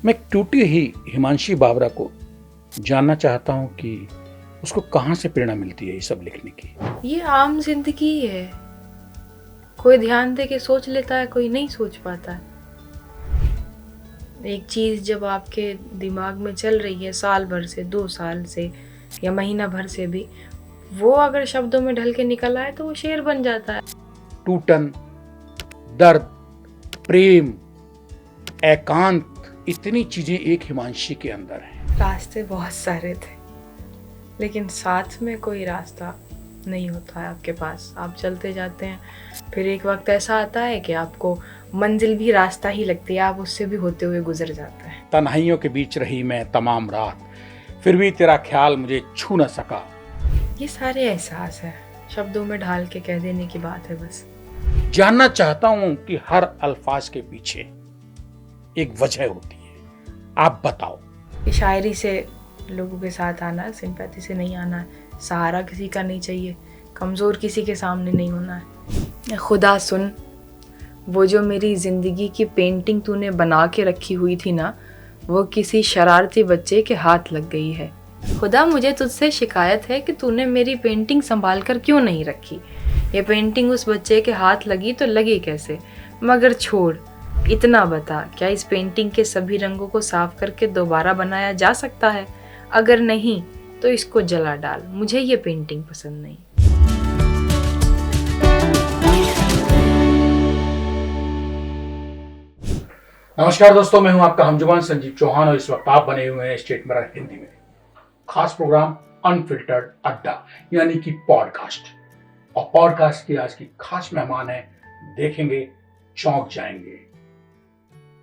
मैं टूटी ही हिमांशी बाबरा को जानना चाहता हूँ कि उसको कहाँ से प्रेरणा मिलती है ये सब लिखने की। ये आम जिंदगी ही है, कोई ध्यान दे के सोच लेता है, कोई नहीं सोच पाता है। एक चीज जब आपके दिमाग में चल रही है साल भर से, 2 साल से या महीना भर से भी, वो अगर शब्दों में ढल के निकल आए तो वो शेर बन जाता है। टूटन, दर्द, प्रेम, एकांत, इतनी चीजें एक हिमांशी के अंदर है। रास्ते बहुत सारे थे, लेकिन साथ में कोई रास्ता नहीं होता है आपके पास। आप चलते जाते हैं, फिर एक वक्त ऐसा आता है कि आपको मंजिल भी रास्ता ही लगती है, आप उससे भी होते हुए गुजर जाते हैं। तन्हाइयों के बीच रही मैं तमाम रात, फिर भी तेरा ख्याल मुझे छू न सका। ये सारे एहसास है, शब्दों में ढाल के कह देने की बात है बस। जानना चाहता हूं कि हर अल्फाज के पीछे एक वजह होती है, आप बताओ। ये शायरी से लोगों के साथ आना है, सिंपैथी से नहीं आना है, सहारा किसी का नहीं चाहिए, कमज़ोर किसी के सामने नहीं होना है। खुदा सुन, वो जो मेरी ज़िंदगी की पेंटिंग तूने बना के रखी हुई थी ना, वो किसी शरारती बच्चे के हाथ लग गई है। खुदा, मुझे तुझसे शिकायत है कि तूने मेरी पेंटिंग संभाल कर क्यों नहीं रखी। ये पेंटिंग उस बच्चे के हाथ लगी तो लगी कैसे? मगर छोड़, इतना बता, क्या इस पेंटिंग के सभी रंगों को साफ करके दोबारा बनाया जा सकता है? अगर नहीं तो इसको जला डाल, मुझे ये पेंटिंग पसंद नहीं। नमस्कार दोस्तों, मैं हूं आपका हमजुबान संजीव चौहान और इस वक्त आप बने हुए हैं स्टेट मिरर हिंदी में खास प्रोग्राम अनफिल्टर्ड अड्डा यानी कि पॉडकास्ट। और पॉडकास्ट की आज की खास मेहमान है, देखेंगे चौंक जाएंगे,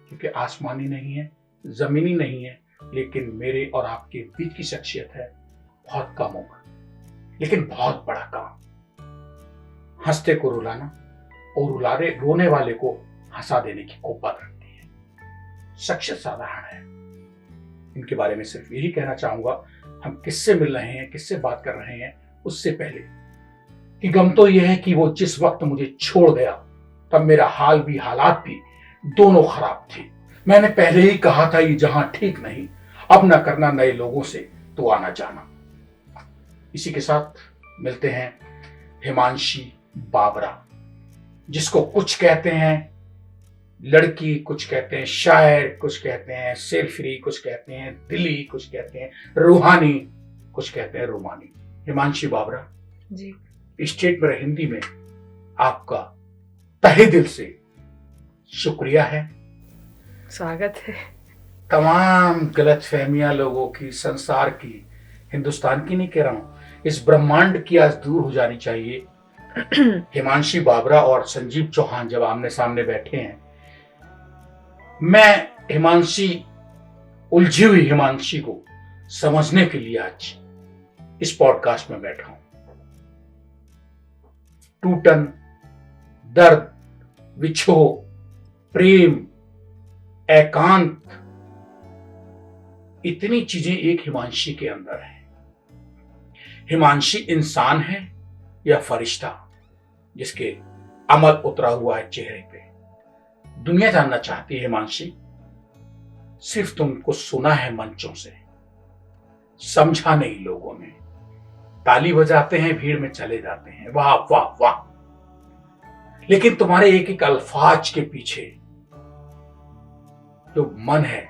क्योंकि आसमानी नहीं है, जमीनी नहीं है, लेकिन मेरे और आपके बीच की शख्सियत है। बहुत कम उम्र लेकिन बहुत बड़ा काम, हंसते को रुलाना और रोने वाले को हंसा देने की कुव्वत रखती है। शख्सियत साधारण है, इनके बारे में सिर्फ यही कहना चाहूंगा, हम किससे मिल रहे हैं, किससे बात कर रहे हैं, उससे पहले कि गम तो यह है कि वो जिस वक्त मुझे छोड़ गया तब मेरा हाल भी हालात भी दोनों खराब थे। मैंने पहले ही कहा था, ये जहां ठीक नहीं, अब ना करना नए लोगों से तो आना जाना। इसी के साथ मिलते हैं हिमांशी बाबरा, जिसको कुछ कहते हैं लड़की, कुछ कहते हैं शायर, कुछ कहते हैं सेल्फी, कुछ कहते हैं दिली, कुछ कहते हैं रूहानी, कुछ कहते हैं रोमानी। हिमांशी बाबरा जी, स्टेट मिरर हिंदी में आपका तहे दिल से शुक्रिया है, स्वागत है। तमाम गलतफहमियां लोगों की, संसार की, हिंदुस्तान की नहीं कह रहा हूं, इस ब्रह्मांड की आज दूर हो जानी चाहिए। हिमांशी बाबरा और संजीव चौहान जब आमने सामने बैठे हैं, मैं हिमांशी, उलझी हुई हिमांशी को समझने के लिए आज इस पॉडकास्ट में बैठा हूं। टूटन, दर्द, विछोह, प्रेम, एकांत, इतनी चीजें एक हिमांशी के अंदर है। हिमांशी इंसान है या फरिश्ता जिसके अमल उतरा हुआ है चेहरे पे? दुनिया जानना चाहती है हिमांशी, सिर्फ तुमको सुना है मंचों से, समझा नहीं लोगों ने। ताली बजाते हैं, भीड़ में चले जाते हैं, वाह वाह वाह, लेकिन तुम्हारे एक एक अल्फाज के पीछे जो मन है,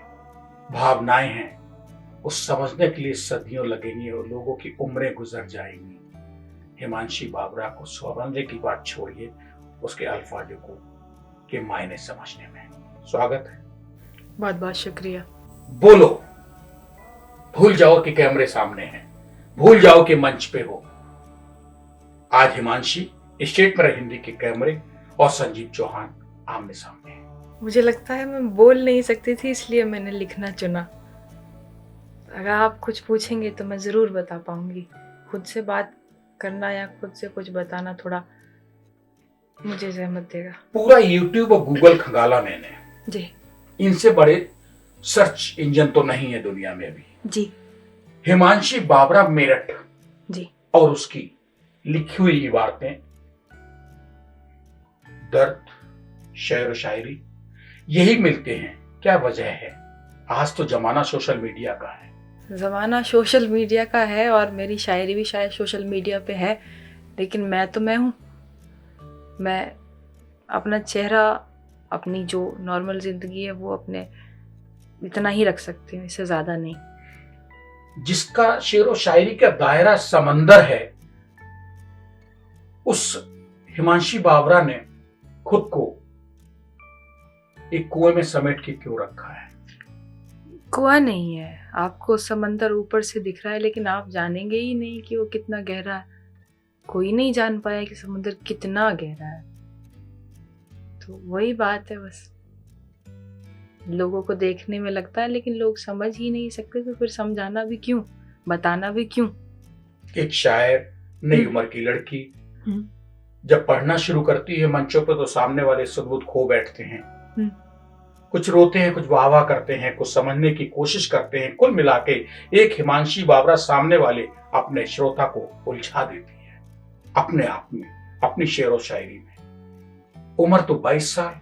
भावनाएं हैं, उस समझने के लिए सदियों लगेंगी और लोगों की उम्रें गुजर जाएंगी। हिमांशी बाबरा को समझने की बात छोड़िए, उसके अल्फाजों को के मायने समझने में। स्वागत है। बहुत बहुत शुक्रिया। बोलो, भूल जाओ कि कैमरे सामने हैं, भूल जाओ कि मंच पे हो। आज हिमांशी स्टेट मिरर हिंदी के कैमरे और संजीव चौहान आमने सामने हैं। मुझे लगता है मैं बोल नहीं सकती थी, इसलिए मैंने लिखना चुना। अगर आप कुछ पूछेंगे तो मैं ज़रूर बता पाऊंगी। खुद से बात करना या खुद से कुछ बताना थोड़ा मुझे जहमत देगा। पूरा यूट्यूब और गूगल खंगाला मैंने जी, इनसे बड़े सर्च इंजन तो नहीं है दुनिया में अभी। जी, हिमांशी बाबरा मेरठ जी, और उसकी लिखी हुई इबारतें, दर्द, शेर व शायरी, यही मिलते हैं। क्या वजह है आज तो जमाना सोशल मीडिया का है। ज़माना सोशल मीडिया का है और मेरी शायरी भी शायद सोशल मीडिया पे है, लेकिन मैं तो मैं हूँ। मैं अपना चेहरा, अपनी जो नॉर्मल ज़िंदगी है वो अपने इतना ही रख सकती हूँ, इससे ज़्यादा नहीं। जिसका शेर व शायरी का दायरा समंदर है, उस हिमांशी बाबरा ने खुद को एक कुएं में समेट के क्यों रखा है? कुआं नहीं है, आपको समंदर ऊपर से दिख रहा है, लेकिन आप जानेंगे ही नहीं कि वो कितना गहरा है। कोई नहीं जान पाया कि समुद्र कितना गहरा है। तो वही बात है बस, लोगों को देखने में लगता है लेकिन लोग समझ ही नहीं सकते, तो फिर समझाना भी क्यों, बताना भी क्यों। एक शायर, नई उम्र की लड़की जब पढ़ना शुरू करती है मंचों पर, तो सामने वाले सदबुद खो बैठते हैं। कुछ रोते हैं, कुछ वाह वाह करते हैं, कुछ समझने की कोशिश करते हैं। कुल मिला के एक हिमांशी बाबरा सामने वाले अपने श्रोता को उलझा देती है अपने आप में, अपनी शेर व शायरी में। उम्र तो 22 साल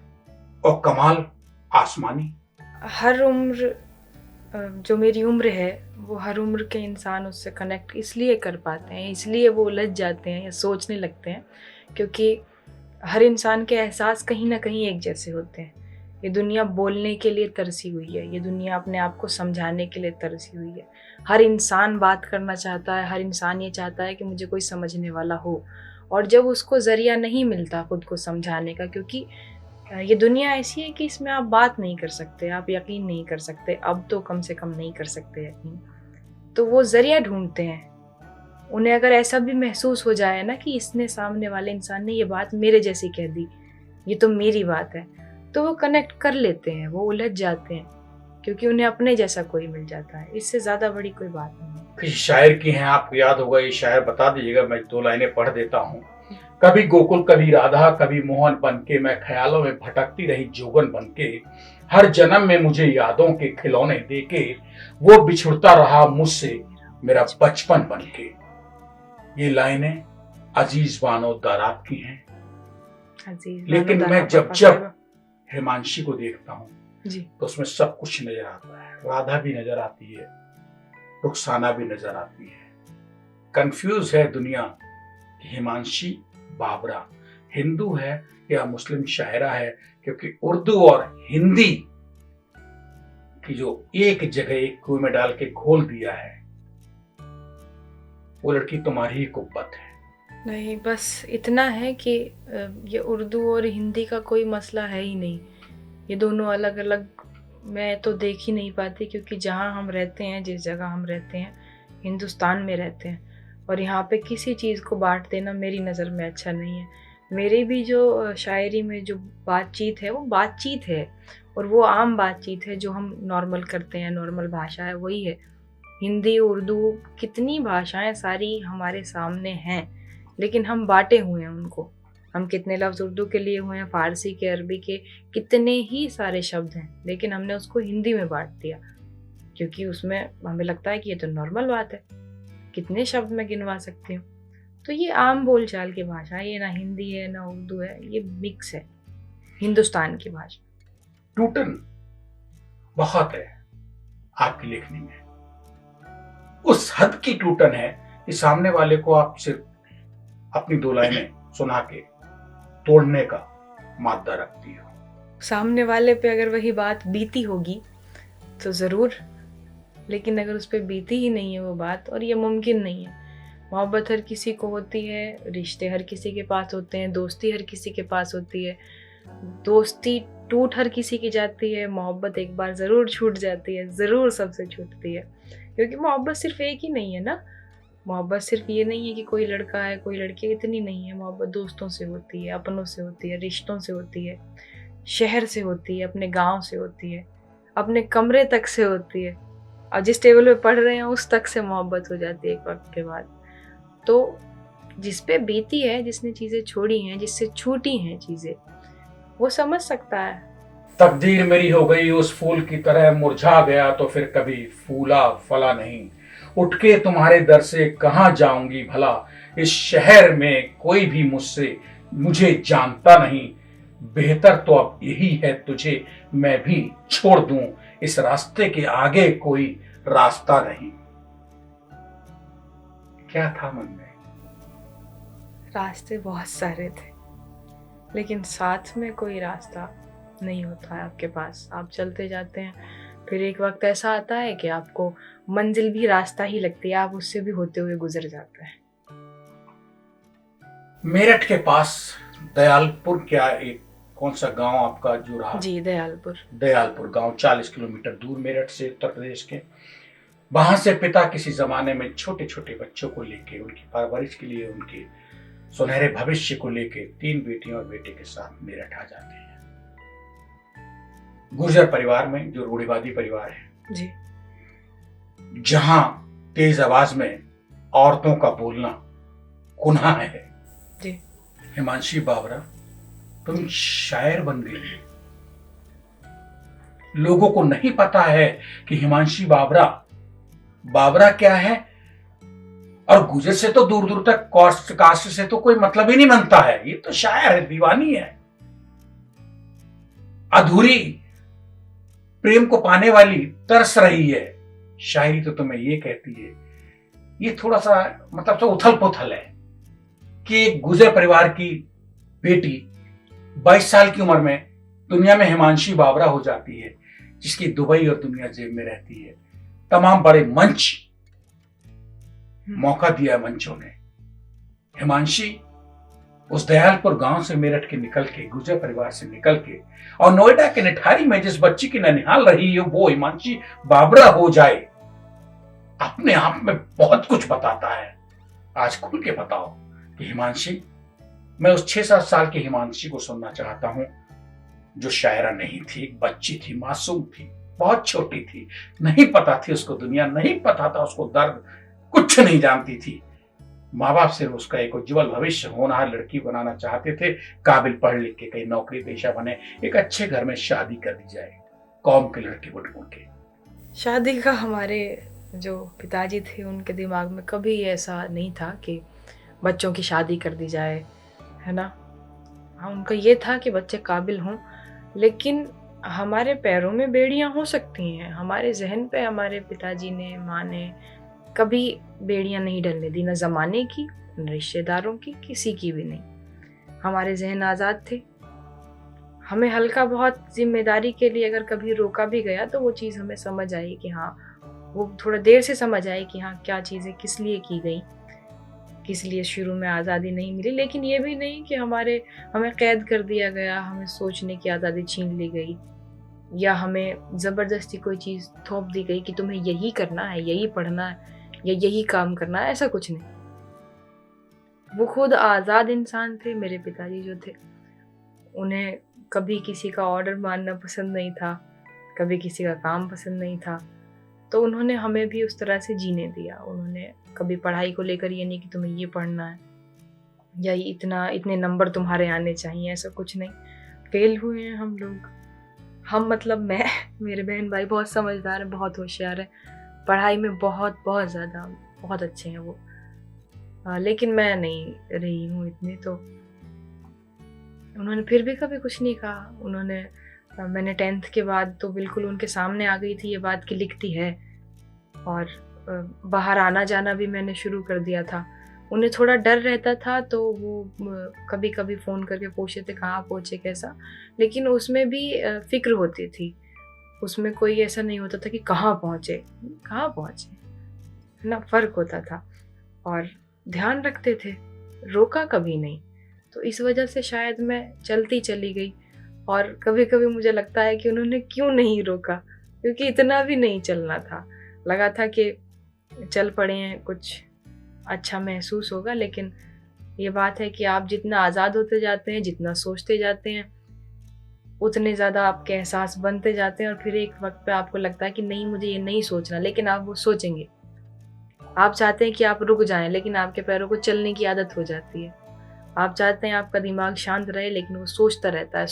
और कमाल आसमानी। हर उम्र, जो मेरी उम्र है, वो हर उम्र के इंसान उससे कनेक्ट इसलिए कर पाते हैं, इसलिए वो उलझ जाते हैं या सोचने लगते हैं, क्योंकि हर इंसान के एहसास कहीं ना कहीं एक जैसे होते हैं। ये दुनिया बोलने के लिए तरसी हुई है, ये दुनिया अपने आप को समझाने के लिए तरसी हुई है। हर इंसान बात करना चाहता है, हर इंसान ये चाहता है कि मुझे कोई समझने वाला हो। और जब उसको ज़रिया नहीं मिलता खुद को समझाने का, क्योंकि ये दुनिया ऐसी है कि इसमें आप बात नहीं कर सकते, आप यकीन नहीं कर सकते, अब तो कम से कम नहीं कर सकते यकीन, तो वो ज़रिया ढूंढते हैं। उन्हें अगर ऐसा भी महसूस हो जाए ना कि इसने, सामने वाले इंसान ने ये बात मेरे जैसी कह दी, ये तो मेरी बात है, तो वो कनेक्ट कर लेते हैं, वो उलझ जाते हैं, क्योंकि उन्हें अपने जैसा कोई मिल जाता है। इससे ज़्यादा बड़ी कोई बात नहीं है। किसी शायर की हैं, आपको याद होगा, ये शायर बता दीजिएगा, मैं 2 लाइनें पढ़ देता हूँ। कभी गोकुल कभी राधा कभी मोहन बनके, मैं ख्यालों में भटकती रही जोगन बनके। हर जन्म में मुझे यादों के खिलौने देके, वो बिछुड़ता रहा मुझसे मेरा बचपन बनके। ये लाइनें अजीज बानो दारात की हैं, लेकिन मैं जब जब हिमांशी को देखता हूँ तो उसमें सब कुछ नजर आता है। राधा भी नजर आती है, रुखसाना भी नजर आती है। कंफ्यूज है दुनिया कि हिमांशी बाबरा हिंदू है या मुस्लिम शायरा है, क्योंकि उर्दू और हिंदी की जो एक जगह एक कुएं में डाल के खोल दिया है, वो लड़की तुम्हारी ही कुब्बत है। नहीं, बस इतना है कि ये उर्दू और हिंदी का कोई मसला है ही नहीं। ये दोनों अलग अलग मैं तो देख ही नहीं पाती, क्योंकि जहाँ हम रहते हैं, जिस जगह हम रहते हैं, हिंदुस्तान में रहते हैं, और यहाँ पे किसी चीज़ को बांट देना मेरी नज़र में अच्छा नहीं है। मेरी भी जो शायरी में जो बातचीत है वो बातचीत है, और वो आम बातचीत है जो हम नॉर्मल करते हैं, नॉर्मल भाषा है, वही है। हिंदी, उर्दू, कितनी भाषाएं सारी हमारे सामने हैं, लेकिन हम बांटे हुए हैं उनको। हम कितने लफ्ज़ उर्दू के लिए हुए हैं, फ़ारसी के, अरबी के, कितने ही सारे शब्द हैं, लेकिन हमने उसको हिंदी में बांट दिया, क्योंकि उसमें हमें लगता है कि ये तो नॉर्मल बात है, कितने शब्द मैं गिनवा सकती हूँ। तो ये आम बोलचाल की भाषा है, ये ना हिंदी है ना उर्दू है, ये मिक्स है, हिंदुस्तान की भाषा। टूटन बहुत है आपकी लेखनी में, उस हद की टूटन है कि सामने वाले को आप सिर्फ अपनी 2 लाइनें सुना के तोड़ने का मादा रखती हो। सामने वाले पे अगर वही बात बीती होगी तो ज़रूर, लेकिन अगर उस पर बीती ही नहीं है वो बात, और ये मुमकिन नहीं है। मोहब्बत हर किसी को होती है, रिश्ते हर किसी के पास होते हैं, दोस्ती हर किसी के पास होती है, दोस्ती टूट हर किसी की जाती है, मोहब्बत एक बार ज़रूर छूट जाती है, ज़रूर सबसे छूटती है, क्योंकि मोहब्बत सिर्फ एक ही नहीं है ना। मोहब्बत सिर्फ ये नहीं है कि कोई लड़का है कोई लड़की, इतनी नहीं है। मोहब्बत दोस्तों से होती है, अपनों से होती है, रिश्तों से होती है, शहर से होती है, अपने गांव से होती है, अपने कमरे तक से होती है, और जिस टेबल पे पढ़ रहे हैं उस तक से मोहब्बत हो जाती है एक वक्त के बाद। तो जिस पे बीती है, जिसने चीज़ें छोड़ी हैं, जिससे छूटी हैं चीज़ें, वो समझ सकता है। तकदीर मेरी हो गई उस फूल की तरह, मुरझा गया तो फिर कभी फूला फला नहीं। उठ के तुम्हारे दर से कहाँ जाऊंगी भला, इस शहर में कोई भी मुझे जानता नहीं। बेहतर तो अब यही है तुझे मैं भी छोड़ दूं, इस रास्ते के आगे कोई रास्ता नहीं। क्या था मन में? रास्ते बहुत सारे थे, लेकिन साथ में कोई रास्ता नहीं होता है आपके पास। आप चलते जाते हैं, फिर एक वक्त ऐसा आता है कि आपको मंजिल भी रास्ता ही लगती है, आप उससे भी होते हुए गुजर जाते हैं। मेरठ के पास दयालपुर, क्या एक कौन सा गांव आपका जो रहा? जी, दयालपुर। दयालपुर गांव 40 किलोमीटर दूर मेरठ से, उत्तर प्रदेश के। वहां से पिता किसी जमाने में छोटे छोटे बच्चों को लेके, उनकी परवरिश के लिए, उनके सुनहरे भविष्य को लेके 3 बेटियों और बेटे के साथ मेरठ आ जाते हैं। गुर्जर परिवार में, जो रूढ़िवादी परिवार है जी। जहां तेज आवाज में औरतों का बोलना गुनाह है। जी। हिमांशी बाबरा, तुम शायर बन गई। लोगों को नहीं पता है कि हिमांशी बाबरा बाबरा क्या है, और गुजर से तो दूर दूर तक, कास्ट से तो कोई मतलब ही नहीं बनता है। ये तो शायर है, दीवानी है, अधूरी प्रेम को पाने वाली तरस रही है। शायरी तो तुम्हें ये कहती है। ये थोड़ा सा मतलब तो उथल पुथल है कि एक गुजर परिवार की बेटी 22 साल की उम्र में दुनिया में हिमांशी बाबरा हो जाती है, जिसकी दुबई और दुनिया जेब में रहती है। तमाम बड़े मंच मौका दिया मंचों ने। हिमांशी उस दयालपुर गांव से, मेरठ के निकल के, गुर्जर परिवार से निकल के, और नोएडा के निठारी में जिस बच्ची की ननिहाल रही है, वो हिमांशी बाबरा हो जाए, अपने आप में बहुत कुछ बताता है। आज खुल के बताओ कि हिमांशी, मैं उस 6-7 साल के हिमांशी को सुनना चाहता हूं, जो शायरा नहीं थी, एक बच्ची थी, मासूम थी, बहुत छोटी थी, नहीं पता थी उसको दुनिया, नहीं पता था उसको दर्द, कुछ नहीं जानती थी। माँ बाप सिर्फ उसका एक उज्जवल भविष्य, होनहार लड़की बनाना चाहते थे, काबिल पढ़ लिख के कहीं नौकरी पेशा बने, एक अच्छे घर में शादी कर दी जाए, कौम के लड़के को ढूंढ के। शादी का हमारे जो पिताजी थे उनके दिमाग में कभी ऐसा नहीं था कि बच्चों की शादी कर दी जाए, है ना। हाँ, उनका ये था कि बच्चे काबिल हों, लेकिन हमारे पैरों में बेड़ियां हो सकती हैं। हमारे जहन पे हमारे पिताजी ने, माँ ने कभी बेड़ियां नहीं डलने दी, न ज़माने की, न रिश्तेदारों की, किसी की भी नहीं। हमारे जहन आज़ाद थे। हमें हल्का बहुत जिम्मेदारी के लिए अगर कभी रोका भी गया तो वो चीज़ हमें समझ आई कि हाँ, वो थोड़ा देर से समझ आई कि हाँ, क्या चीज़ें किस लिए की गई, किस लिए शुरू में आज़ादी नहीं मिली। लेकिन ये भी नहीं कि हमें कैद कर दिया गया, हमें सोचने की आज़ादी छीन ली गई, या हमें ज़बरदस्ती कोई चीज़ थोप दी गई कि तुम्हें यही करना है, यही पढ़ना है, या यही काम करना है। ऐसा कुछ नहीं। वो खुद आज़ाद इंसान थे। मेरे पिताजी जो थे, उन्हें कभी किसी का ऑर्डर मानना पसंद नहीं था, कभी किसी का काम पसंद नहीं था, तो उन्होंने हमें भी उस तरह से जीने दिया। उन्होंने कभी पढ़ाई को लेकर ये नहीं कि तुम्हें ये पढ़ना है या ये इतने नंबर तुम्हारे आने चाहिए, ऐसा कुछ नहीं। फेल हुए हैं हम लोग, हम मतलब मैं, मेरे बहन भाई बहुत समझदार हैं, बहुत होशियार हैं, पढ़ाई में बहुत बहुत ज़्यादा बहुत अच्छे हैं वो, लेकिन मैं नहीं रही हूँ इतनी। तो उन्होंने फिर भी कभी कुछ नहीं कहा। उन्होंने मैंने 10th के बाद तो बिल्कुल उनके सामने आ गई थी ये बात कि लिखती है, और बाहर आना जाना भी मैंने शुरू कर दिया था। उन्हें थोड़ा डर रहता था, तो वो कभी कभी फ़ोन करके पूछते थे कहाँ पहुँचे, कैसा, लेकिन उसमें भी फ़िक्र होती थी। उसमें कोई ऐसा नहीं होता था कि कहाँ पहुँचे, है ना, फ़र्क होता था। और ध्यान रखते थे, रोका कभी नहीं। तो इस वजह से शायद मैं चलती चली गई। और कभी कभी मुझे लगता है कि उन्होंने क्यों नहीं रोका, क्योंकि इतना भी नहीं चलना था। लगा था कि चल पड़े हैं, कुछ अच्छा महसूस होगा। लेकिन ये बात है कि आप जितना आज़ाद होते जाते हैं, जितना सोचते जाते हैं, उतने ज़्यादा आपके एहसास बनते जाते हैं, और फिर एक वक्त पे आपको लगता है कि नहीं, मुझे ये नहीं सोचना, लेकिन आप वो सोचेंगे। आप चाहते हैं कि आप रुक जाएं, लेकिन आपके पैरों को चलने की आदत हो जाती है। आप चाहते हैं आपका दिमाग शांत रहे, लेकिन वो सोचता रहता है।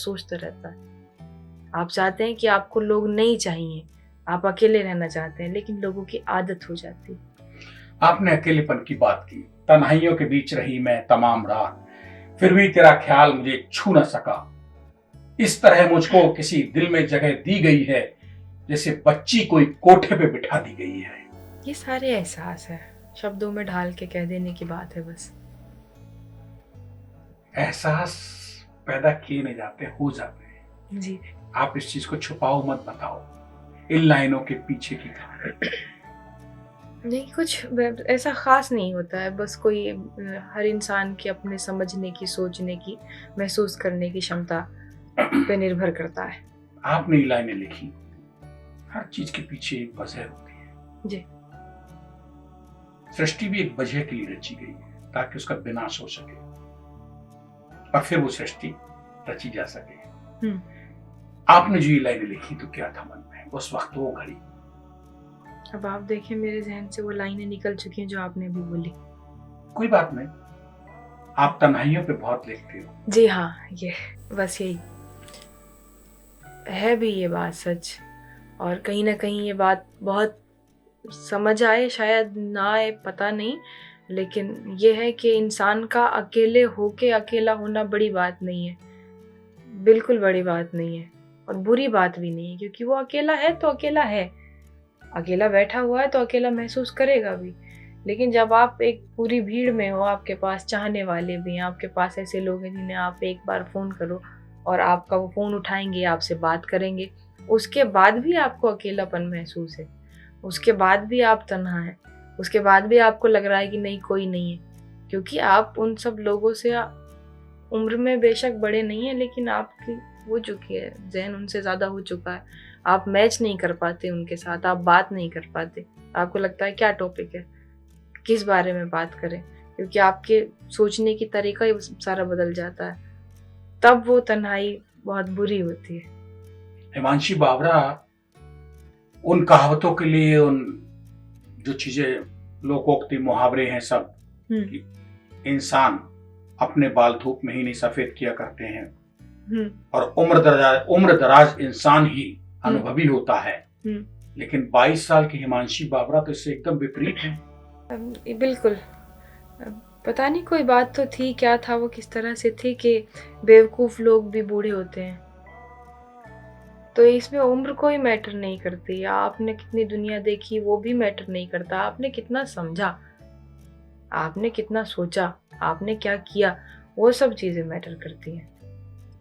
आप चाहते हैं कि आपको लोग नहीं चाहिए, आप अकेले रहना चाहते हैं, लेकिन लोगों की आदत हो जाती है। आपने अकेलेपन की बात की। तन्हाइयों के बीच रही मैं तमाम रात, फिर भी तेरा ख्याल मुझे छू न सका। इस तरह मुझको किसी दिल में जगह दी गई है जैसे बच्ची कोई कोठे पे बिठा दी गई है। ये सारे एहसास है, शब्दों में ढाल के कह देने की बात है बस। एहसास पैदा किए नहीं जाते, हो जाते हैं। जी। आप इस चीज को छुपाओ मत, बताओ इन लाइनों के पीछे की कहानी। नहीं, कुछ ऐसा खास नहीं होता है, बस कोई हर इंसान की अपने समझने की, सोचने की, महसूस करने की क्षमता पे निर्भर करता है। आपने ये लाइनें लिखी, हर चीज के पीछे एक वजह होती है। जी। सृष्टि भी एक वजह के लिए रची गई है ताकि उसका विनाश हो सके और फिर वो सृष्टि रची जा सके। आपने जो ये लाइनें लिखी तो क्या था मन में उस वक्त, वो घड़ी? अब आप देखें, मेरे जहन से वो लाइनें निकल चुकी हैं जो आपने अभी बोली। कोई बात नहीं, आप तन्हाइयों पे बहुत लिखते हो। जी हाँ, ये बस यही है भी, ये बात सच। और कहीं ना कहीं ये बात बहुत समझ आए, शायद ना आए, पता नहीं, लेकिन ये है कि इंसान का अकेले होके अकेला होना बड़ी बात नहीं है, बिल्कुल बड़ी बात नहीं है, और बुरी बात भी नहीं है, क्योंकि वो अकेला है तो अकेला है, अकेला बैठा हुआ है तो अकेला महसूस करेगा भी। लेकिन जब आप एक पूरी भीड़ में हो, आपके पास चाहने वाले भी हैं, आपके पास ऐसे लोग हैं जिन्हें आप एक बार फ़ोन करो और आपका वो फ़ोन उठाएंगे, आपसे बात करेंगे, उसके बाद भी आपको अकेलापन महसूस है, उसके बाद भी आप तन्हा हैं, उसके बाद भी आपको लग रहा है कि नहीं, कोई नहीं है, क्योंकि आप उन सब लोगों से उम्र में बेशक बड़े नहीं हैं, लेकिन आपकी हो चुकी है, ज़हन उनसे ज़्यादा हो चुका है, आप मैच नहीं कर पाते उनके साथ, आप बात नहीं कर पाते, आपको लगता है क्या टॉपिक है, किस बारे में बात करें, क्योंकि आपके सोचने की तरीका ही सारा बदल जाता है, तब वो तन्हाई बहुत बुरी होती है। हिमांशी बाबरा उन कहावतों के लिए, उन जो चीजें लोकोक्ति मुहावरे हैं सब, कि इंसान अपने बाल धूप में ही नहीं सफेद किया करते हैं और उम्र दराज इंसान ही अनुभवी होता है, लेकिन 22 साल की हिमांशी बाबरा तो इससे एकदम विपरीत है। बिल्कुल, पता नहीं कोई बात तो थी, क्या था वो, किस तरह से थी कि बेवकूफ लोग भी बूढ़े होते हैं, तो इसमें उम्र कोई मैटर नहीं करती, आपने कितनी दुनिया देखी वो भी मैटर नहीं करता, आपने कितना समझा, आपने कितना सोचा, आपने क्या किया, वो सब चीज़ें मैटर करती हैं।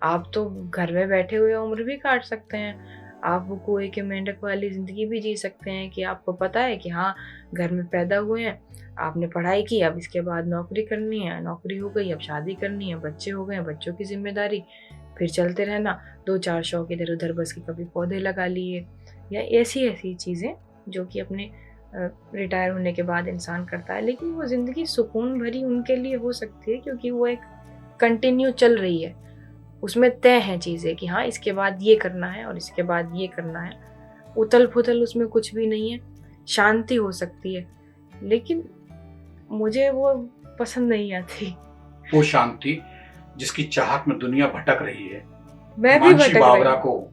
आप तो घर में बैठे हुए उम्र भी काट सकते हैं, आप वो कुएं के मेंढक वाली ज़िंदगी भी जी सकते हैं कि आपको पता है कि हाँ, घर में पैदा हुए हैं, आपने पढ़ाई की, अब इसके बाद नौकरी करनी है, नौकरी हो गई, अब शादी करनी है, बच्चे हो गए, बच्चों की जिम्मेदारी, फिर चलते रहना, 2-4 शौक इधर उधर, बस कि कभी पौधे लगा लिए, या ऐसी चीज़ें जो कि अपने रिटायर होने के बाद इंसान करता है। लेकिन वो ज़िंदगी सुकून भरी उनके लिए हो सकती है, क्योंकि वो एक कंटिन्यू चल रही है, उसमें तय हैं चीज़ें कि हाँ, इसके बाद ये करना है और इसके बाद ये करना है, उथल पुथल उसमें कुछ भी नहीं है, शांति हो सकती है, लेकिन मुझे वो पसंद नहीं आती। वो शांति जिसकी चाहत में दुनिया भटक रही है, मैं भी भटक बाबरा रही को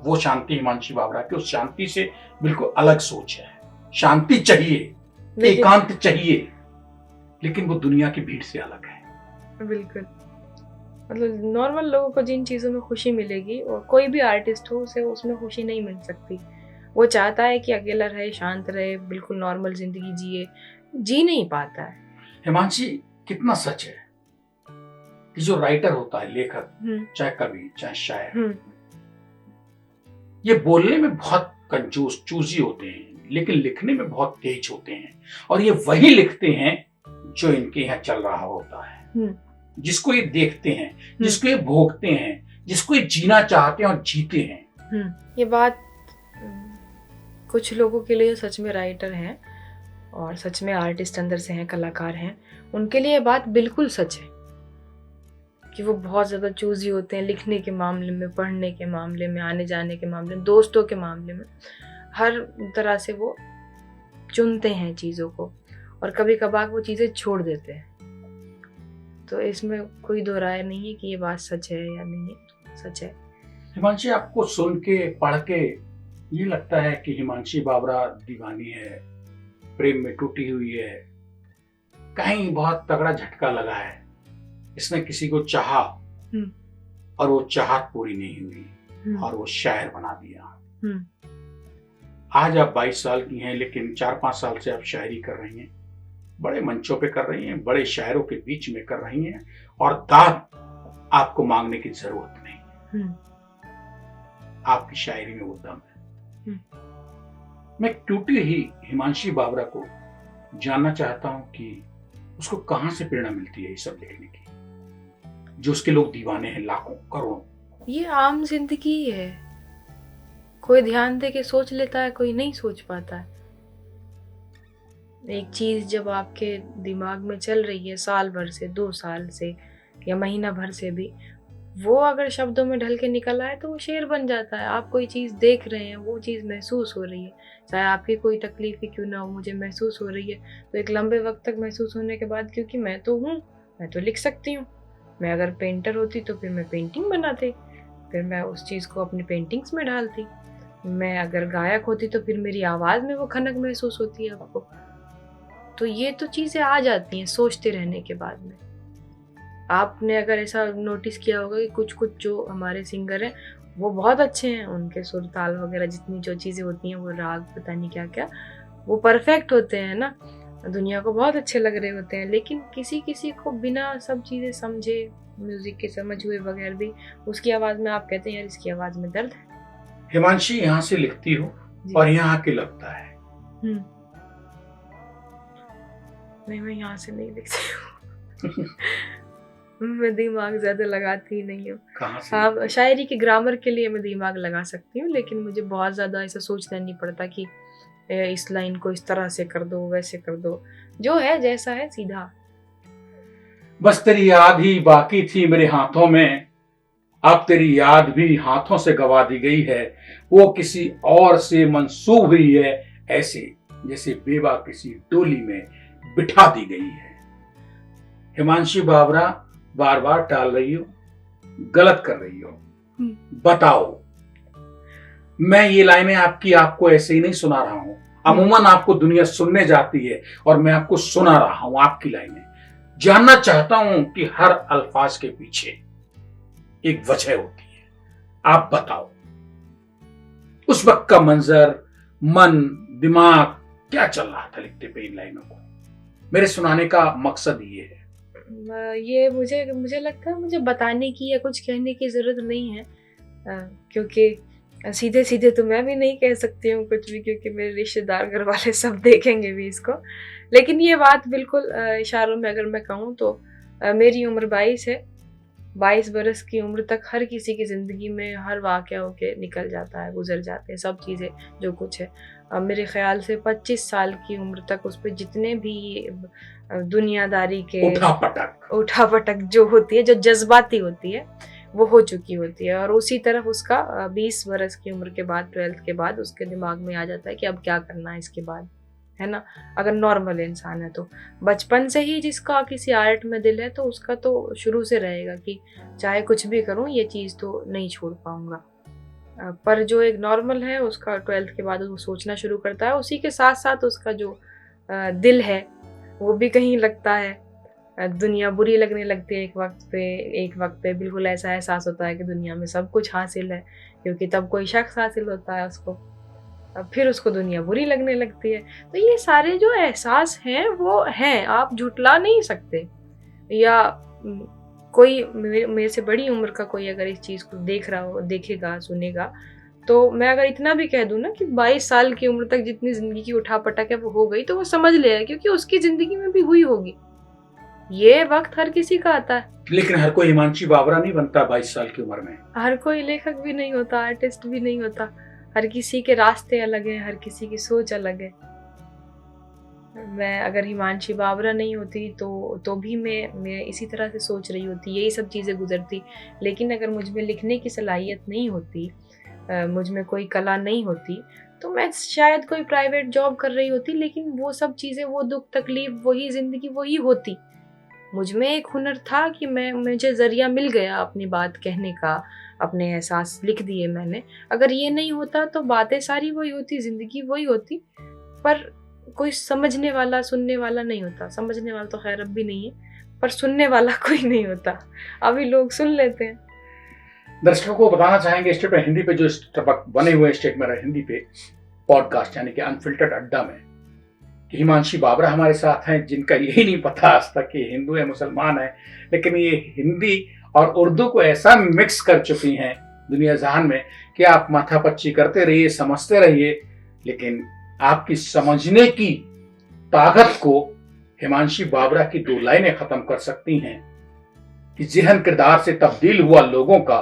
वो शांति, हिमांशी बाबरा की उस शांति से बिल्कुल अलग सोच है। शांति चाहिए, एकांत चाहिए, लेकिन वो दुनिया की भीड़ से अलग है। बिल्कुल, मतलब नॉर्मल लोगों को जिन चीज़ों में खुशी मिलेगी, और कोई भी आर्टिस्ट हो, उसे उसमें खुशी नहीं मिल सकती। वो चाहता है कि अकेला रहे, शांत रहे, बिल्कुल नॉर्मल जिंदगी जिए, जी नहीं पाता है। हिमांशी, कितना सच है कि जो राइटर होता है, लेखक, चाहे कवि चाहे शायर, ये बोलने में बहुत कंजूस चूजी होते हैं, लेकिन लिखने में बहुत तेज होते हैं, और ये वही लिखते हैं जो इनके यहाँ चल रहा होता है, जिसको ये देखते हैं, जिसको ये भोगते हैं, जिसको ये जीना चाहते हैं और जीते हैं। ये बात कुछ लोगों के लिए सच में राइटर हैं और सच में आर्टिस्ट अंदर से हैं, कलाकार हैं, उनके लिए ये बात बिल्कुल सच है कि वो बहुत ज़्यादा चूजी होते हैं लिखने के मामले में, पढ़ने के मामले में, आने जाने के मामले में, दोस्तों के मामले में, हर तरह से वो चुनते हैं चीज़ों को, और कभी कभार वो चीज़ें छोड़ देते हैं। तो इसमें कोई दो राय नहीं है कि ये बात सच है या नहीं है, सच है। हिमांशी, आपको सुन के, पढ़ के ये लगता है कि हिमांशी बाबरा दीवानी है, प्रेम में टूटी हुई है, कहीं बहुत तगड़ा झटका लगा है, इसने किसी को चाहा और वो चाहत पूरी नहीं हुई हम्म, और वो शायर बना दिया। हम्म, आज आप 22 साल की हैं, लेकिन 4-5 साल से आप शायरी कर रही हैं, बड़े मंचों पे कर रही हैं, बड़े शायरों के बीच में कर रही हैं और दाद आपको मांगने की जरूरत नहीं। हम्म, आपकी शायरी में वो दम है। हम्म। मैं टूटी ही हिमांशी बाबरा को जानना चाहता हूं कि उसको कहां से प्रेरणा मिलती है ये सब लिखने की, जो उसके लोग दीवाने हैं, लाखों करोड़ों। ये आम जिंदगी है। कोई ध्यान दे के सोच लेता है, कोई नहीं सोच पाता है। एक चीज जब आपके दिमाग में चल रही है साल भर से, 2 साल से, या महीना भर से भी, वो अगर शब्दों में ढल के निकल आए तो वो शेर बन जाता है। आप कोई चीज देख रहे हैं, वो चीज महसूस हो रही है, चाहे आपकी कोई तकलीफ ही क्यों ना हो, मुझे महसूस हो रही है। तो एक लंबे वक्त तक महसूस होने के बाद, क्योंकि मैं तो हूँ, मैं तो लिख सकती हूँ। मैं अगर पेंटर होती तो फिर मैं पेंटिंग बनाती, फिर मैं उस चीज को अपनी पेंटिंग्स में डालती। मैं अगर गायक होती तो फिर मेरी आवाज में वो खनक महसूस होती है आपको। तो ये तो चीजें आ जाती हैं सोचते रहने के बाद में। आपने अगर ऐसा नोटिस किया होगा कि कुछ कुछ जो हमारे सिंगर हैं वो बहुत अच्छे हैं, उनके सुर ताल वगैरह जितनी जो चीजें होती हैं, वो राग पता नहीं क्या क्या, वो परफेक्ट होते हैं ना, दुनिया को बहुत अच्छे लग रहे होते हैं। लेकिन किसी किसी को बिना सब चीजें समझे, म्यूजिक के समझ हुए बगैर भी, उसकी आवाज में आप कहते हैं यार इसकी आवाज में दर्द है। हिमांशी यहाँ से लिखती हो जी। और यहाँ आके लगता है। हम्म। नहीं, मैं यहाँ से नहीं लिखती हूँ। मैं दिमाग ज्यादा लगाती ही नहीं हूँ। कहाँ से? हाँ, शायरी के ग्रामर के लिए मैं दिमाग लगा सकती हूँ, लेकिन मुझे बहुत ज्यादा ऐसा सोचना नहीं पड़ता कि इस लाइन को इस तरह से कर दो, वैसे कर दो। जो है जैसा है सीधा। बस तेरी याद ही बाकी थी मेरे हाथों में, अब तेरी याद भी हाथों से गवा दी गई है। वो किसी और से मंसूब हुई है, ऐसे जैसे बेवा किसी डोली में बिठा दी गई है। हिमांशी बाबरा, बार बार टाल रही हो, गलत कर रही हो, बताओ। मैं ये लाइनें आपको ऐसे ही नहीं सुना रहा हूं। अमूमन आपको दुनिया सुनने जाती है और मैं आपको सुना रहा हूं आपकी लाइनें। जानना चाहता हूं कि हर अल्फाज के पीछे एक वजह होती है। आप बताओ, उस वक्त का मंजर, मन, दिमाग क्या चल रहा था लिखते पे इन लाइनों को? मेरे सुनाने का मकसद ये है। ये मुझे मुझे लगता है मुझे बताने की या कुछ कहने की जरूरत नहीं है, क्योंकि सीधे सीधे तो मैं भी नहीं कह सकती हूँ कुछ भी, क्योंकि मेरे रिश्तेदार, घर वाले सब देखेंगे भी इसको। लेकिन ये बात बिल्कुल इशारों में अगर मैं कहूँ तो मेरी उम्र 22 है। 22 बरस की उम्र तक हर किसी की ज़िंदगी में हर वाक़या होके निकल जाता है, गुजर जाते हैं सब चीज़ें जो कुछ है। मेरे ख़्याल से 25 साल की उम्र तक उस पे जितने भी दुनियादारी के उठापटक जो होती है, जो जज्बाती होती है, वो हो चुकी होती है। और उसी तरफ उसका 20 बरस की उम्र के बाद, 12th के बाद उसके दिमाग में आ जाता है कि अब क्या करना है इसके बाद, है ना। अगर नॉर्मल इंसान है तो बचपन से ही जिसका किसी आर्ट में दिल है तो उसका तो शुरू से रहेगा कि चाहे कुछ भी करूं ये चीज़ तो नहीं छोड़ पाऊंगा। पर जो एक नॉर्मल है उसका 12th के बाद वो सोचना शुरू करता है, उसी के साथ साथ उसका जो दिल है वो भी कहीं लगता है। दुनिया बुरी लगने लगती है एक वक्त पे बिल्कुल ऐसा एहसास होता है कि दुनिया में सब कुछ हासिल है, क्योंकि तब कोई शख्स हासिल होता है उसको। अब फिर उसको दुनिया बुरी लगने लगती है। तो ये सारे जो एहसास हैं वो हैं, आप झुटला नहीं सकते। या कोई मेरे से बड़ी उम्र का कोई अगर इस चीज़ को देख रहा हो, देखेगा, सुनेगा, तो मैं अगर इतना भी कह दूं ना कि 22 साल की उम्र तक जितनी जिंदगी की उठापटक है वो हो गई, तो वो समझ लेगा, क्योंकि उसकी जिंदगी में भी हुई होगी। ये वक्त हर किसी का आता है। लेकिन हर कोई हिमांशी बाबरा नहीं बनता 22 साल की उम्र में। हर कोई लेखक भी नहीं होता, आर्टिस्ट भी नहीं होता। हर किसी के रास्ते अलग हैं, हर किसी की सोच अलग है। मैं अगर हिमांशी बाबरा नहीं होती तो भी मैं इसी तरह से सोच रही होती, यही सब चीज़ें गुजरती। लेकिन अगर मुझ में लिखने की सलाहियत नहीं होती, मुझ में कोई कला नहीं होती, तो मैं शायद कोई प्राइवेट जॉब कर रही होती। लेकिन वो सब चीज़ें, वो दुख तकलीफ, वही ज़िंदगी वही होती। मुझ में एक हुनर था कि मुझे ज़रिया मिल गया अपनी बात कहने का, अपने एहसास लिख दिए मैंने। अगर ये नहीं होता तो बातें सारी वही होती, ज़िंदगी वही होती, पर कोई समझने वाला, सुनने वाला नहीं होता। समझने वाला तो खैर अब भी नहीं है, पर सुनने वाला कोई नहीं होता। अभी लोग सुन लेते हैं। दर्शकों को बताना चाहेंगे स्टेट में हिंदी पे जो बने हुए स्टेट में हिंदी पे पॉडकास्ट यानी कि अनफिल्टर्ड अड्डा में कि हिमांशी बाबरा हमारे साथ हैं, जिनका यही नहीं पता आज तक कि हिंदू है मुसलमान है, लेकिन ये हिंदी और उर्दू को ऐसा मिक्स कर चुकी हैं दुनिया जहान में कि आप माथापच्ची करते रहिए, समझते रहिए, लेकिन आपकी समझने की ताकत को हिमांशी बाबरा की 2 लाइनें खत्म कर सकती हैं कि जिहन किरदार से तब्दील हुआ लोगों का,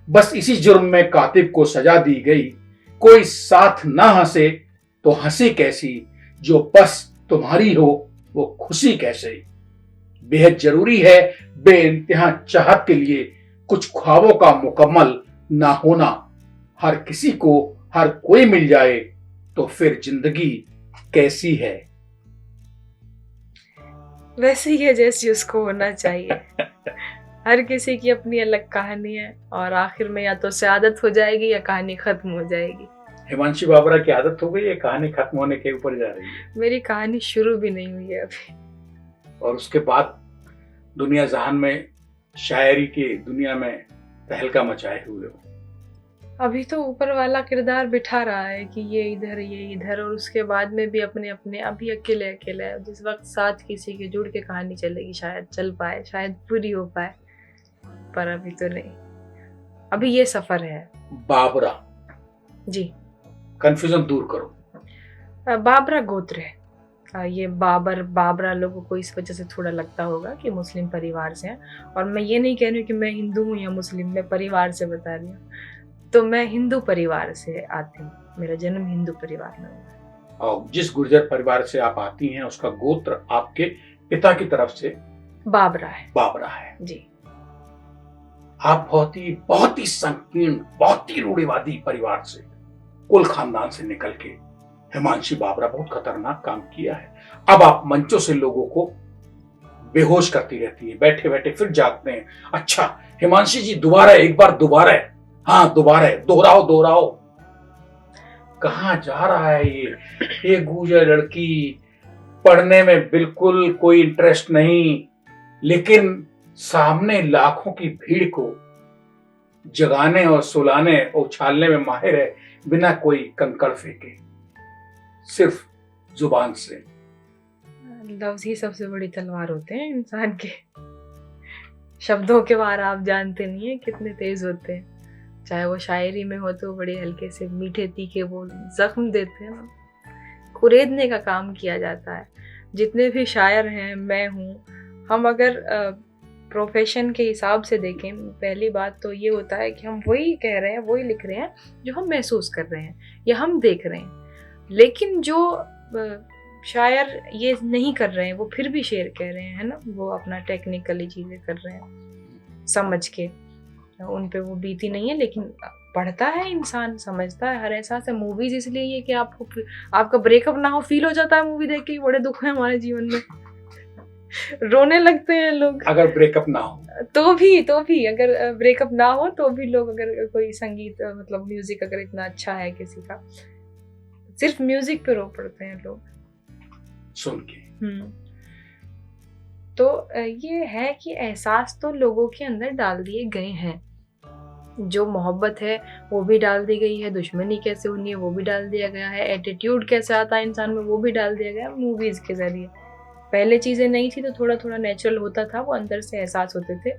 बस इसी जुर्म में कातिब को सजा दी गई, कोई साथ ना हंसे तो हंसी कैसी, जो बस तुम्हारी हो वो खुशी कैसे। बेहद जरूरी है बेइंतहा चाहत के लिए कुछ ख्वाबों का मुकम्मल ना होना। हर किसी को हर कोई मिल जाए तो फिर जिंदगी कैसी है। वैसे ही है जैसी उसको होना चाहिए। हर किसी की अपनी अलग कहानी है और आखिर में या तो आदत हो जाएगी या कहानी खत्म हो जाएगी। हिमांशी बाबरा की आदत हो गई है, कहानी खत्म होने के ऊपर जा रही है। मेरी कहानी शुरू भी नहीं हुई है अभी। और उसके बाद दुनिया जहान में शायरी की दुनिया में तहलका मचाए हुए हो। अभी तो ऊपर वाला किरदार बिठा रहा है कि ये इधर और उसके बाद में भी अपने अपने अभी अकेले है। जिस वक्त साथ किसी के जुड़ के कहानी चलेगी शायद चल पाए, शायद पूरी हो पाए, पर अभी तो नहीं। अभी ये सफर है। बाबरा जी, कंफ्यूजन दूर करो। बाबरा गोत्र है। ये बाबरा लोगों को इस वजह से थोड़ा लगता होगा कि मुस्लिम परिवार से हैं, और मैं ये नहीं कह रही हूँ कि मैं हिंदू हूँ या मुस्लिम, मैं परिवार से बता रही हूँ। तो मैं हिंदू परिवार से आती हूँ, मेरा जन्म हिंदू परिवार में हुआ। और जिस गुर्जर परिवार से आप आती हैं उसका गोत्र आपके पिता की तरफ से बाबरा है जी। आप बहुत ही संकीर्ण, बहुत ही रूढ़िवादी परिवार से, कुल खानदान से निकल के हिमांशी बाबरा बहुत खतरनाक काम किया है। अब आप मंचों से लोगों को बेहोश करती रहती है, बैठे बैठे फिर जागते हैं। अच्छा हिमांशी जी दोबारा है, हाँ दोबारा है, दोहराओ। कहाँ जा रहा है ये गूंजा लड़की, पढ़ने में बिल्कुल कोई इंटरेस्ट नहीं, लेकिन सामने लाखों की भीड़ को जगाने और सुलाने और उछालने में माहिर है, बिना कोई कंकड़ फेंके, सिर्फ जुबान से। लफ्ज ही सबसे बड़ी तलवार होते हैं इंसान के। शब्दों के वार आप जानते नहीं है कितने तेज होते हैं। चाहे वो शायरी में हो तो बड़े हल्के से मीठे तीखे वो जख्म देते हैं ना, कुरेदने का काम किया जाता है। जितने भी शायर हैं, मैं हूँ, हम अगर प्रोफेशन के हिसाब से देखें, पहली बात तो ये होता है कि हम वही कह रहे हैं, वही लिख रहे हैं जो हम महसूस कर रहे हैं या हम देख रहे हैं। लेकिन जो शायर ये नहीं कर रहे हैं वो फिर भी शेर कह रहे हैं, है ना, वो अपना टेक्निकली चीज़ें कर रहे हैं समझ के, उन पे वो बीती नहीं है। लेकिन पढ़ता है इंसान, समझता है, हर एहसास है। मूवीज इसलिए ये कि आपका ब्रेकअप ना हो, फील हो जाता है मूवी देख के, बड़े दुख है हमारे जीवन में। रोने लगते हैं लोग अगर ब्रेकअप ना हो तो भी अगर ब्रेकअप ना हो तो भी लोग, अगर कोई संगीत मतलब म्यूजिक अगर इतना अच्छा है किसी का, सिर्फ म्यूजिक पे रो पड़ते हैं लोग सुन के। तो ये है कि एहसास तो लोगों के अंदर डाल दिए गए हैं। जो मोहब्बत है वो भी डाल दी गई है, दुश्मनी कैसे होनी है वो भी डाल दिया गया है, एटीट्यूड कैसे आता है इंसान में वो भी डाल दिया गया है मूवीज के जरिए। पहले चीजें नहीं थी तो थोड़ा थोड़ा नेचुरल होता था, वो अंदर से एहसास होते थे।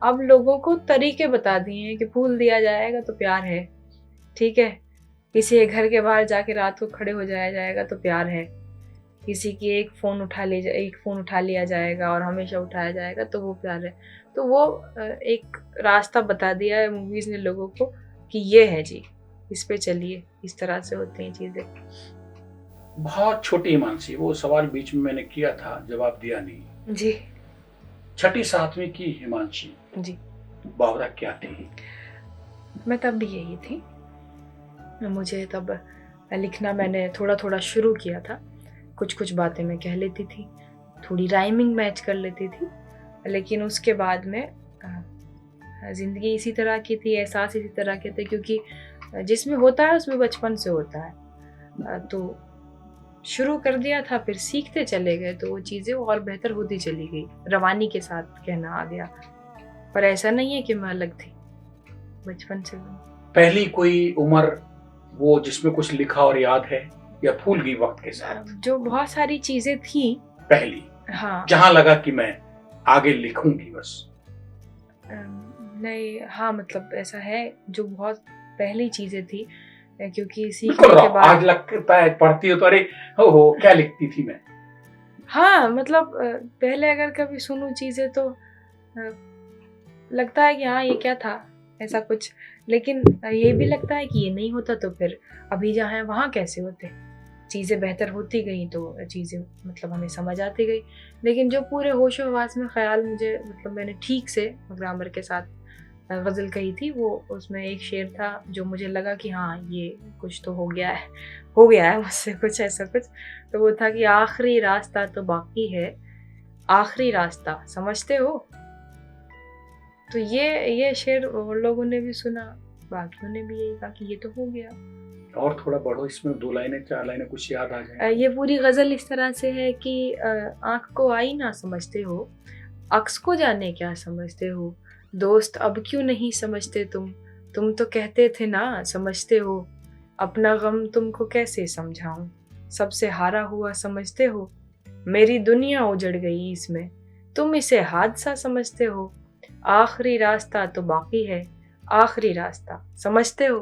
अब लोगों को तरीके बता दिए हैं कि फूल दिया जाएगा तो प्यार है, ठीक है, किसी के घर के बाहर जाके रात को खड़े हो जाया जाएगा तो प्यार है, किसी की एक फ़ोन उठा लिया जाएगा और हमेशा उठाया जाएगा तो वो प्यार है। तो वो एक रास्ता बता दिया है मूवीज़ ने लोगों को कि ये है जी, इस पे चलिए, इस तरह से होती हैं चीज़ें। बहुत छोटी हिमांशी, वो सवाल बीच में मैंने किया था, जवाब दिया नहीं जी। 6ठी 7वीं की हिमांशी जी, बाबरा क्या थी? मैं तब भी यही थी। मुझे तब लिखना मैंने थोड़ा थोड़ा शुरू किया था, कुछ बातें मैं कह लेती थी, थोड़ी राइमिंग मैच कर लेती थी, लेकिन उसके बाद में ज़िंदगी इसी तरह की थी, एहसास इसी तरह के थे, क्योंकि जिसमें होता है उसमें बचपन से होता है। तो शुरू कर दिया था, फिर सीखते चले गए तो वो चीज़ें और बेहतर होती चली गई, रवानी के साथ कहना आ गया। पर ऐसा नहीं है कि मैं अलग थी, बचपन से। पहली कोई उम्र वो जिसमें कुछ लिखा और याद है, या भूल गई वक्त के साथ? जो बहुत सारी चीजें थी पहली, हाँ, जहां लगा कि मैं आगे लिखूंगी बस। नहीं, हाँ, मतलब ऐसा है जो बहुत पहली चीजें थी, क्योंकि बिल्कुल सीखने के आज बाद लगता है पढ़ती हो तो अरे हो क्या लिखती थी मैं। हाँ, मतलब पहले अगर कभी सुनूं चीजें तो लगता है कि हाँ, ये क्या था, ऐसा कुछ। लेकिन ये भी लगता है कि ये नहीं होता तो फिर अभी जहाँ है वहाँ कैसे होते। चीज़ें बेहतर होती गई तो चीज़ें मतलब हमें समझ आती गई। लेकिन जो पूरे होशो-हवास में ख़्याल मुझे मतलब मैंने ठीक से ग्रामर के साथ ग़ज़ल कही थी, वो उसमें एक शेर था जो मुझे लगा कि हाँ, ये कुछ तो हो गया है मुझसे कुछ ऐसा कुछ। तो वो था कि आखिरी रास्ता तो बाकी है, आखिरी रास्ता समझते हो? तो ये शेर और लोगों ने भी सुना, बाकियों ने भी यही कहा कि ये तो हो गया। और थोड़ा बढ़ो इसमें, 2 लाइनें 4 लाइनें कुछ याद आ जाए। ये पूरी गज़ल इस तरह से है कि आँख को आईना समझते हो, अक्स को जाने क्या समझते हो, दोस्त अब क्यों नहीं समझते तुम तो कहते थे ना समझते हो, अपना गम तुमको कैसे समझाऊँ, सबसे हारा हुआ समझते हो, मेरी दुनिया उजड़ गई इसमें, तुम इसे हादसा समझते हो, आखिरी रास्ता तो बाकी है, आखिरी रास्ता समझते हो।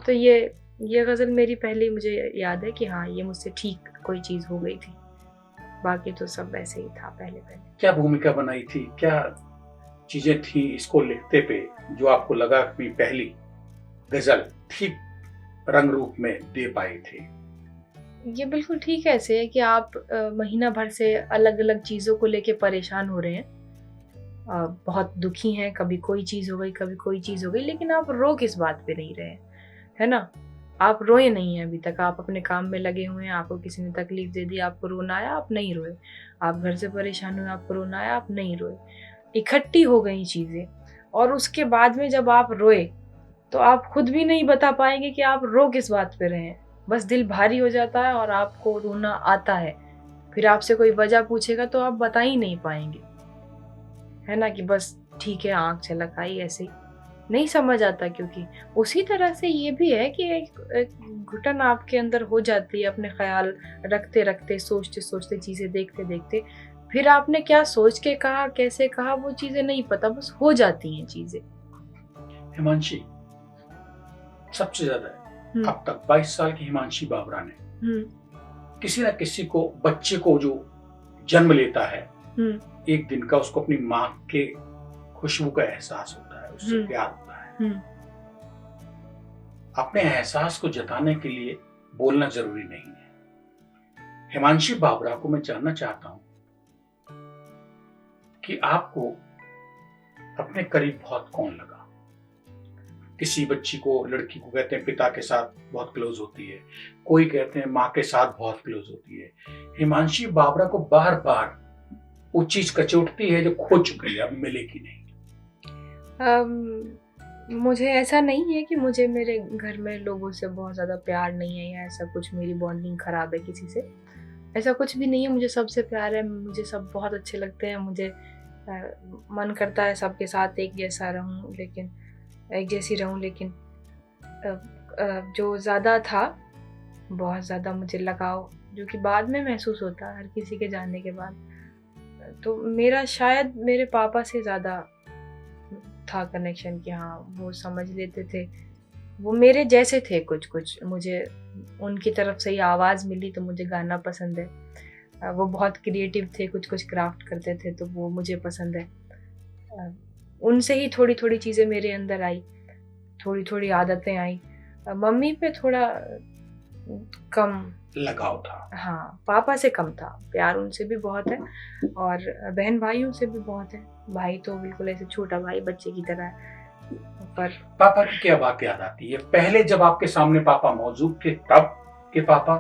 तो ये गज़ल मेरी पहली मुझे याद है कि हाँ, ये मुझसे ठीक कोई चीज़ हो गई थी। बाकी तो सब वैसे ही था पहले-पहले। क्या भूमिका बनाई थी, क्या चीजें थी इसको लिखते पे जो आपको लगा कि पहली गजल ठीक रंग रूप में दे पाई थी? ये बिल्कुल ठीक ऐसे है कि आप महीना भर से अलग-अलग चीज़ों को लेके परेशान हो रहे हैं। बहुत दुखी हैं, कभी कोई चीज़ हो गई, कभी कोई चीज़ हो गई, लेकिन आप रो किस बात पे नहीं रहे हैं, है ना? आप रोए नहीं हैं अभी तक, आप अपने काम में लगे हुए हैं, आपको किसी ने तकलीफ़ दे दी, आपको रोना आया, आप नहीं रोए। आप घर से परेशान हुए, आपको रोना आया, आप नहीं रोए। इकट्ठी हो गई चीज़ें और उसके बाद में जब आप रोए, तो आप खुद भी नहीं बता पाएँगे कि आप रो किस बात पे रहे हैं। बस दिल भारी हो जाता है और आपको रोना आता है। फिर आपसे कोई वजह पूछेगा तो आप बता ही नहीं पाएँगे, है ना? कि बस ठीक है, आँख छलक आई ऐसे ही। नहीं समझ आता, क्योंकि उसी तरह से ये भी है कि एक घुटन आपके अंदर हो जाती है अपने ख़्याल रखते-रखते, सोचते-सोचते, चीज़ें देखते-देखते। फिर आपने क्या सोच के कहा, कैसे कहा, वो चीज़ें नहीं पता, बस हो जाती हैं चीज़ें। हिमांशी, सबसे ज्यादा हुँ, अब तक 22 साल की हिमांशी बाबरा ने हुँ, किसी ना किसी को, बच्चे को जो जन्म लेता है हुँ, एक दिन का, उसको अपनी माँ के खुशबू का एहसास होता है, उससे हुँ, प्यार होता है। हुँ, अपने एहसास को जताने के लिए बोलना जरूरी नहीं है। हिमांशी बाबरा को मैं जानना चाहता हूं कि आपको अपने करीब बहुत कौन लगा? किसी बच्ची को, लड़की को कहते हैं पिता के साथ बहुत क्लोज होती है, कोई कहते हैं माँ के साथ बहुत क्लोज होती है। हिमांशी बाबरा को बार बार वो चीज कचोटती है जो खो चुकी है, अब मिलेगी नहीं। मुझे ऐसा नहीं है कि मुझे मेरे घर में लोगों से बहुत ज़्यादा प्यार नहीं है या ऐसा कुछ, मेरी बॉन्डिंग ख़राब है किसी से, ऐसा कुछ भी नहीं है। मुझे सबसे प्यार है, मुझे सब बहुत अच्छे लगते हैं, मुझे मन करता है सबके साथ एक जैसा रहूं, लेकिन एक जैसी रहूं, लेकिन जो ज़्यादा था, बहुत ज़्यादा मुझे लगाव जो कि बाद में महसूस होता है हर किसी के जाने के बाद, तो मेरा शायद मेरे पापा से ज़्यादा था कनेक्शन, कि हाँ, वो समझ लेते थे, वो मेरे जैसे थे कुछ-कुछ। मुझे उनकी तरफ से ही आवाज़ मिली तो मुझे गाना पसंद है। वो बहुत क्रिएटिव थे, कुछ-कुछ क्राफ्ट करते थे तो वो मुझे पसंद है। अ, उनसे ही थोड़ी-थोड़ी चीज़ें मेरे अंदर आई, थोड़ी-थोड़ी आदतें आई। मम्मी पे थोड़ा कम लगाव था। हाँ, पापा से कम था, प्यार उनसे भी बहुत है और बहन-भाइयों से भी बहुत है। भाई तो बिल्कुल ऐसे छोटा भाई बच्चे की तरह है, पर पापा की क्या बात याद आती है पहले जब आपके सामने पापा मौजूद थे तब के पापा,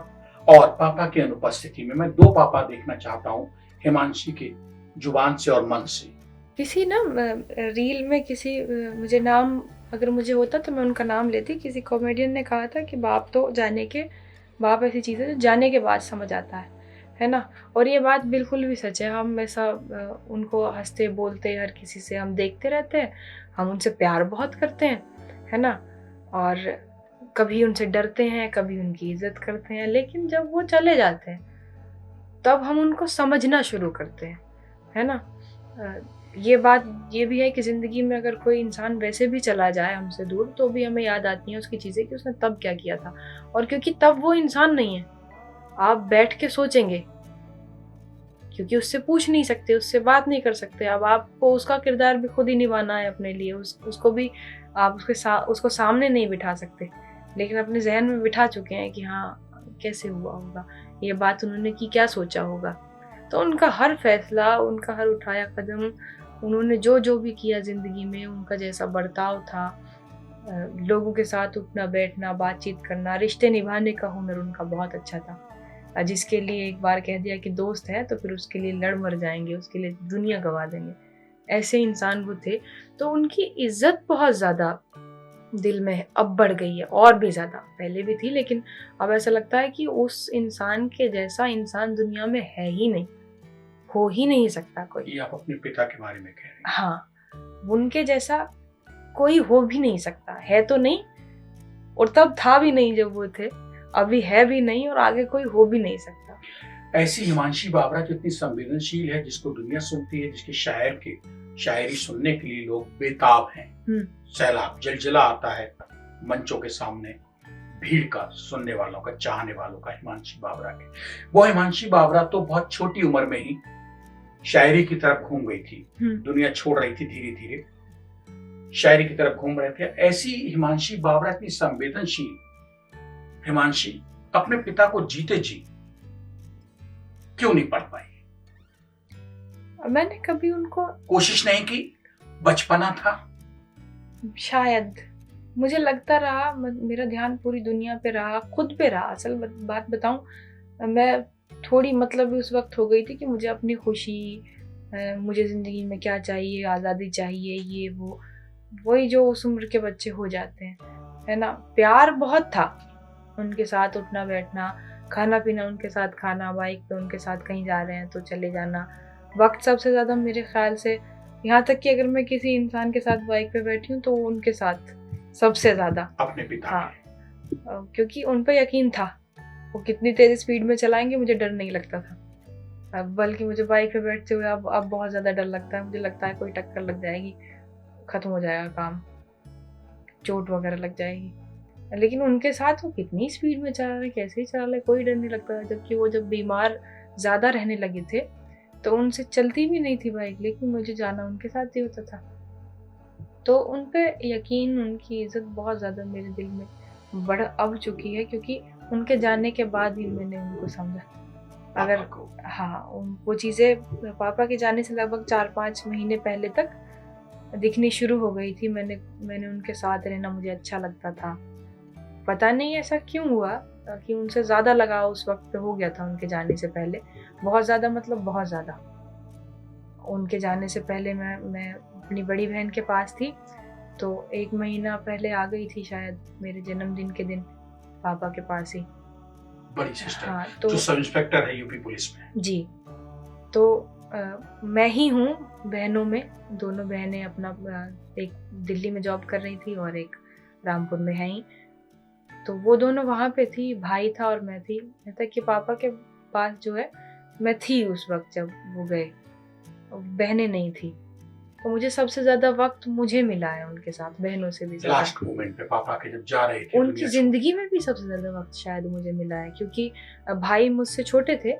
और पापा की अनुपस्थिति में? मैं 2 पापा देखना चाहता हूँ हिमांशी के जुबान से और मन से। किसी ना रील में किसी मुझे नाम अगर मुझे होता तो मैं उनका नाम लेती। किसी कॉमेडियन ने कहा था कि बाप ऐसी चीज़ है जो जाने के बाद समझ आता है ना। और ये बात बिल्कुल भी सच है, हम ऐसा उनको हंसते बोलते हर किसी से हम देखते रहते हैं, हम उनसे प्यार बहुत करते हैं, है ना। और कभी उनसे डरते हैं, कभी उनकी इज्जत करते हैं, लेकिन जब वो चले जाते हैं तब हम उनको समझना शुरू करते हैं, है ना। ये बात ये भी है कि ज़िंदगी में अगर कोई इंसान वैसे भी चला जाए हमसे दूर तो भी हमें याद आती हैं उसकी चीज़ें कि उसने तब क्या किया था। और क्योंकि तब वो इंसान नहीं है, आप बैठ के सोचेंगे, क्योंकि उससे पूछ नहीं सकते, उससे बात नहीं कर सकते। अब आपको उसका किरदार भी खुद ही निभाना है अपने लिए, उसको भी आप उसको सामने नहीं बिठा सकते, लेकिन अपने ज़हन में बिठा चुके हैं कि हाँ, कैसे हुआ होगा, ये बात उन्होंने की, क्या सोचा होगा। तो उनका हर फैसला, उनका हर उठाया कदम, उन्होंने जो भी किया ज़िंदगी में, उनका जैसा बर्ताव था, लोगों के साथ उठना बैठना, बातचीत करना, रिश्ते निभाने का हुनर उनका बहुत अच्छा था। जिसके लिए एक बार कह दिया कि दोस्त है तो फिर उसके लिए लड़ मर जाएंगे, उसके लिए दुनिया गवा देंगे, ऐसे इंसान वो थे। तो उनकी इज्जत बहुत ज़्यादा दिल में अब बढ़ गई है, और भी ज़्यादा, पहले भी थी लेकिन अब ऐसा लगता है कि उस इंसान के जैसा इंसान दुनिया में है ही नहीं, हो ही नहीं सकता कोई। ये आप अपने पिता के बारे में कह रहे हैं। हाँ, उनके जैसा कोई हो भी नहीं सकता, है तो नहीं, और तब था भी नहीं जब वो थे, अभी है भी नहीं, और आगे कोई हो भी नहीं सकता। ऐसी हिमांशी बाबरा जो इतनी संवेदनशील है, जिसको दुनिया सुनती है, जिसके शायर की शायरी सुनने के लिए लोग बेताब हैं। सैलाब जलजला आता है मंचों के सामने, भीड़ का, सुनने वालों का, चाहने वालों का हिमांशी बाबरा के। वो हिमांशी बाबरा तो बहुत छोटी उम्र में ही शायरी की तरफ घूम गई थी, दुनिया छोड़ रही थी, धीरे धीरे शायरी की तरफ घूम रहे थे। ऐसी हिमांशी बाबरा इतनी संवेदनशील हिमांशी अपने पिता को जीते जी क्यों नहीं पढ़ पाई? मैंने कभी उनको कोशिश नहीं की? बचपना था, शायद मुझे लगता रहा, मेरा ध्यान पूरी दुनिया पे रहा, खुद पे रहा। असल बात बताऊं, मैं थोड़ी मतलब उस वक्त हो गई थी कि मुझे अपनी खुशी, मुझे ज़िंदगी में क्या चाहिए, आज़ादी चाहिए, ये वो, वही जो उस उम्र के बच्चे हो जाते हैं, है ना। प्यार बहुत था, उनके साथ उठना बैठना, खाना पीना उनके साथ खाना, बाइक पे उनके साथ कहीं जा रहे हैं तो चले जाना। वक्त सबसे ज़्यादा मेरे ख्याल से, यहाँ तक कि अगर मैं किसी इंसान के साथ बाइक पे बैठी हूँ तो उनके साथ सबसे ज़्यादा अपने पिता। हाँ, क्योंकि उन पर यकीन था, वो कितनी तेज़ स्पीड में चलाएंगे मुझे डर नहीं लगता था। अब बल्कि मुझे बाइक पे बैठते हुए अब बहुत ज़्यादा डर लगता है। मुझे लगता है कोई टक्कर लग जाएगी, ख़त्म हो जाएगा काम, चोट वगैरह लग जाएगी। लेकिन उनके साथ वो कितनी स्पीड में चला रहे, कैसे ही चला रहे, कोई डर नहीं लगता। जबकि वो जब बीमार ज़्यादा रहने लगे थे तो उनसे चलती भी नहीं थी बाइक, लेकिन मुझे जाना उनके साथ ही होता था। तो उन पे यकीन, उनकी इज़्ज़त बहुत ज़्यादा मेरे दिल में बढ़ अब चुकी है, क्योंकि उनके जाने के बाद ही मैंने उनको समझा। अगर हाँ, वो चीज़ें पापा के जाने से लगभग 4-5 महीने पहले तक दिखनी शुरू हो गई थी। मैंने उनके साथ रहना मुझे अच्छा लगता था। पता नहीं ऐसा क्यों हुआ कि उनसे ज़्यादा लगाव उस वक्त पे हो गया था उनके जाने से पहले। बहुत ज़्यादा मतलब बहुत ज़्यादा। उनके जाने से पहले मैं अपनी बड़ी बहन के पास थी, तो 1 महीना पहले आ गई थी शायद, मेरे जन्मदिन के दिन पापा के पास ही। बड़ी सिस्टर, हाँ, तो जो सब इंस्पेक्टर है यूपी पुलिस में। जी, तो मैं ही हूँ बहनों में, दोनों बहनें अपना एक दिल्ली में जॉब कर रही थी और एक रामपुर में है ही। तो वो दोनों वहाँ पे थी, भाई था और मैं थी। यहाँ तक कि पापा के पास जो है मैं थी उस वक्त जब वो गए, बहनें नहीं थी। तो मुझे सबसे ज़्यादा वक्त मुझे मिला है उनके साथ, बहनों से भी ज़्यादा। लास्ट मोमेंट पे पापा के जब जा रहे थे उनकी ज़िंदगी में भी सबसे ज़्यादा वक्त शायद मुझे मिला है, क्योंकि भाई मुझसे छोटे थे,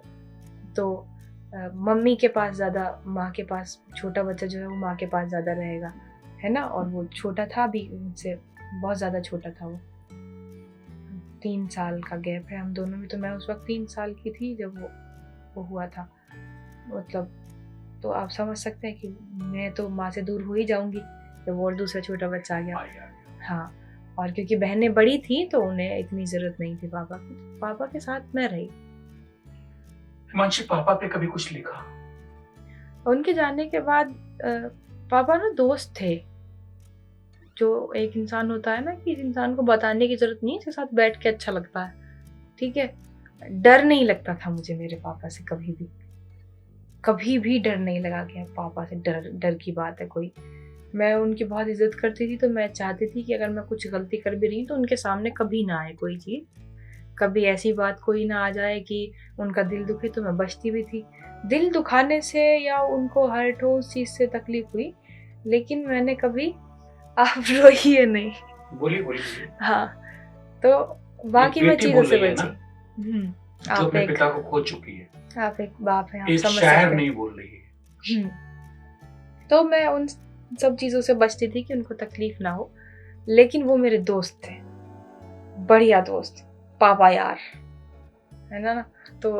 तो मम्मी के पास ज़्यादा, माँ के पास, छोटा बच्चा जो है वो माँ के पास ज़्यादा रहेगा, है ना। और वो छोटा था भी, मुझसे बहुत ज़्यादा छोटा था वो। 3 साल का गैप है हम दोनों में। तो मैं उस वक्त 3 साल की थी जब वो हुआ था। मतलब तो आप समझ सकते हैं कि मैं तो माँ से दूर हो ही जाऊंगी जब और दूसरा छोटा बच्चा आ गया। हाँ, और क्योंकि बहनें बड़ी थी तो उन्हें इतनी ज़रूरत नहीं थी पापा की, पापा के साथ मैं रही। हिमांशी, पापा पे कभी कुछ लिखा? उनके जाने के बाद पापा ना दोस्त थे, जो एक इंसान होता है ना कि इंसान को बताने की ज़रूरत नहीं है, इसके साथ बैठ के अच्छा लगता है, ठीक है। डर नहीं लगता था मुझे मेरे पापा से कभी भी डर नहीं लगा कि पापा से डर डर की बात है कोई। मैं उनकी बहुत इज्जत करती थी, तो मैं चाहती थी कि अगर मैं कुछ गलती कर भी रही हूँ तो उनके सामने कभी ना आए कोई चीज़, कभी ऐसी बात कोई ना आ जाए कि उनका दिल दुखे। तो मैं बचती भी थी दिल दुखाने से या उनको हर्ट हो उस चीज़ से तकलीफ हुई, लेकिन मैंने कभी आप रोइए नहीं। बोलिए बोलिए बोलिए। हाँ, तो बाकी मैं बेटी चीज़ों बोल से रही है ना, बची। जो आप अपने एक पिता को खो चुकी है, आप एक बाप हैं, आप एक समझ शायर सकते नहीं हैं। बोल रही है। हम्म, तो मैं उन सब चीज़ों से बचती थी कि उनको तकलीफ ना हो, लेकिन वो मेरे दोस्त थे, बढ़िया दोस्त, पापा यार, है ना। तो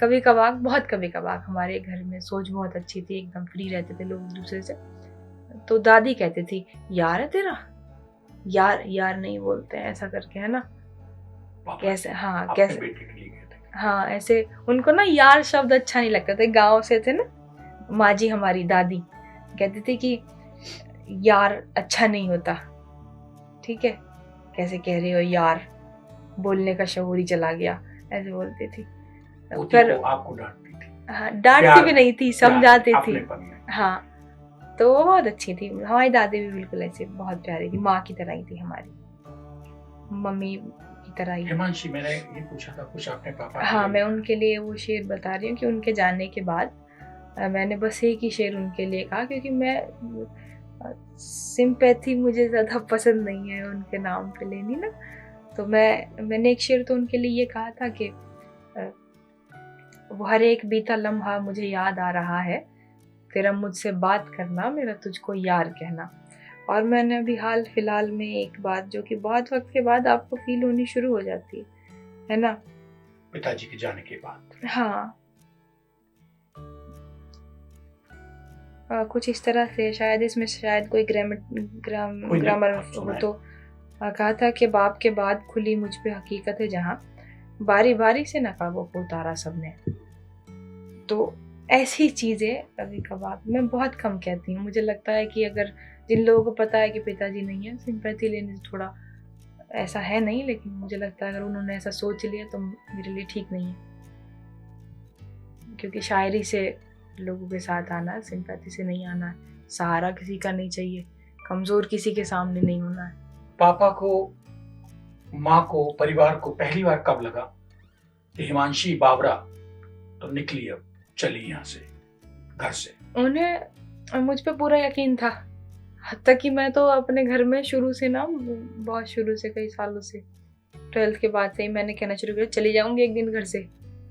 कभी कभार, बहुत कभी कभार हमारे घर में सोच बहुत अच्छी थी, एकदम फ्री रहते थे लोग एक दूसरे से। तो दादी कहती थी, यार है तेरा, यार यार नहीं बोलते हैं ऐसा करके, है ना। पापा कैसे, हाँ अपने कैसे, बेटे के लिए कहते हैं। हाँ ऐसे उनको ना यार शब्द अच्छा नहीं लगता था। गांव से थे ना, माँ जी हमारी दादी कहती थी कि यार अच्छा नहीं होता, ठीक है, कैसे कह रहे हो यार, बोलने का शऊर ही चला गया, ऐसे बोलती थी। पोती फिर को आपको डांटती थी, हाँ, डांटती प्यार भी में, नहीं थी, प्यार में, समझाती थी। अपनेपन में। हाँ, तो वो बहुत अच्छी थी हमारी दादी भी, बिल्कुल ऐसे बहुत प्यारी थी, माँ की तरह ही थी, हमारी मम्मी की तरह ही। हिमांशी, मैंने ये पूछा था कुछ आपने पापा के हाँ, लिए मैं उनके लिए वो शेर बता रही हूँ कि उनके जाने के बाद मैंने बस एक ही शेर उनके लिए कहा, क्योंकि मैं सिंपैथी मुझे ज़्यादा पसंद नहीं है उनके नाम पे लेनी ना। तो मैंने एक शेर तो उनके लिए ये कहा था कि वो हर एक बीता लम्हा मुझे याद आ रहा है, तेरा मुझसे बात करना, मेरा तुझको यार कहना। और मैंने अभी हाल फिलहाल में एक बात जो कि बहुत वक्त के बाद आपको फील होनी शुरू हो जाती है ना। पिताजी के जाने के बाद। हाँ, कुछ इस तरह से, शायद इसमें शायद कोई कोई नहीं, ग्रामर आप हो। सुनाएं। तो कहा था कि बाप के बाद खुली मुझ पे हकीकत है जहाँ, बारी बारी से नकाबों को उतारा सबने। तो ऐसी चीज़ें कभी कभार मैं बहुत कम कहती हूँ। मुझे लगता है कि अगर जिन लोगों को पता है कि पिताजी नहीं है, सिंपैथी लेने से थोड़ा ऐसा है नहीं, लेकिन मुझे लगता है अगर उन्होंने ऐसा सोच लिया तो मेरे लिए ठीक नहीं है, क्योंकि शायरी से लोगों के साथ आना है, सिंपैथी से नहीं आना है। सहारा किसी का नहीं चाहिए, कमज़ोर किसी के सामने नहीं होना है। पापा को, माँ को, परिवार को पहली बार कब लगा कि हिमांशी बावरा तो निकली, अब चली यहाँ से, घर से? उन्हें मुझ पे पूरा यकीन था, हत्ता कि मैं तो अपने घर में शुरू से ना, बहुत शुरू से, कई सालों से, 12th के बाद से ही मैंने कहना शुरू किया, चली जाऊंगी एक दिन घर से,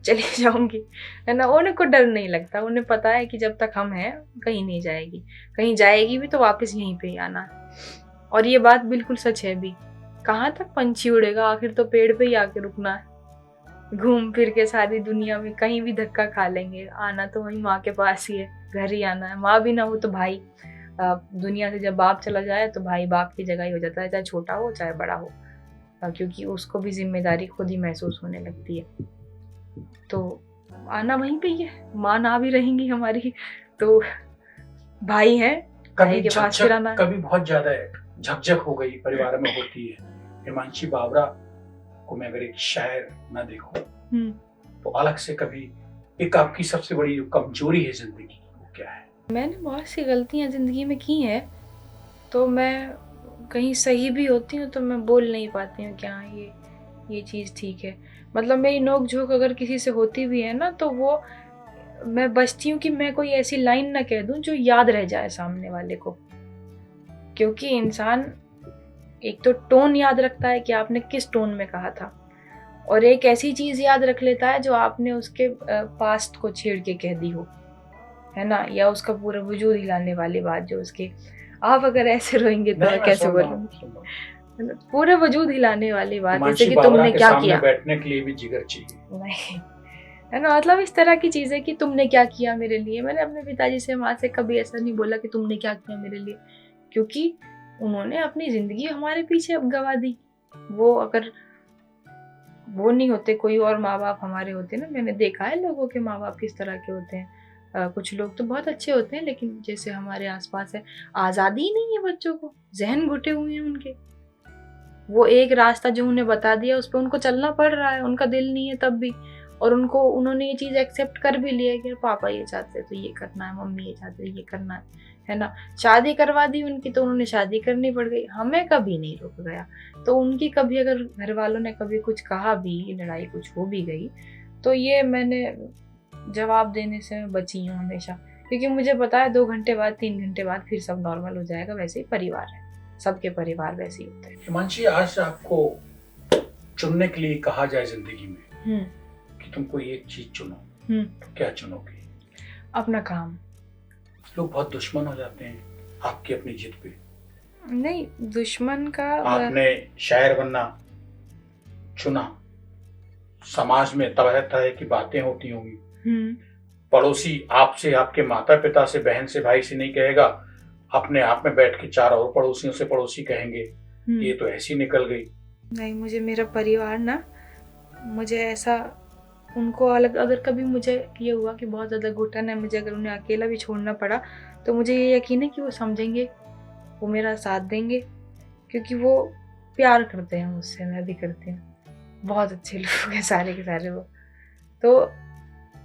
चली जाऊंगी, है ना। उन्हें को डर नहीं लगता, उन्हें पता है कि जब तक हम हैं कहीं नहीं जाएगी, कहीं जाएगी भी तो वापस यहीं पे ही आना है। और ये बात बिल्कुल सच है भी। कहाँ तक पंछी उड़ेगा, आखिर तो पेड़ पे ही आके रुकना है। घूम फिर के सारी दुनिया में कहीं भी धक्का खा लेंगे, आना तो वही माँ के पास ही है, घर ही आना है। माँ भी ना हो तो भाई, दुनिया से जब बाप चला जाए तो भाई बाप की जगह ही हो जाता है, चाहे छोटा हो चाहे बड़ा हो, क्योंकि उसको भी जिम्मेदारी खुद ही महसूस होने लगती है। तो आना वहीं पे ही है, माँ ना भी रहेंगी हमारी तो भाई है, भाई कभी के पास फिर आना झकझक, है। कभी बहुत ज्यादा झकझक हो गई परिवार में होती है। हिमांशी बावरा को मैं अगर एक शायर ना देखूं तो अलग से कभी, एक आपकी सबसे बड़ी जो कमजोरी है जिंदगी की, वो क्या है? मैंने बहुत सी गलतियां जिंदगी में की हैं, तो मैं कहीं सही भी होती हूँ तो मैं बोल नहीं पाती हूँ कि हाँ ये चीज़ ठीक है। मतलब मेरी नोक झोंक अगर किसी से होती भी है ना, तो वो मैं बचती हूँ कि मैं कोई ऐसी लाइन ना कह दूँ जो याद रह जाए सामने वाले को, क्योंकि इंसान एक तो टोन याद रखता है कि आपने किस टोन में कहा था, और एक ऐसी चीज़ याद रख लेता है जो आपने उसके पास्ट को छेड़ के कह दी हो, है ना, या उसका पूरा वजूद हिलाने वाली बात जो उसके, आप अगर ऐसे रोएंगे तो मैं कैसे बोलूँगी, पूरे वजूद हिलाने वाली बात, जैसे हिमांशी कि बावरा तुमने के क्या सामने किया। बैठने के लिए भी जिगर चाहिए। नहीं, है ना, मतलब इस तरह की चीज़ें कि तुमने क्या किया मेरे लिए। मैंने अपने पिताजी से, माँ से कभी ऐसा नहीं बोला कि तुमने क्या किया मेरे लिए, क्योंकि उन्होंने अपनी ज़िंदगी हमारे पीछे अब गवा दी। वो अगर वो नहीं होते, कोई और माँ बाप हमारे होते ना, मैंने देखा है लोगों के माँ बाप किस तरह के होते हैं। कुछ लोग तो बहुत अच्छे होते हैं, लेकिन जैसे हमारे आसपास है, आज़ादी ही नहीं है बच्चों को, जहन घुटे हुए हैं उनके। वो एक रास्ता जो उन्हें बता दिया उस पर उनको चलना पड़ रहा है, उनका दिल नहीं है तब भी। और उन्होंने ये चीज़ एक्सेप्ट कर भी लिया है कि पापा ये चाहते तो ये करना है, मम्मी ये चाहते ये करना है ना। शादी करवा दी उनकी तो उन्होंने शादी करनी पड़ गई, हमें कभी नहीं रोक गया। तो उनकी कभी अगर घर वालों ने कभी कुछ कहा भी, लड़ाई कुछ हो भी गई, तो ये मैंने जवाब देने से मैं बची हूँ हमेशा, क्योंकि मुझे पता है 2 घंटे बाद 3 घंटे बाद फिर सब नॉर्मल हो जाएगा। वैसे ही परिवार है, सबके परिवार वैसे ही होते हैं। हिमांशी, आज आपको चुनने के लिए कहा जाए जिंदगी में कि तुमको एक चीज चुनो, तो क्या चुनोगे? अपना काम। लोग बहुत दुश्मन हो जाते हैं आपकी अपनी जिद पे। नहीं, दुश्मन का आपने शायर बनना चुना, समाज में तरह तरह की बातें होती होंगी। पड़ोसी आपसे, आपके माता पिता से, बहन से, भाई से नहीं कहेगा, अपने आप में बैठ के 4 और पड़ोसियों से पड़ोसी कहेंगे ये तो ऐसी निकल गई। नहीं, मुझे मेरा परिवार ना, मुझे ऐसा उनको अलग, अगर कभी मुझे ये हुआ कि बहुत ज़्यादा घुटन है मुझे, अगर उन्हें अकेला भी छोड़ना पड़ा, तो मुझे ये यकीन है कि वो समझेंगे, वो मेरा साथ देंगे, क्योंकि वो प्यार करते हैं मुझसे, मैं भी करती हूँ। बहुत अच्छे लोग हैं सारे के सारे वो। तो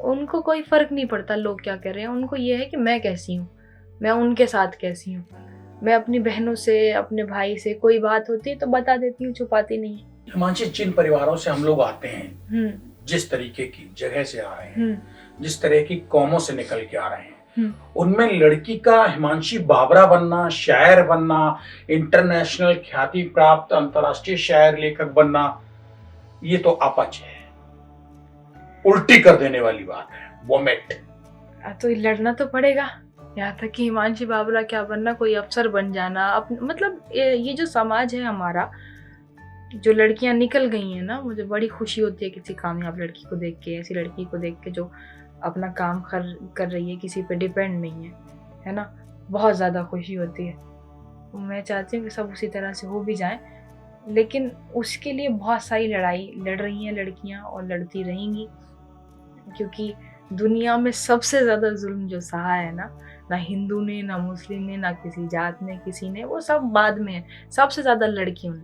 उनको कोई फ़र्क नहीं पड़ता लोग क्या कह रहे हैं, उनको ये है कि मैं कैसी हूँ, मैं उनके साथ कैसी हूँ। मैं अपनी बहनों से, अपने भाई से कोई बात होती है तो बता देती हूँ, छुपाती नहीं। हिमांशी, जिन परिवारों से हम लोग आते हैं, जिस तरीके की जगह से आ रहे हैं, जिस तरह की कौमों से निकल के आ रहे हैं, उनमें लड़की का हिमांशी बाबरा बनना, शायर बनना, इंटरनेशनल ख्याति प्राप्त अंतर्राष्ट्रीय शायर लेखक बनना, ये तो अपच है, उल्टी कर देने वाली बात है, वोमिट। तो लड़ना तो पड़ेगा, यहाँ तक कि हिमांशी बाबरा क्या बनना, कोई अफसर बन जाना। मतलब ये जो समाज है हमारा, जो लड़कियां निकल गई हैं ना, मुझे बड़ी खुशी होती है किसी कामयाब लड़की को देख के, ऐसी लड़की को देख के जो अपना काम कर रही है, किसी पे डिपेंड नहीं है ना। बहुत ज़्यादा खुशी होती है। मैं चाहती हूँ कि सब उसी तरह से हो भी जाएं, लेकिन उसके लिए बहुत सारी लड़ाई लड़ रही हैं लड़कियां और लड़ती रहेंगी, क्योंकि दुनिया में सबसे ज़्यादा जुल्म जो सहा है ना हिंदू ने, ना मुस्लिम ने, ना किसी जात ने, किसी ने, वो सब बाद में है। सबसे ज़्यादा लड़कियों ने,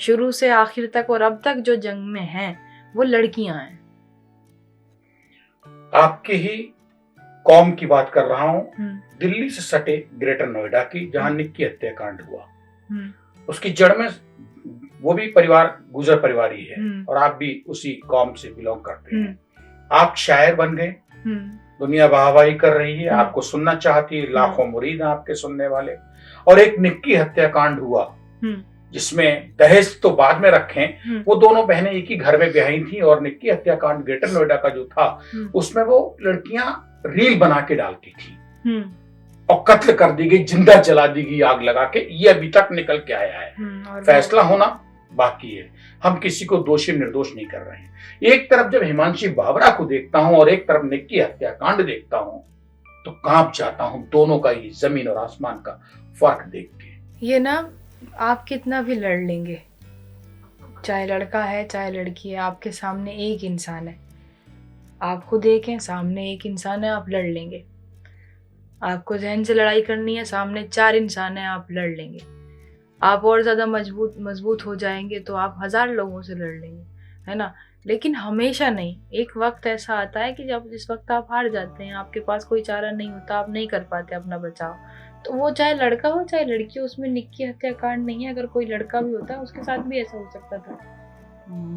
शुरू से आखिर तक, और अब तक जो जंग में हैं वो लड़कियां हैं। आपकी ही कौम की बात कर रहा हूँ, दिल्ली से सटे ग्रेटर नोएडा की, जहां निक्की हत्याकांड हुआ, उसकी जड़ में वो भी परिवार गुजर परिवार ही है, और आप भी उसी कौम से बिलोंग करते हैं। आप शायर बन गए, दुनिया वाहवाही कर रही है, आपको सुनना चाहती है, लाखों मुरीद हैं आपके सुनने वाले, और एक निक्की हत्याकांड हुआ जिसमें दहेज तो बाद में रखें, वो दोनों बहनें एक ही घर में ब्याही थी, और निक्की हत्याकांड ग्रेटर नोएडा का जो था, उसमें वो लड़कियां रील बना के डालती थी और कत्ल कर दी गई, जिंदा जला दी गई आग लगा के। ये अभी तक निकल के आया है, फैसला होना बाकी है। हम किसी को दोषी निर्दोष नहीं कर रहे हैं। एक तरफ जब हिमांशी बाबरा को देखता हूं और एक तरफ निक्की हत्याकांड देखता हूं, तो कांप जाता हूं, दोनों का ही जमीन और आसमान का फर्क देख के। ये ना, आप कितना भी लड़ लेंगे, चाहे लड़का है चाहे लड़की है, आपके सामने एक इंसान है। आप खुद एक हैं, सामने एक इंसान है, आप लड़ लेंगे। आपको जहन से लड़ाई करनी है, सामने 4 इंसान है, आप लड़ लेंगे। आप और ज़्यादा मजबूत हो जाएंगे तो आप 1000 लोगों से लड़ लेंगे, है ना। लेकिन हमेशा नहीं, एक वक्त ऐसा आता है कि जब जिस वक्त आप हार जाते हैं, आपके पास कोई चारा नहीं होता, आप नहीं कर पाते अपना बचाव, तो वो चाहे लड़का हो चाहे लड़की हो, उसमें निक्की हत्याकांड नहीं है। अगर कोई लड़का भी होता है उसके साथ भी ऐसा हो सकता था,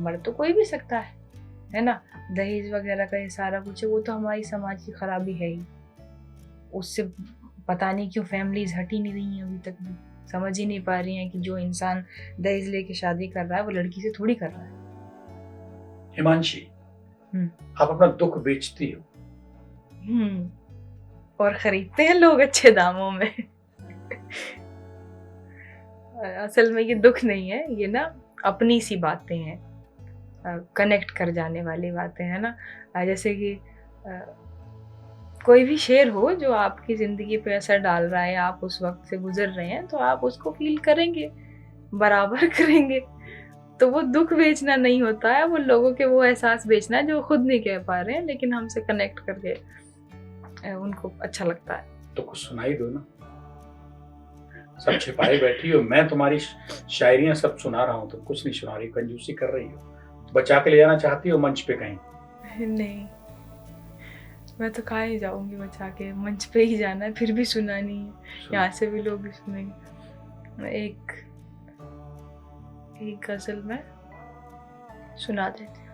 मर तो कोई भी सकता है ना। दहेज वगैरह का ये सारा कुछ है, वो तो हमारी समाज की खराबी है ही। उससे पता नहीं क्यों फैमिलीज हट ही नहीं रही हैं अभी तक भी, समझ ही नहीं पा रही हैं कि जो इंसान दहेज लेके शादी कर रहा है वो लड़की से थोड़ी कर रहा है। हिमांशी, आप अपना दुख बेचती हो, और खरीदते हैं लोग अच्छे दामों में। असल में ये दुख नहीं है, ये ना अपनी सी बातें हैं, कनेक्ट कर जाने वाली बातें हैं ना। जैसे कि कोई भी शेर हो जो आपकी ज़िंदगी पे असर डाल रहा है, आप उस वक्त से गुजर रहे हैं, तो आप उसको फील करेंगे, बराबर करेंगे। तो वो दुख बेचना नहीं होता है, वो लोगों के वो एहसास बेचना है जो खुद नहीं कह पा रहे हैं, लेकिन हमसे कनेक्ट करके उनको अच्छा लगता है। तो कुछ सुनाई दो ना। सब छिपाए बैठी हो, मैं तुम्हारी शायरियां सब सुना रहा हूँ, तुम कुछ नहीं सुना रही, कंजूसी कर रही हो, बचा के ले जाना चाहती हो मंच पे कहीं। नहीं, मैं तो कहाँ ही जाऊंगी बचा के, मंच पे ही जाना है, फिर भी सुना नहीं है, यहाँ से भी लोग सुनेंगे। एक गजल में सुना देते हैं।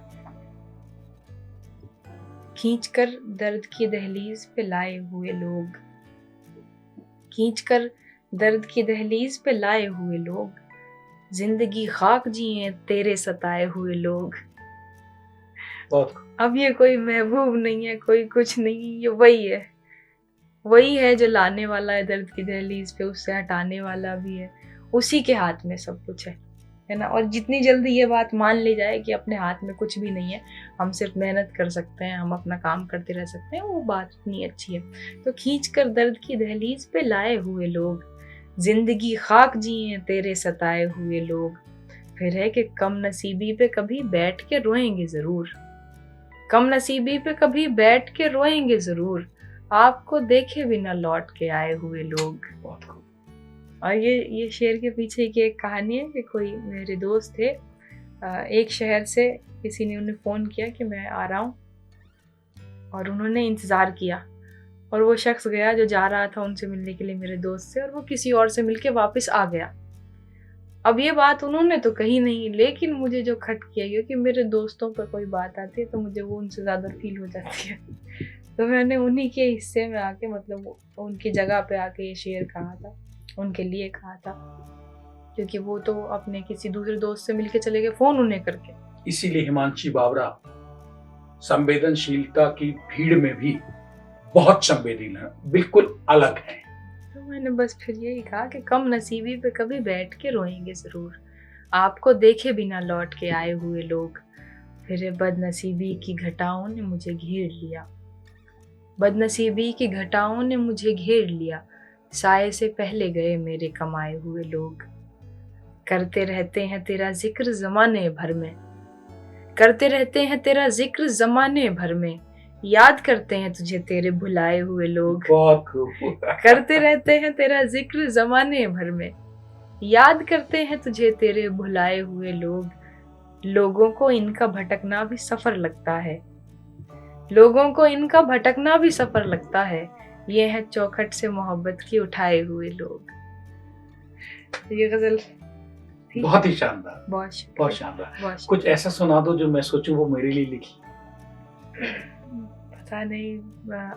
खींचकर दर्द की दहलीज पे लाए हुए लोग, खींचकर दर्द की दहलीज पे लाए हुए लोग, जिंदगी खाक जिए तेरे सताए हुए लोग। बहुत अब ये कोई महबूब नहीं है, कोई कुछ नहीं, ये वही है जो लाने वाला है दर्द की दहलीज पे, उससे हटाने वाला भी है, उसी के हाथ में सब कुछ है ना। और जितनी जल्दी ये बात मान ली जाए कि अपने हाथ में कुछ भी नहीं है, हम सिर्फ मेहनत कर सकते हैं, हम अपना काम करते रह सकते हैं, वो बात इतनी अच्छी है। तो खींच कर दर्द की दहलीज पे लाए हुए लोग, जिंदगी खाक जिए तेरे सताए हुए लोग। फिर है कि कम नसीबी पे कभी बैठ के रोएंगे जरूर, कम नसीबी पे कभी बैठ के रोएंगे जरूर, आपको देखे बिना लौट के आए हुए लोग। बहुत खूब। और ये शेर के पीछे की एक कहानी है कि कोई मेरे दोस्त थे, एक शहर से किसी ने उन्हें फ़ोन किया कि मैं आ रहा हूँ, और उन्होंने इंतज़ार किया, और वो शख्स गया जो जा रहा था उनसे मिलने के लिए मेरे दोस्त से, और वो किसी और से मिलके वापस आ गया। अब ये बात उन्होंने तो कही नहीं, लेकिन मुझे जो खट किया, क्योंकि मेरे दोस्तों पर कोई बात आती है तो मुझे वो उनसे ज़्यादा फील हो जाती है, तो मैंने उन्हीं के हिस्से में आके, मतलब उनकी जगह पे आके ये शेर कहा था, उनके लिए कहा था, क्योंकि वो तो अपने किसी दूसरे दोस्त से मिलके चले गए फ़ोन उन्हें करके। इसीलिए हिमांशी बावरा संवेदनशीलता की भीड़ में भी बहुत संवेदनशील है, बिल्कुल अलग है। तो मैंने बस फिर यही कहा कि कम नसीबी पे कभी बैठ के रोएंगे ज़रूर, आपको देखे बिना लौट के आए हुए लोग। फिर बदनसीबी की घटाओं ने मुझे घेर लिया, बदनसीबी की घटाओं ने मुझे घेर लिया, साए से पहले गए मेरे कमाए हुए लोग। करते रहते हैं तेरा जिक्र ज़माने भर में, करते रहते हैं तेरा जिक्र ज़माने भर में, याद करते हैं तुझे तेरे भुलाए हुए लोग। बहुत खूब। करते रहते हैं तेरा जिक्र ज़माने भर में, याद करते हैं तुझे तेरे भुलाए हुए लोग। लोगों को इनका भटकना भी सफ़र लगता है, लोगों को इनका भटकना भी सफ़र लगता है, ये है चौखट से मोहब्बत की उठाए हुए लोग। ये गजल बहुत ही शानदार, बहुत बहुत शानदार। बहुत कुछ ऐसा सुना दो जो मैं सोचूं वो मेरे लिए लिखी। पता नहीं,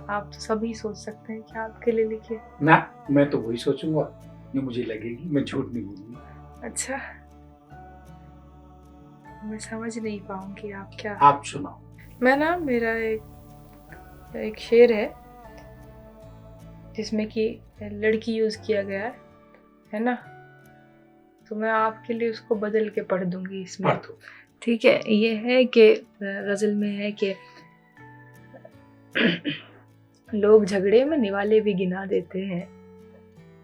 आप तो सभी सोच सकते हैं कि आपके लिए लिखे। ना, मैं तो वही सोचूंगा जो मुझे लगेगी, मैं झूठ नहीं बोलूंगा। अच्छा, मैं समझ नहीं पाऊंगी आप क्या। आप सुनाओ। मैं ना, मेरा एक शेर है जिसमें कि लड़की यूज़ किया गया है ना, तो मैं आपके लिए उसको बदल के पढ़ दूंगी इसमें। पढ़ दो। ठीक है, ये है कि गज़ल में है कि लोग झगड़े में निवाले भी गिना देते हैं।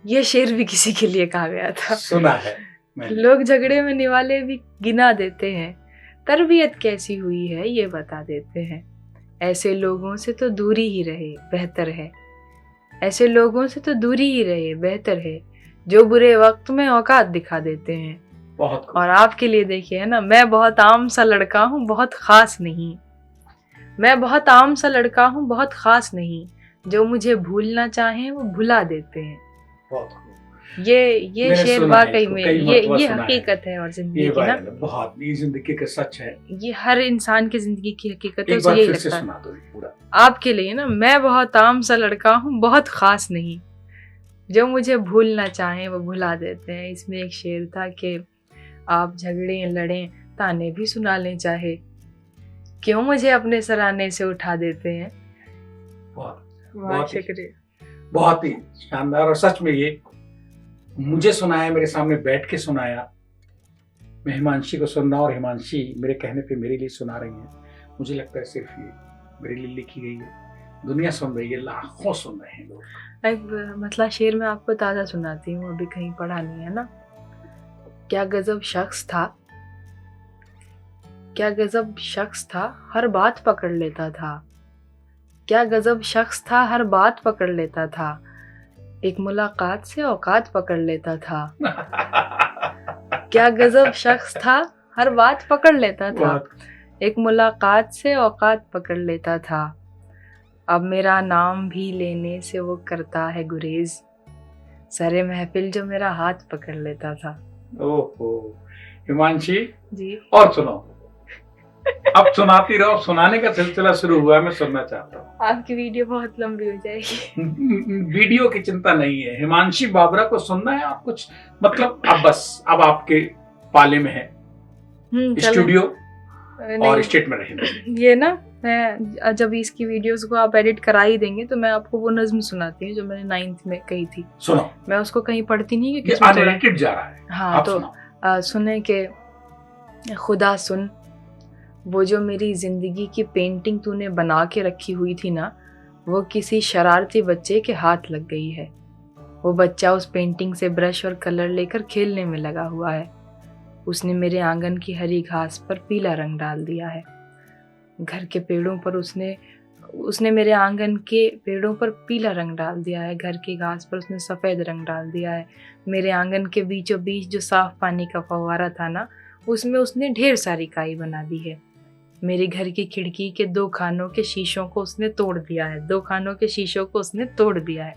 ये शेर भी किसी के लिए कहा गया था, सुना है मैंने। लोग झगड़े में निवाले भी गिना देते हैं, तरबियत कैसी हुई है ये बता देते हैं। ऐसे लोगों से तो दूरी ही रहे बेहतर है, ऐसे लोगों से तो दूरी ही रहे बेहतर है, जो बुरे वक्त में औकात दिखा देते हैं। बहुत खूब। और आपके लिए देखिए, है ना, मैं बहुत आम सा लड़का हूँ बहुत ख़ास नहीं, मैं बहुत आम सा लड़का हूँ बहुत ख़ास नहीं, जो मुझे भूलना चाहें वो भुला देते हैं। बहुत खूब। ये मैंने शेर सुना है वाकई इसको, में कई मरतबा ये सुना है। हकीकत है और जिंदगी ये की ना, वायरल है, बहुत, ये जिंदगी का सच है। ये हर इंसान की जिंदगी की हकीकत है, एक उसे बार यही फिर से लगता है। सुना दो पूरा। आपके लिए ना, मैं बहुत आम सा लड़का हूँ बहुत ख़ास नहीं, जो मुझे भूलना चाहें वो भुला देते हैं। इसमें एक शेर था कि आप झगड़ें लड़ें ताने भी सुना लें चाहे, क्यों मुझे अपने सराहने से उठा देते हैं। बहुत ही शानदार, और सच में ये मुझे सुनाया, मेरे सामने बैठ के सुनाया। मैं हिमांशी को सुन रहा हूँ और हिमांशी मेरे कहने पे मेरे लिए सुना रही हैं। मुझे लगता है सिर्फ ये मेरे लिए लिखी गई है, दुनिया सुन रही है, लाखों सुन रहे हैं लोग। एक मतलब शेर में आपको ताज़ा सुनाती हूँ, अभी कहीं पढ़ा नहीं है ना। क्या गजब शख्स था, क्या गजब शख्स था, हर बात पकड़ लेता था, क्या गजब शख्स था हर बात पकड़ लेता था, एक मुलाकात से औकात पकड़ लेता था। क्या गजब शख्स था, हर बात पकड़ लेता था। एक मुलाकात से औकात पकड़ लेता था। अब मेरा नाम भी लेने से वो करता है गुरेज। सरे महफिल जो मेरा हाथ पकड़ लेता था। ओहो हिमांशी जी और सुनो, अब सुनाती रहो, सुनाने का सिलसिला शुरू हुआ है, मैं सुनना चाहता हूँ। आपकी वीडियो बहुत लंबी हो जाएगी। वीडियो की चिंता नहीं है, हिमांशी बाबरा को सुनना है आप कुछ, मतलब अब बस अब आपके पाले में है स्टूडियो और स्टेट में रहेंगे। ये ना मैं जब इसकी वीडियोस को आप एडिट करा ही देंगे तो मैं आपको वो नज्म सुनाती हूँ जो मैंने 9th में कही थी। सुनो, मैं उसको कहीं पढ़ती नहीं ये अनएडिटेड जा रहा है। हाँ आप तो सुने के खुदा सुन, वो जो मेरी जिंदगी की पेंटिंग तूने बना के रखी हुई थी ना, वो किसी शरारती बच्चे के हाथ लग गई है। वो बच्चा उस पेंटिंग से ब्रश और कलर लेकर खेलने में लगा हुआ है। उसने मेरे आंगन की हरी घास पर पीला रंग डाल दिया है। घर के पेड़ों पर उसने मेरे आंगन के पेड़ों पर पीला रंग डाल दिया है। घर की घास पर उसने सफ़ेद रंग डाल दिया है। मेरे आंगन के बीचों बीच जो साफ पानी का फव्वारा था ना, उसमें उसने ढेर सारी काई बना दी है। मेरे घर की खिड़की के 2 खानों के शीशों को उसने तोड़ दिया है। 2 खानों के शीशों को उसने तोड़ दिया है।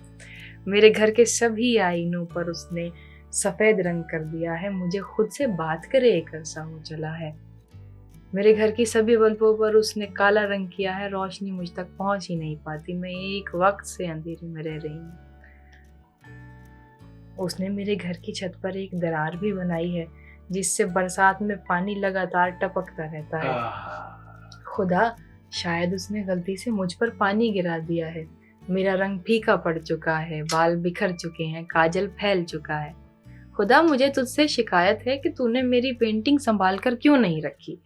मेरे घर के सभी आईनों पर उसने सफ़ेद रंग कर दिया है। मुझे खुद से बात करे एक अरसा हो चला है। मेरे घर की सभी बल्बों पर उसने काला रंग किया है। रोशनी मुझ तक पहुंच ही नहीं पाती, मैं एक वक्त से अंधेरे में रह रही हूँ। उसने मेरे घर की छत पर एक दरार भी बनाई है जिससे बरसात में पानी लगातार टपकता रहता है। खुदा, शायद उसने गलती से मुझ पर पानी गिरा दिया है। मेरा रंग फीका पड़ चुका है, बाल बिखर चुके हैं, काजल फैल चुका है। खुदा, मुझे तुझसे शिकायत है कि तूने मेरी पेंटिंग संभाल कर क्यों नहीं रखी।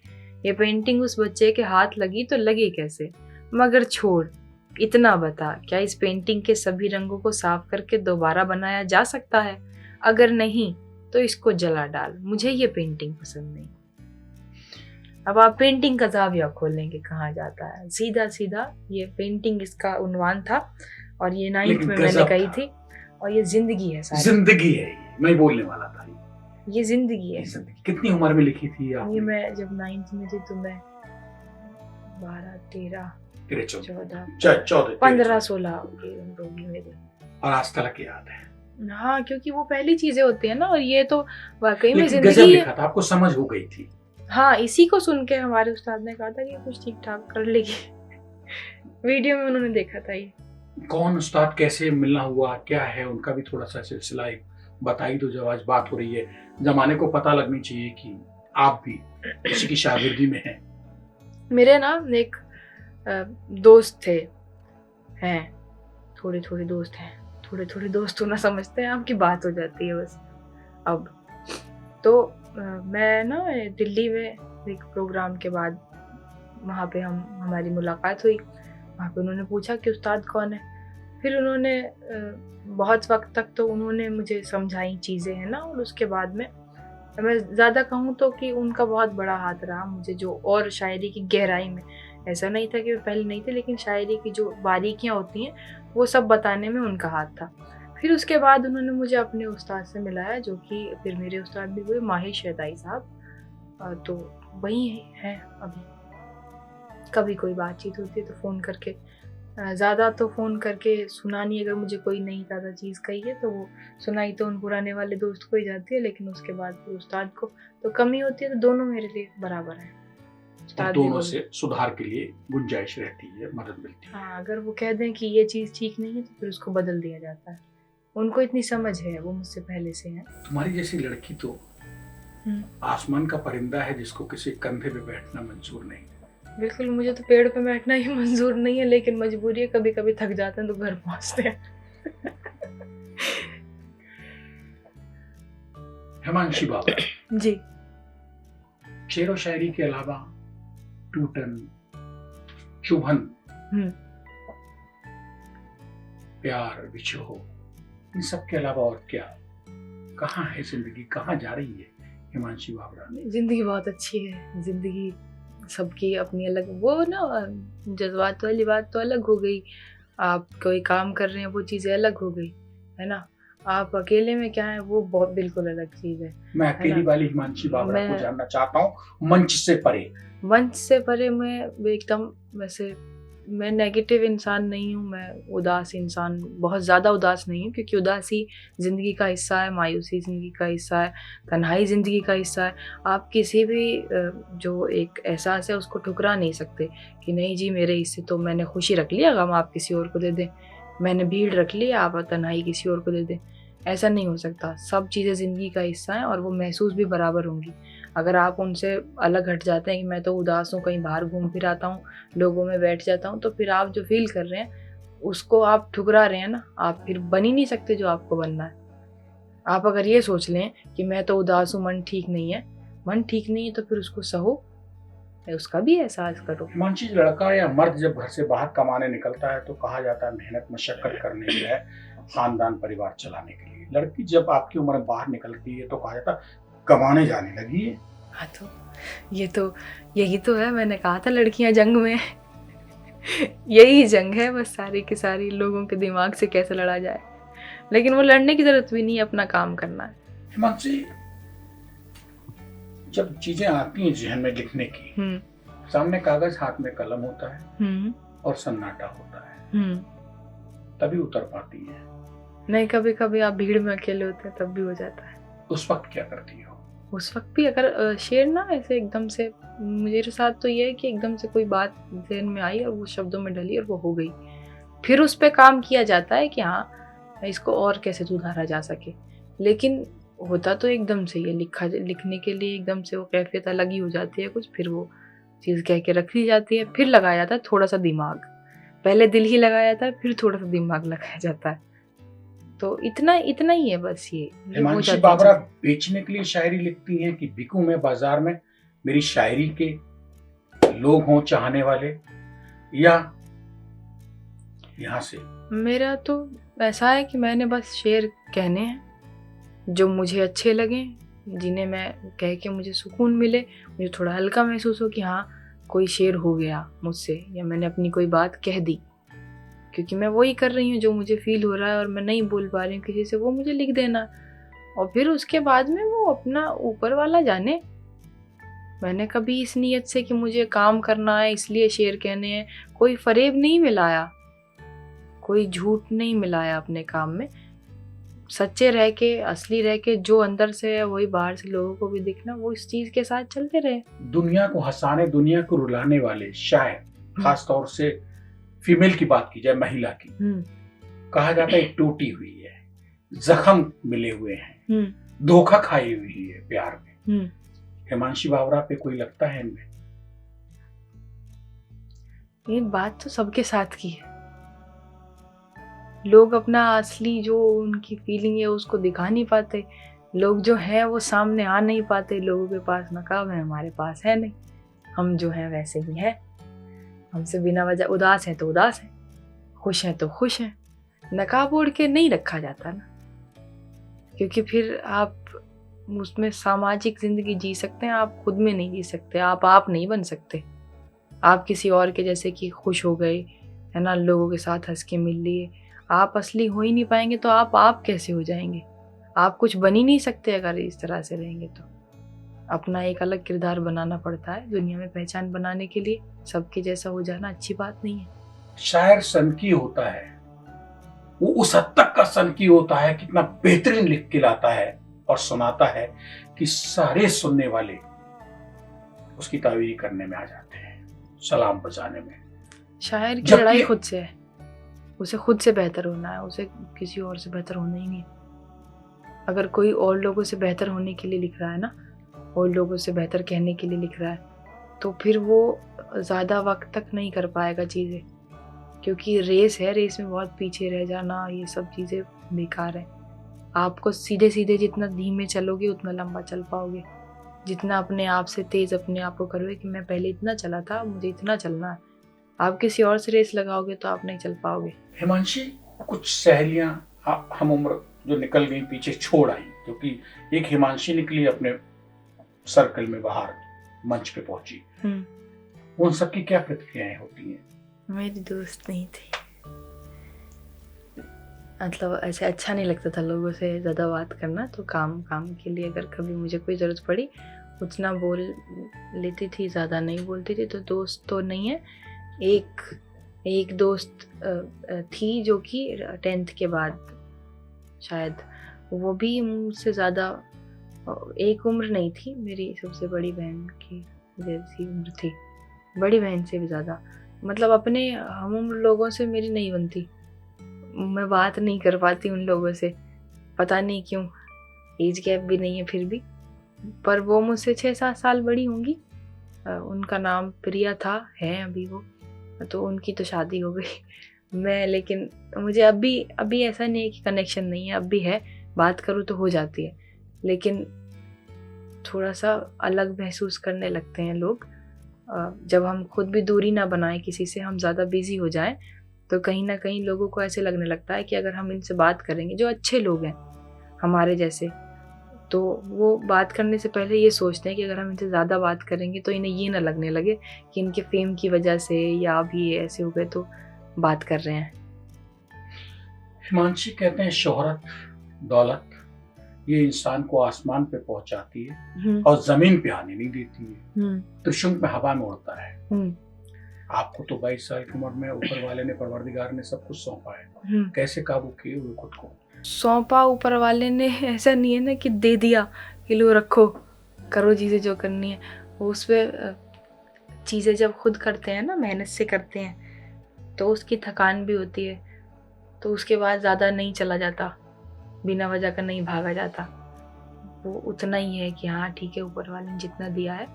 ये पेंटिंग उस बच्चे के हाथ लगी तो लगी कैसे? मगर छोड़, इतना बता, क्या इस पेंटिंग के सभी रंगों को साफ करके दोबारा बनाया जा सकता है? अगर नहीं तो इसको जला डाल, मुझे ये पेंटिंग पसंद नहीं। अब आप पेंटिंग का जाविया खोलेंगे कहाँ जाता है। सीधा सीधा ये पेंटिंग इसका उन्वान था और ये 9th में मैंने कही थी। और ये जिंदगी है, सारी जिंदगी है, मैं बोलने वाला था। ये जिंदगी है। कितनी उम्र में लिखी थी आपने? ये मैं जब 9th में थी तो मैं 12, 13, 14, 15, 16 होगी मेरी। और आज तक याद है? हाँ, क्योंकि वो पहली चीजें होती है ना, और ये तो वाकई में जिंदगी है। लिखा था, आपको समझ हो गई थी। हाँ, इसी को सुन के हमारे उस्ताद ने कहा था कि कुछ ठीक ठाक कर लेगी। वीडियो में उन्होंने देखा था ये। कौन उस्ताद, कैसे मिलना हुआ, क्या है उनका भी थोड़ा सा सिलसिला बताई दो। जब आज बात हो रही है, जमाने को पता लगनी चाहिए कि आप भी किसी की शागिर्दी में हैं। मेरे ना एक दोस्त थे, हैं थोड़े थोड़े दोस्त हैं, थोड़े थोड़े दोस्त होना समझते हैं आपकी बात हो जाती है बस। अब तो मैं ना दिल्ली में एक प्रोग्राम के बाद वहाँ पे हमारी मुलाकात हुई। वहाँ पे उन्होंने पूछा कि उस्ताद कौन है। फिर उन्होंने बहुत वक्त तक तो उन्होंने मुझे समझाई चीज़ें हैं ना, और उसके बाद में मैं ज़्यादा कहूँ तो कि उनका बहुत बड़ा हाथ रहा मुझे, जो और शायरी की गहराई में। ऐसा नहीं था कि मैं पहले नहीं थी, लेकिन शायरी की जो बारीकियाँ होती हैं वो सब बताने में उनका हाथ था। फिर उसके बाद उन्होंने मुझे अपने उस्ताद से मिलाया, जो कि फिर मेरे उस्ताद भी हुए माहिर शहदाई साहब। तो वही हैं अभी। कभी कोई बातचीत होती है तो फ़ोन करके, ज़्यादा तो फ़ोन करके सुनानी, अगर मुझे कोई नई ताज़ा चीज़ कही है तो वो सुनाई तो उन पुराने वाले दोस्त को ही जाती है, लेकिन उसके बाद फिर उस्ताद को तो कमी होती है। तो दोनों मेरे लिए बराबर हैं। दोनों से सुधार के लिए गुंजाइश रहती है, मदद मिलती है। हाँ, अगर वो कह दें कि ये चीज़ ठीक नहीं है तो फिर उसको बदल दिया जाता है। उनको इतनी समझ है, वो मुझसे पहले से हैं। तुम्हारी जैसी लड़की तो आसमान का परिंदा है जिसको किसी कंधे पे बैठना मंजूर नहीं। बिल्कुल, मुझे तो पेड़ पे बैठना ही मंजूर नहीं है, लेकिन मजबूरी है, कभी कभी थक जाते हैं तो घर पहुंचते हैं। हिमांशी बाबा जी, शेर व शायरी के अलावा टूटन, चुभन, प्यार, विछोह, इन सब के अलावा और क्या? कहाँ है जिंदगी, कहाँ जा रही है हिमांशी बाबरा? जिंदगी बहुत अच्छी है। जिंदगी सबकी अपनी अलग, वो ना जज्बात वाली बात तो अलग हो गई। आप कोई काम कर रहे हैं वो चीज़ें अलग हो गई, है ना। आप अकेले में क्या है वो बहुत बिल्कुल अलग चीज़ है। मैं अकेली वाली हिमांशी बाबरा को मैं- जानना चाहता हूँ मंच से परे। मंच से परे मैं एकदम वैसे मैं नेगेटिव इंसान नहीं हूँ, मैं उदास इंसान, बहुत ज़्यादा उदास नहीं हूँ, क्योंकि उदासी ज़िंदगी का हिस्सा है, मायूसी ज़िंदगी का हिस्सा है, तन्हाई ज़िंदगी का हिस्सा है। आप किसी भी जो एक एहसास है उसको ठुकरा नहीं सकते कि नहीं जी मेरे हिस्से तो मैंने खुशी रख लिया, गम आप किसी और को दे दें, मैंने भीड़ रख ली आप तन्हाई किसी और को दे दें। ऐसा नहीं हो सकता। सब चीज़ें ज़िंदगी का हिस्सा हैं और वो महसूस भी बराबर होंगी। अगर आप उनसे अलग हट जाते हैं कि मैं तो उदास हूँ, कहीं बाहर घूम फिर आता हूँ, लोगों में बैठ जाता हूँ, तो फिर आप जो फील कर रहे हैं उसको आप ठुकरा रहे हैं ना, आप फिर बन ही नहीं सकते जो आपको बनना है। आप अगर ये सोच लें कि मैं तो उदास हूँ, मन ठीक नहीं है, मन ठीक नहीं है तो फिर उसको सहो, उसका भी एहसास करो। हिमांशी, लड़का या मर्द जब घर से बाहर कमाने निकलता है तो कहा जाता है मेहनत मशक्कत करने के लिए, खानदान परिवार चलाने के लिए। लड़की जब आपकी उम्र में बाहर निकलती है तो कहा जाता है कमाने जाने लगी है। हाँ तो यही तो है, मैंने कहा था लड़कियां जंग में यही जंग है बस सारी की सारी, लोगों के दिमाग से कैसे लड़ा जाए। लेकिन वो लड़ने की जरूरत भी नहीं है, अपना काम करना है। हिमांशी, जब चीजें आती हैं जहन में लिखने की, सामने कागज हाथ में कलम होता है और सन्नाटा होता है, तभी उतर पाती है। नहीं, कभी कभी आप भीड़ में अकेले होते हैं तब भी हो जाता है। उस वक्त क्या करती हो? उस वक्त भी अगर शेर ना ऐसे एकदम से, मेरे साथ तो ये है कि एकदम से कोई बात जहन में आई और वो शब्दों में ढली और वो हो गई, फिर उस पर काम किया जाता है कि हाँ इसको और कैसे सुधारा जा सके। लेकिन होता तो एकदम से ये लिखने के लिए एकदम से वो कैफियत अलग ही हो जाती है कुछ, फिर वो चीज़ कह के रख ली जाती है, फिर लगाया जाता है थोड़ा सा दिमाग। पहले दिल ही लगाया जाता है, फिर थोड़ा सा दिमाग लगाया जाता है। तो इतना इतना ही है बस। ये हो हिमांशी जाती बाबरा है। बेचने के लिए शायरी लिखती हैं कि बिकूं मैं बाजार में, मेरी शायरी के लोग हों चाहने वाले, या यहाँ से? मेरा तो ऐसा है कि मैंने बस शेर कहने हैं जो मुझे अच्छे लगें, जिन्हें मैं कह के मुझे सुकून मिले, मुझे थोड़ा हल्का महसूस हो कि हाँ कोई शेर हो गया मुझसे, या मैंने अपनी कोई बात कह दी, क्योंकि मैं वही कर रही हूँ जो मुझे फील हो रहा है और मैं नहीं बोल पा रही हूँ किसी से, वो मुझे लिख देना और फिर उसके बाद में वो अपना ऊपर वाला जाने। मैंने कभी इस नीयत से कि मुझे काम करना है इसलिए शेर कहने हैं, कोई फरेब नहीं मिलाया, कोई झूठ नहीं मिलाया अपने काम में। सच्चे रह के, असली रह के, जो अंदर से है वही बाहर से लोगों को भी दिखना, वो इस चीज के साथ चलते रहे। दुनिया को हंसाने, दुनिया को रुलाने वाले शायर, खास तौर से फीमेल की बात की जाए, महिला की, कहा जाता है टूटी हुई है, जख्म मिले हुए हैं, धोखा खाई हुई है प्यार में। हिमांशी बाबरा पे कोई लगता है इनमें? ये बात तो सबके साथ की है। लोग अपना असली जो उनकी फीलिंग है उसको दिखा नहीं पाते, लोग जो है वो सामने आ नहीं पाते। लोगों के पास नकाब है, हमारे पास है नहीं, हम जो हैं वैसे ही हैं। हमसे बिना वजह उदास है तो उदास है, खुश है तो खुश है। नकाब ओढ़ के नहीं रखा जाता ना, क्योंकि फिर आप उसमें सामाजिक जिंदगी जी सकते हैं, आप खुद में नहीं जी सकते। आप नहीं बन सकते। आप किसी और के जैसे कि खुश हो गए, है ना, लोगों के साथ हंस के मिल लिए, आप असली हो ही नहीं पाएंगे तो आप कैसे हो जाएंगे? आप कुछ बन ही नहीं सकते अगर इस तरह से रहेंगे तो। अपना एक अलग किरदार बनाना पड़ता है दुनिया में पहचान बनाने के लिए। सबके जैसा हो जाना अच्छी बात नहीं है। शायर सनकी होता है, वो उस हद तक का सनकी होता है, कितना बेहतरीन लिख के लाता है और सुनाता है कि सारे सुनने वाले उसकी तारीफ करने में आ जाते हैं, सलाम बजाने में। शायर की लड़ाई खुद से है, उसे खुद से बेहतर होना है, उसे किसी और से बेहतर होना ही नहीं। अगर कोई और लोगों से बेहतर होने के लिए लिख रहा है ना, और लोगों से बेहतर कहने के लिए लिख रहा है, तो फिर वो ज़्यादा वक्त तक नहीं कर पाएगा चीज़ें, क्योंकि रेस है, रेस में बहुत पीछे रह जाना, ये सब चीज़ें बेकार है। आपको सीधे सीधे जितना धीमे चलोगे उतना लंबा चल पाओगे, जितना अपने आप से तेज़ अपने आप को करोगे कि मैं पहले इतना चला था मुझे इतना चलना है, आप किसी और से रेस लगाओगे तो आप नहीं चल पाओगे। हिमांशी, कुछ सहेलियां हम उम्र जो निकल गई पीछे छोड़ आई, क्योंकि एक हिमांशी निकली अपने सर्कल में बाहर मंच पे पहुंची, उन सबकी क्या प्रतिक्रियाएं होती हैं? मेरी दोस्त नहीं थी, मतलब ऐसे अच्छा नहीं लगता था लोगों से ज़्यादा बात करना, तो काम काम के लिए अगर कभी मुझे कोई ज़रूरत पड़ी उतना बोल लेती थी, ज़्यादा नहीं बोलती थी। तो दोस्त तो नहीं है, एक दोस्त थी जो कि 10th के बाद शायद, वो भी मुझसे ज़्यादा एक उम्र नहीं थी, मेरी सबसे बड़ी बहन की जैसी उम्र थी, बड़ी बहन से भी ज़्यादा। मतलब अपने हम उम्र लोगों से मेरी नहीं बनती, मैं बात नहीं कर पाती उन लोगों से, पता नहीं क्यों, एज गैप भी नहीं है फिर भी। पर वो मुझसे 6-7 साल बड़ी होंगी। उनका नाम प्रिया था, है अभी वो, तो उनकी तो शादी हो गई। मैं लेकिन मुझे अभी ऐसा नहीं है कि कनेक्शन नहीं है, अब भी है, बात करूँ तो हो जाती है, लेकिन थोड़ा सा अलग महसूस करने लगते हैं लोग जब हम खुद भी दूरी ना बनाएं किसी से, हम ज़्यादा बिजी हो जाएं, तो कहीं ना कहीं लोगों को ऐसे लगने लगता है कि अगर हम इनसे बात करेंगे, जो अच्छे लोग हैं हमारे जैसे, तो वो बात करने से पहले ये सोचते हैं कि अगर हम इनसे ज़्यादा बात करेंगे तो इन्हें ये ना लगने लगे कि इनके फेम की वजह से या अभी ऐसे हो गए तो बात कर रहे हैं। हिमांशी कहते हैं शोहरत, दौलत ये इंसान को आसमान पे पहुंचाती है और जमीन पे आने नहीं देती है, त्रिशंक में हवा में उड़ता है। आपको तो 22 साल की उम्र में ऊपर वाले ने, परवरदिगार ने सब कुछ सौंपा है, कैसे काबू किए हुए खुद को? सौंपा ऊपर वाले ने, ऐसा नहीं है ना कि दे दिया कि लो रखो, करो चीज़ें जो करनी है। उस पर चीज़ें जब खुद करते हैं ना, मेहनत से करते हैं, तो उसकी थकान भी होती है, तो उसके बाद ज़्यादा नहीं चला जाता, बिना वजह का नहीं भागा जाता। वो उतना ही है कि हाँ ठीक है, ऊपर वाले ने जितना दिया है।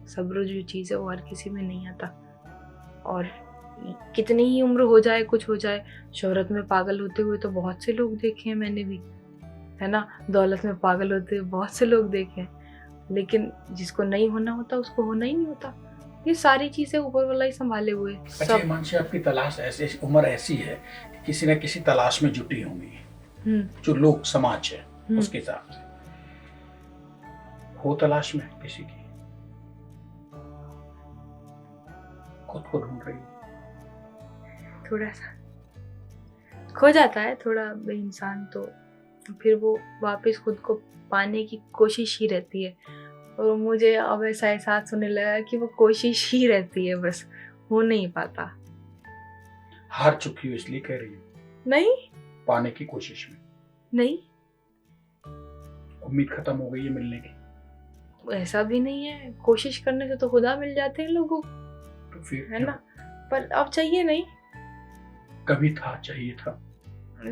सब्र जो चीज़ है वो हर किसी में नहीं आता, और कितनी ही उम्र हो जाए, कुछ हो जाए, शोहरत में पागल होते हुए तो बहुत से लोग देखे हैं मैंने भी, है ना, दौलत में पागल होते हुए बहुत से लोग देखे हैं, लेकिन जिसको नहीं होना होता उसको होना ही नहीं होता। ये सारी चीजें ऊपर वाला ही संभाले हुए। अच्छा हिमांशी, आपकी तलाश ऐसे, उम्र ऐसी है कि किसी न किसी तलाश में जुटी होंगी, जो लोग समाज है उसके हिसाब से हो तलाश में किसी की, खुद को ढूंढ रही हो? थोड़ा सा खो जाता है थोड़ा इंसान, तो फिर वो वापस खुद को पाने की कोशिश ही रहती है, और मुझे अब ऐसा एहसास होने लगा कि वो कोशिश ही रहती है, बस हो नहीं पाता। हार चुकी हो इसलिए कह रही हो? नहीं, पाने की कोशिश में नहीं, उम्मीद खत्म हो गई है मिलने की? ऐसा भी नहीं है, कोशिश करने से तो खुदा मिल जाते हैं लोगों को, तो फिर है ना, पर अब चाहिए नहीं। कभी था, चाहिए था।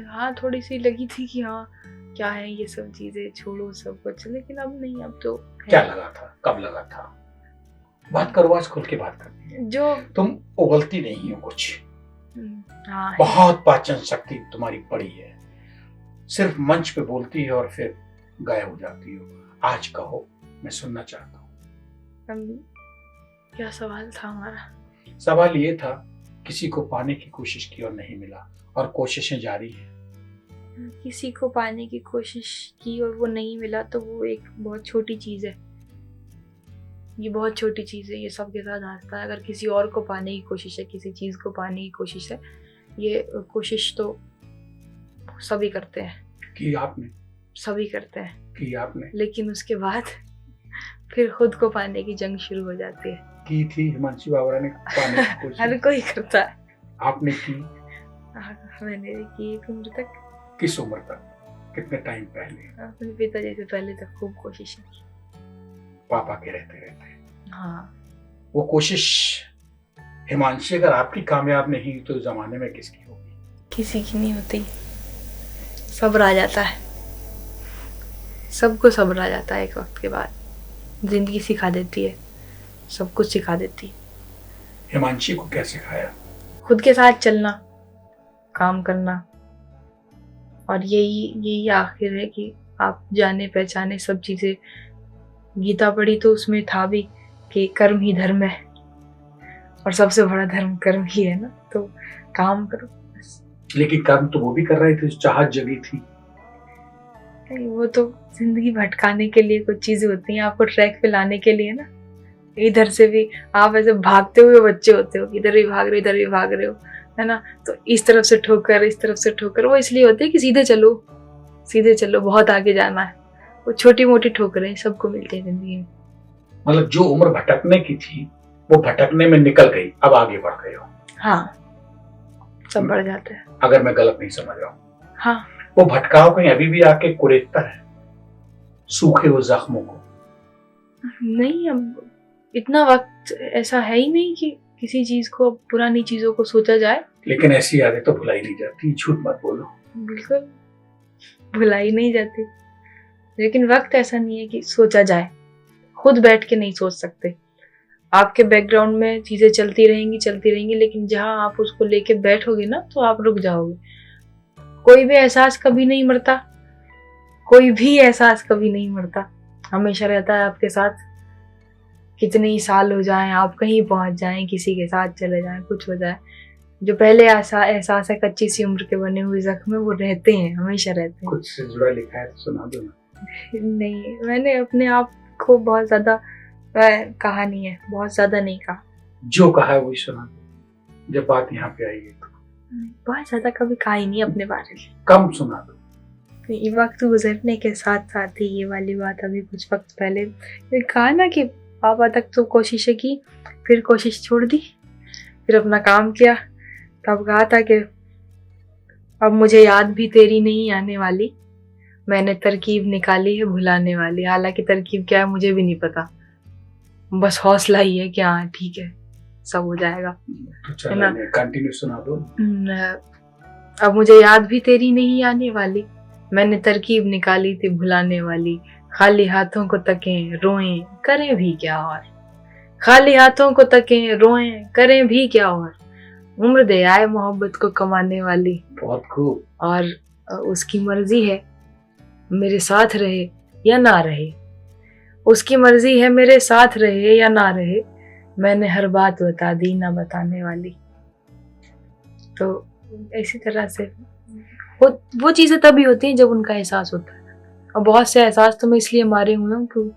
हाँ थोड़ी सी लगी थी कि हाँ क्या है ये सब चीजें, छोड़ो सब कुछ, लेकिन अब नहीं, अब तो क्या लगा था, कब लगा था? बात करो, आज खुल के बात करनी है। जो तुम उगलती नहीं हो कुछ, हाँ, बहुत पाचन शक्ति तुम्हारी बड़ी है, सिर्फ मंच पे बोलती है और फिर गायब हो जाती हो। आज कहो, मैं सुनना चाहता हूँ। क्या सवाल था हमारा? सवाल ये था, किसी को पाने की कोशिश की और नहीं मिला, और कोशिशें जारी हैं। किसी को पाने की कोशिश की और वो नहीं मिला, तो वो एक बहुत छोटी चीज है, ये बहुत छोटी चीज है, ये सबके साथ आता है। अगर किसी और को पाने की कोशिश है, किसी चीज को पाने की कोशिश है, ये कोशिश तो सभी करते हैं। कि आपने? सभी करते हैं कि आपने? लेकिन उसके बाद फिर खुद को पाने की जंग शुरू हो जाती है। की थी हिमांशी बाबरा ने पाने की कोशिश? हर कोई करता है। आपने की? मैंने की एक उम्र तक। किस उम्र तक, कितने टाइम पहले? अपने पिताजी से पहले तक खूब कोशिश की, पापा के रहते रहते। हाँ। वो कोशिश हिमांशी अगर आपकी कामयाब नहीं तो जमाने में किसकी होगी? किसी की नहीं होती। सब्र आ जाता है, सबको सब्र आ जाता है एक वक्त के बाद, जिंदगी सिखा देती है, सब कुछ सिखा देती है। हिमांशी को क्या सिखाया? खुद के साथ चलना, काम करना, और यही आखिर है कि आप जाने पहचाने सब चीजें। गीता पढ़ी तो उसमें था भी कि कर्म ही धर्म है, और सबसे बड़ा धर्म कर्म ही है ना, तो काम करो बस। लेकिन कर्म तो वो भी कर रही थी, चाहत जगी थी। वो तो जिंदगी भटकाने के लिए कुछ चीजें होती हैं, आपको ट्रैक पे लाने के लिए ना। इधर से भी आप ऐसे भागते हुए बच्चे होते हो, इधर भी भाग रहे हो, इधर भी भाग रहे हो, है ना। तो इस तरफ से ठोकर, इस तरफ से ठोकर, वो इसलिए होती है कि सीधे चलो, बहुत आगे जाना है। वो छोटी मोटी ठोकरें सबको मिलती है जिंदगी में। मतलब जो उम्र भटकने की थी वो भटकने में निकल गई, अब आगे बढ़ गए हो। हाँ, सब बढ़ जाता है। अगर मैं गलत नहीं समझ रहा हूँ। हाँ, वो भटकाव कहीं अभी भी आके कुरेदता है सूखे हुए जख्मों को? नहीं, अब इतना वक्त ऐसा है ही नहीं कि किसी चीज को, पुरानी चीजों को सोचा जाए। लेकिन ऐसी यादें तो भुलाई नहीं जाती, झूठ मत बोलो। बिल्कुल भुलाई नहीं जाती, लेकिन वक्त ऐसा नहीं है कि सोचा जाए। खुद बैठ के नहीं सोच सकते। आपके बैकग्राउंड में चीजें चलती रहेंगी, लेकिन जहां आप उसको लेके बैठोगे ना तो आप रुक जाओगे। कोई भी एहसास कभी नहीं मरता, हमेशा रहता है आपके साथ। कितने ही साल हो जाएं, आप कहीं पहुंच जाएं, किसी के साथ चले जाएं, कुछ हो जाए, जो पहले एहसास है कच्ची सी उम्र के बने हुए जख्म, वो रहते हैं, हमेशा रहते हैं। कुछ से जुड़ा लिखा है तो सुना दो ना। नहीं, मैंने अपने आप को बहुत ज्यादा कहा नहीं है, बहुत ज्यादा नहीं कहा। जो कहा है वही सुना दो जब बात यहाँ पे आएगी तो। बहुत ज्यादा कभी कहा ही नहीं अपने बारे में। कम सुना दो। वक्त गुजरने के साथ साथ ही ये वाली बात अभी कुछ वक्त पहले कहा ना कि पापा तक तो कोशिशें की, फिर कोशिश छोड़ दी, फिर अपना काम किया। तब कहा था कि अब मुझे याद भी तेरी नहीं आने वाली, मैंने तरकीब निकाली है भुलाने वाली। हालांकि तरकीब क्या है मुझे भी नहीं पता, बस हौसला ही है कि हाँ ठीक है, सब हो जाएगा। तो है ना, कंटिन्यू सुना दो। अब मुझे याद भी तेरी नहीं आने वाली, मैंने तरकीब निकाली थी भुलाने वाली। खाली हाथों को तकें रोएं करें भी क्या और, खाली हाथों को तकें रोएं करें भी क्या और, उम्र दे आए मोहब्बत को कमाने वाली। बहुत खूब। और उसकी मर्जी है मेरे साथ रहे या ना रहे, उसकी मर्जी है मेरे साथ रहे या ना रहे, मैंने हर बात बता दी ना बताने वाली। तो इसी तरह से वो चीजें तभी होती हैं जब उनका एहसास होता है। और बहुत से एहसास तो मैं इसलिए मारे हुए हूँ कि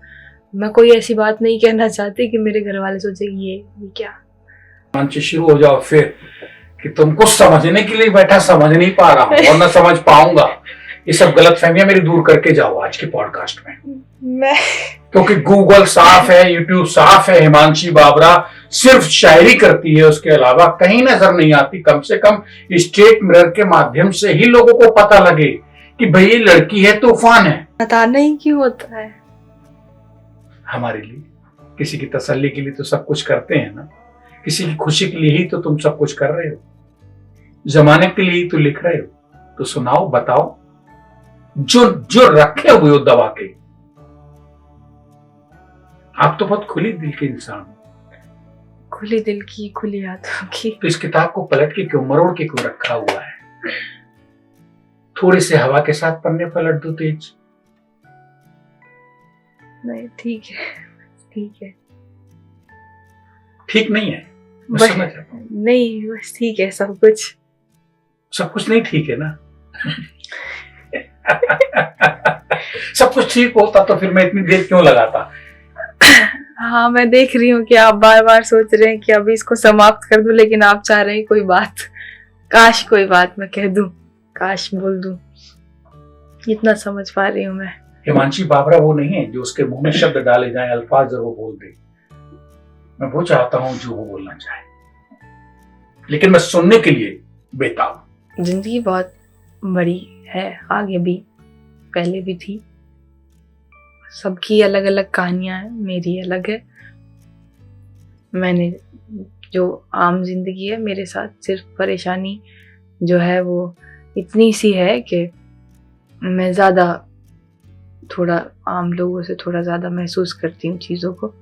मैं कोई ऐसी बात नहीं कहना चाहती कि मेरे घर वाले सोचे ये क्या। मंच शुरू हो जाओ फिर कि तुमको समझने के लिए बैठा, समझ नहीं पा रहा हूँ और न समझ पाऊंगा। ये सब गलतफहमियां मेरी दूर करके जाओ आज के पॉडकास्ट में। मैं क्योंकि गूगल साफ है, यूट्यूब साफ है, हिमांशी बाबरा सिर्फ शायरी करती है, उसके अलावा कहीं नजर नहीं आती। कम से कम स्टेट मिरर के माध्यम से ही लोगों को पता लगे कि भाई ये लड़की है, तूफान है। बताना ही क्यों होता है? हमारे लिए, किसी की तसल्ली के लिए तो सब कुछ करते हैं ना। किसी की खुशी के लिए ही तो तुम सब कुछ कर रहे हो, जमाने के लिए ही तो लिख रहे हो। तो सुनाओ, बताओ, जो रखे हुए हो दबा के। आप तो बहुत खुली दिल के इंसान हो। खुली दिल की, खुली हाथों की। तो इस किताब को पलट के क्यों, मरोड़ के क्यों रखा हुआ है? थोड़ी से हवा के साथ पन्ने पलट दो तेज। नहीं, ठीक है, ठीक है। ठीक नहीं है, मैं समझ रहा हूं। नहीं, बस ठीक है, सब कुछ नहीं ठीक है ना। सब कुछ ठीक होता तो फिर मैं इतनी देर क्यों लगाता? हाँ, मैं देख रही हूँ कि आप बार बार सोच रहे हैं कि अभी इसको समाप्त कर दूं, लेकिन आप चाह रहे हैं कोई बात, काश कोई बात मैं कह दूं, काश बोल दूं। इतना समझ पा रही हूँ मैं। हिमांशी बाबरा वो नहीं है जो उसके मुंह में शब्द डाले जाएं, अल्फाज और वो बोल दे। मैं वो चाहता हूं जो वो बोलना चाहे, लेकिन मैं सुनने के लिए बेताब। जिंदगी बहुत बड़ी है, आगे भी, पहले भी थी। सबकी अलग अलग कहानियां हैं, मेरी अलग है। मैंने जो आम जिंदगी है, मेरे साथ सिर्फ परेशानी जो है वो इतनी सी है कि मैं ज़्यादा, थोड़ा आम लोगों से थोड़ा ज़्यादा महसूस करती हूँ चीज़ों को।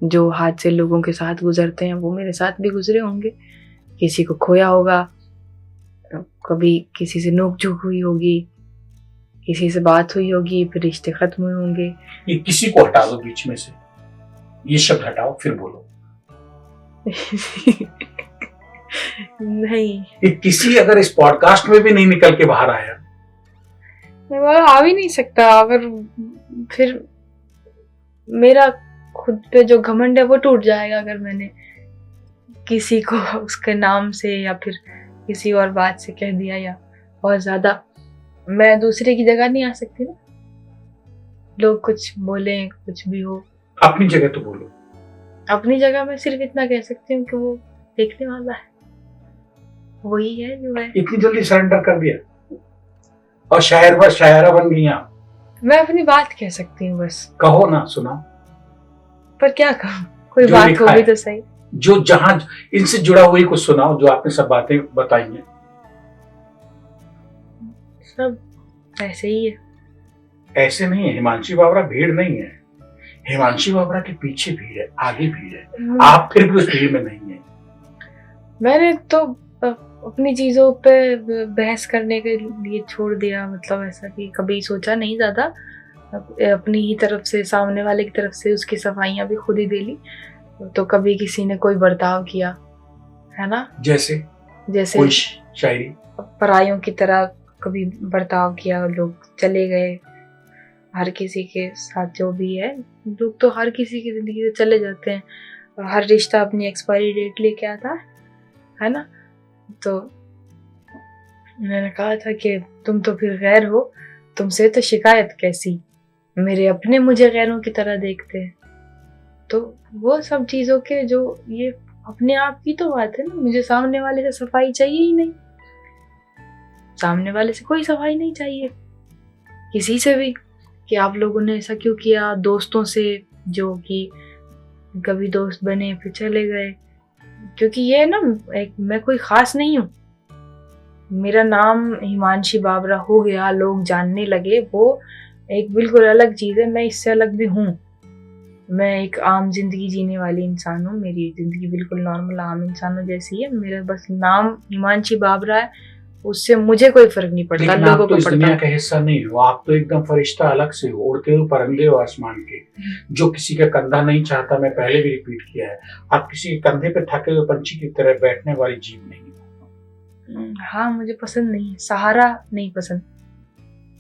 जो हादसे लोगों के साथ गुजरते हैं वो मेरे साथ भी गुजरे होंगे। किसी को खोया होगा, कभी किसी से नोक झोंक हुई होगी, किसी से बात हुई होगी, फिर रिश्ते खत्म हुए होंगे। ये किसी को हटा दो बीच में से, ये शब्द हटाओ फिर बोलो। नहीं, ये किसी अगर इस पॉडकास्ट में भी नहीं निकल के बाहर आया, मैं आ भी नहीं सकता। अगर फिर मेरा खुद पे जो घमंड है वो टूट जाएगा, अगर मैंने किसी को उसके नाम से या फिर किसी और बात से कह दिया या बहुत ज़्यादा, मैं दूसरे की जगह नहीं आ सकती ना। लोग कुछ बोलें, कुछ भी हो, अपनी जगह तो बोलो। अपनी जगह मैं सिर्फ इतना कह सकती हूँ कि वो देखने वाला है, वही है जो है। इतनी जल्दी सरेंडर कर दिया और शायरा बन गई आप। मैं अपनी बात कह सकती हूँ बस, कहो ना, सुनाओ। पर क्या कहूँ, कोई जो बात लिखा होगी है, तो सही। जो जहां इनसे जुड़ा हुई कुछ सुनाओ, जो आपने सब बातें बताई हैं। सब ऐसे ही है। ऐसे नहीं है, हिमांशी बाबरा भीड़ नहीं है। हिमांशी बाबरा के पीछे भीड़ है, आगे भीड़ है, आप फिर भी उस भीड़ में नहीं है। मैंने तो अपनी चीजों पे बहस करने के लिए छोड़ दिया, मतलब ऐसा कि कभी सोचा नहीं ज्यादा। अपनी ही तरफ से, सामने वाले की तरफ से उसकी सफाइयां भी खुद ही दे ली। तो कभी किसी ने कोई बर्ताव किया है ना, जैसे कोई शायरी परायों की तरह कभी बर्ताव किया, लोग चले गए। हर किसी के साथ जो भी है, लोग तो हर किसी की जिंदगी से चले जाते हैं। हर रिश्ता अपनी एक्सपायरी डेट लेके आता है ना। तो मैंने कहा था कि तुम तो फिर गैर हो, तुमसे तो शिकायत कैसी, मेरे अपने मुझे गैरों की तरह देखते हैं। तो वो सब चीजों के जो ये अपने आप की तो बात है ना, मुझे सामने वाले से सफाई चाहिए ही नहीं, सामने वाले से कोई सफाई नहीं चाहिए किसी से भी, कि आप लोगों ने ऐसा क्यों किया। दोस्तों से जो कि कभी दोस्त बने फिर चले गए, क्योंकि ये ना मैं कोई खास नहीं हूँ। मेरा नाम हिमांशी बाबरा हो गया, लोग जानने लगे, वो एक बिल्कुल अलग चीज़ है। मैं इससे अलग भी हूँ। मैं एक आम जिंदगी जीने वाली इंसान हूँ, मेरी जिंदगी बिल्कुल नॉर्मल आम इंसानों जैसी है। मेरा बस नाम हिमांशी बाबरा है, उससे मुझे कोई फर्क नहीं पड़ता। लेकिन आप तो इस दुनिया का हिस्सा नहीं हो, आप तो एकदम फरिश्ता अलग से हो, उड़ते हुए परंदे हो आसमान के, जो किसी का कंधा नहीं चाहता। मैं पहले भी रिपीट किया है, आप किसी के कंधे पे थके हुए पंछी की तरह बैठने वाली जीव नहीं हो। हाँ, मुझे पसंद नहीं है, सहारा नहीं पसंद।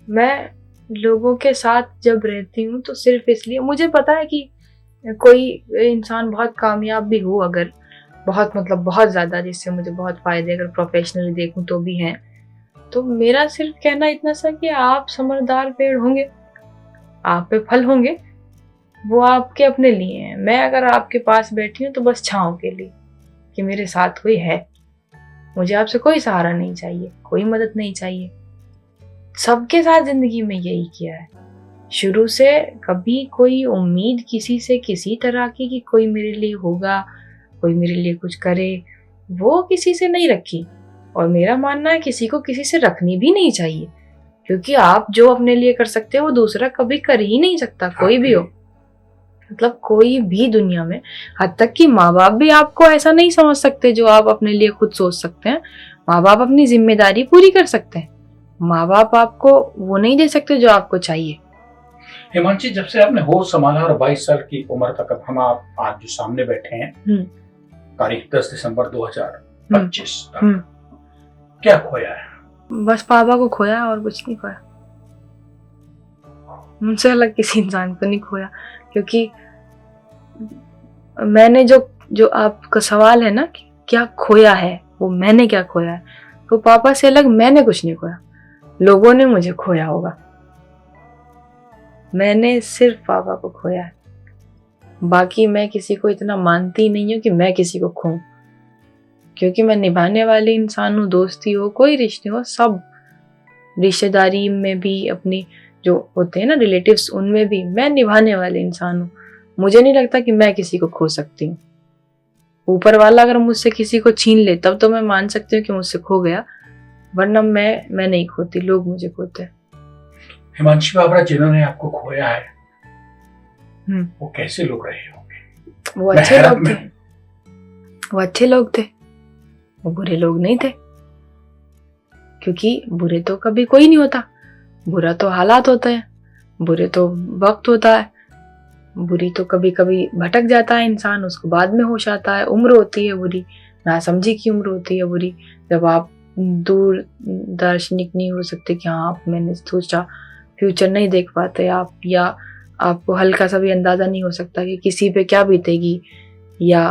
मैं लोगों के साथ जब रहती हूँ तो सिर्फ इसलिए, मुझे पता है कि कोई इंसान बहुत कामयाब भी हो, अगर बहुत मतलब बहुत ज़्यादा, जिससे मुझे बहुत फ़ायदे अगर प्रोफेशनली देखूं तो भी हैं, तो मेरा सिर्फ कहना इतना सा कि आप समझदार पेड़ होंगे, आप पे फल होंगे, वो आपके अपने लिए हैं। मैं अगर आपके पास बैठी हूँ तो बस छाँव के लिए, कि मेरे साथ कोई है। मुझे आपसे कोई सहारा नहीं चाहिए, कोई मदद नहीं चाहिए। सबके साथ ज़िंदगी में यही किया है शुरू से। कभी कोई उम्मीद किसी से किसी तरह की कि कोई मेरे लिए होगा, कोई मेरे लिए कुछ करे, वो किसी से नहीं रखी। और मेरा मानना है किसी को किसी से रखनी भी नहीं चाहिए, क्योंकि आप जो अपने लिए कर सकते हो वो दूसरा कभी कर ही नहीं सकता, कोई भी हो। मतलब कोई भी दुनिया में, हद तक कि माँ बाप भी आपको ऐसा नहीं समझ सकते जो आप अपने लिए खुद सोच सकते हैं। माँ बाप अपनी जिम्मेदारी पूरी कर सकते हैं, माँ बाप आपको वो नहीं दे सकते जो आपको चाहिए। हिमांशी, जब से आपने होश संभाला और 22 साल की उम्र तक, अब हम आप आज जो सामने बैठे हैं, तारीख 10 दिसंबर 2025 तक, क्या खोया है? बस पापा को खोया और कुछ नहीं खोया। मुझसे अलग किसी इंसान को नहीं खोया, क्योंकि मैंने जो आपका सवाल है ना कि क्या खोया है, वो मैंने क्या खोया है, तो पापा से अलग मैंने कुछ नहीं खोया। लोगों ने मुझे खोया होगा, मैंने सिर्फ पापा को खोया है। बाकी मैं किसी को इतना मानती नहीं हूँ कि मैं किसी को खोऊं, क्योंकि मैं निभाने वाली इंसान हूँ। दोस्ती हो, कोई रिश्ते हो, सब रिश्तेदारी में भी, अपनी जो होते हैं ना रिलेटिव्स, उनमें भी मैं निभाने वाले इंसान हूँ। मुझे नहीं लगता कि मैं किसी को खो सकती हूँ। ऊपर वाला अगर मुझसे किसी को छीन ले तब तो मैं मान सकती हूँ कि मुझसे खो गया, वरना मैं नहीं खोती, लोग मुझे खोते हैं। हिमांशी बाबरा, जिन्होंने आपको खोया है, वो कैसे लोग रहे होंगे? वो अच्छे लोग थे, वो अच्छे लोग थे, वो बुरे लोग नहीं थे। क्योंकि बुरे तो कभी कोई नहीं होता, बुरा तो हालात होते हैं, बुरे तो वक्त होता है, बुरी तो कभी कभी भटक जाता है इंसान, उसको बाद में होश आता है। उम्र होती है बुरी, नासमझी की उम्र होती है बुरी, जब आप दूर दार्शनिक नहीं हो सकते कि हाँ मैंने सोचा, फ्यूचर नहीं देख पाते आप, या आपको हल्का सा भी अंदाजा नहीं हो सकता कि किसी पे क्या बीतेगी, या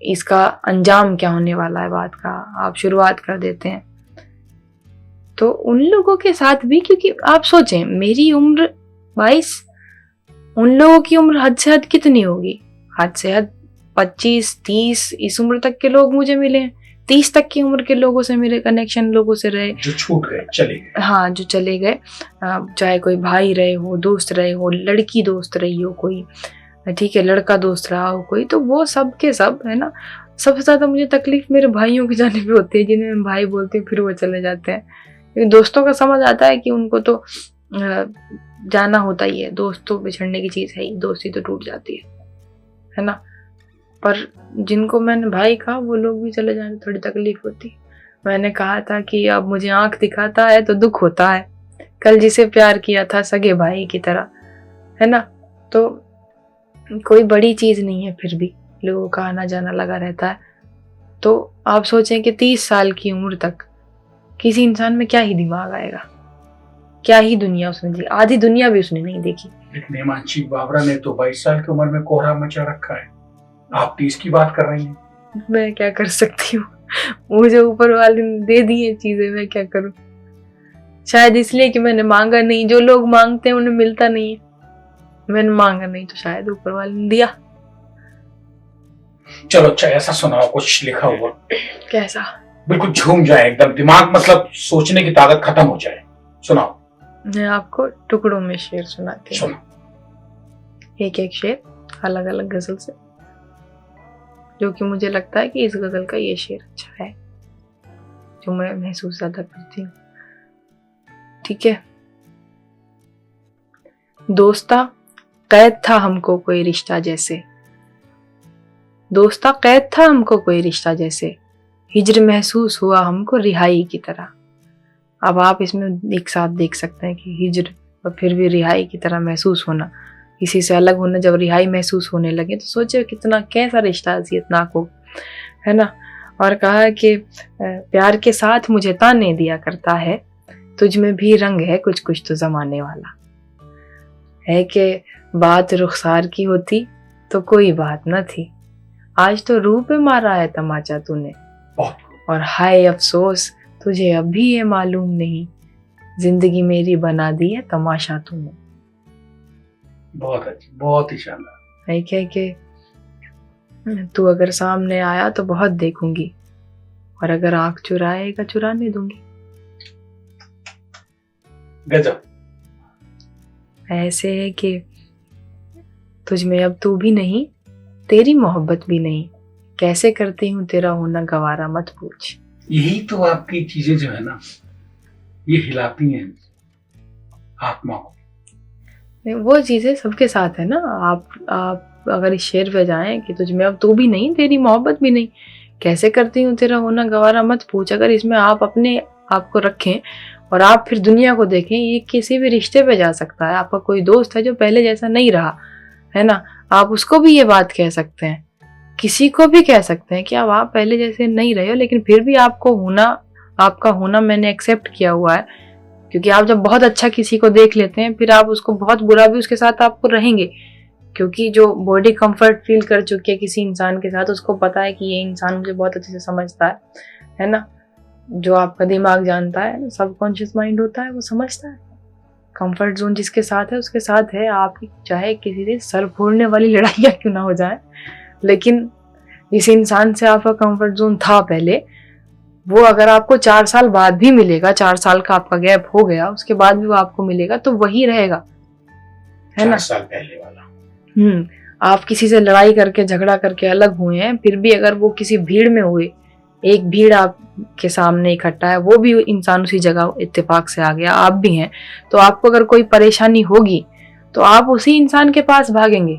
इसका अंजाम क्या होने वाला है बात का, आप शुरुआत कर देते हैं। तो उन लोगों के साथ भी, क्योंकि आप सोचें मेरी उम्र 22, उन लोगों की उम्र हद से हद कितनी होगी, हद से हद 25-30, इस उम्र तक के लोग मुझे मिले हैं। 30 तक की उम्र के लोगों से मेरे कनेक्शन लोगों से रहे, जो छूट गए, चले गए। हाँ, जो चले गए, चाहे कोई भाई रहे हो, दोस्त रहे हो, लड़की दोस्त रही हो कोई, ठीक है, लड़का दोस्त रहा हो कोई, तो वो सब के सब है ना। सबसे ज़्यादा मुझे तकलीफ मेरे भाइयों की जाने पे होती है, जिन्हें मैं भाई बोलती हूँ, फिर वो चले जाते हैं। क्योंकि दोस्तों का समझ आता है कि उनको तो जाना होता ही है, दोस्त तो बिछड़ने की चीज़ है ही, दोस्ती तो टूट जाती है ना। पर जिनको मैंने भाई कहा वो लोग भी चले जाने थोड़ी तकलीफ होती। मैंने कहा था कि अब मुझे आंख दिखाता है तो दुख होता है, कल जिसे प्यार किया था सगे भाई की तरह, है ना। तो कोई बड़ी चीज़ नहीं है, फिर भी लोगों का आना जाना लगा रहता है। तो आप सोचें कि 30 साल की उम्र तक किसी इंसान में क्या ही दिमाग आएगा, क्या ही दुनिया उसने देखी, आधी दुनिया भी उसने नहीं देखी। लेकिन हिमांशी बाबरा ने तो 22 साल की उम्र में कोहरा मचा रखा है, आप 30 की बात कर रही हैं। मैं क्या कर सकती हूँ, मुझे ऊपर वाले ने दे दी है चीजें, मैं क्या करूँ। शायद इसलिए कि मैंने मांगा नहीं, जो लोग मांगते हैं उन्हें मिलता नहीं है, मैंने मांगा नहीं तो शायद ऊपर वाले ने दिया। चलो अच्छा ऐसा सुनाओ कुछ लिखा हुआ, कैसा? बिल्कुल झूम जाए एकदम, दिमाग मतलब सोचने की ताकत खत्म हो जाए, सुनाओ। मैं आपको टुकड़ों में शेर सुनाती हूँ, एक एक शेर अलग अलग गजल से, जो कि मुझे लगता है कि इस गजल का ये शेर अच्छा है, जो मैं महसूस ज्यादा करती हूँ। ठीक है। दोस्ता कैद था हमको कोई रिश्ता जैसे, दोस्ता कैद था हमको कोई रिश्ता जैसे, हिज्र महसूस हुआ हमको रिहाई की तरह। अब आप इसमें एक साथ देख सकते हैं कि हिज्र और फिर भी रिहाई की तरह महसूस होना, किसी से अलग होना, जब रिहाई महसूस होने लगे तो सोचे कितना कैसा रिश्ता अजियतनाक हो, है ना। और कहा कि प्यार के साथ मुझे ताने दिया करता है, तुझ में भी रंग है कुछ कुछ तो जमाने वाला है। कि बात रुखसार की होती तो कोई बात न थी, आज तो रूह पे मारा है तमाचा तूने, और हाय अफसोस तुझे अब भी ये मालूम नहीं, जिंदगी मेरी बना दी है तमाशा तूने। बहुत अच्छी, बहुत ही शानदार। है क्या कि तू अगर सामने आया तो बहुत देखूंगी, और अगर आंख चुराएगा चुराने दूंगी। गजब। ऐसे है कि तुझ में अब तू भी नहीं, तेरी मोहब्बत भी नहीं, कैसे करती हूँ तेरा होना गवारा मत पूछ। यही तो आपकी चीजें जो है ना, ये हिलाती हैं आत्मा को। वो चीजें सबके साथ है ना। आप अगर इस शेर पे जाएं कि तुझ में अब तू भी नहीं, तेरी मोहब्बत भी नहीं, कैसे करती हूँ तेरा होना गवारा मत पूछ, अगर इसमें आप अपने आप को रखें और आप फिर दुनिया को देखें, ये किसी भी रिश्ते पे जा सकता है। आपका कोई दोस्त है जो पहले जैसा नहीं रहा, है ना, आप उसको भी ये बात कह सकते हैं, किसी को भी कह सकते हैं कि अब आप पहले जैसे नहीं रहे हो, लेकिन फिर भी आपको होना, आपका होना मैंने एक्सेप्ट किया हुआ है। क्योंकि आप जब बहुत अच्छा किसी को देख लेते हैं, फिर आप उसको बहुत बुरा भी उसके साथ आपको रहेंगे, क्योंकि जो बॉडी कंफर्ट फील कर चुकी है किसी इंसान के साथ, उसको पता है कि ये इंसान मुझे बहुत अच्छे से समझता है ना। जो आपका दिमाग जानता है, सबकॉन्शियस माइंड होता है, वो समझता है। कंफर्ट जोन जिसके साथ है उसके साथ है, आप चाहे किसी से सर फोड़ने वाली लड़ाइयाँ क्यों ना हो जाए, लेकिन जिस इंसान से आपका कंफर्ट जोन था पहले, वो अगर आपको 4 साल बाद भी मिलेगा, 4 साल का आपका गैप हो गया, उसके बाद भी वो आपको मिलेगा, तो वही रहेगा, है ना। 4 साल पहले वाला। आप किसी से लड़ाई करके झगड़ा करके अलग हुए हैं, फिर भी अगर वो किसी भीड़ में हुए, एक भीड़ आपके सामने इकट्ठा है, वो भी इंसान उसी जगह इत्तेफाक से आ गया, आप भी हैं, तो आपको अगर कोई परेशानी होगी तो आप उसी इंसान के पास भागेंगे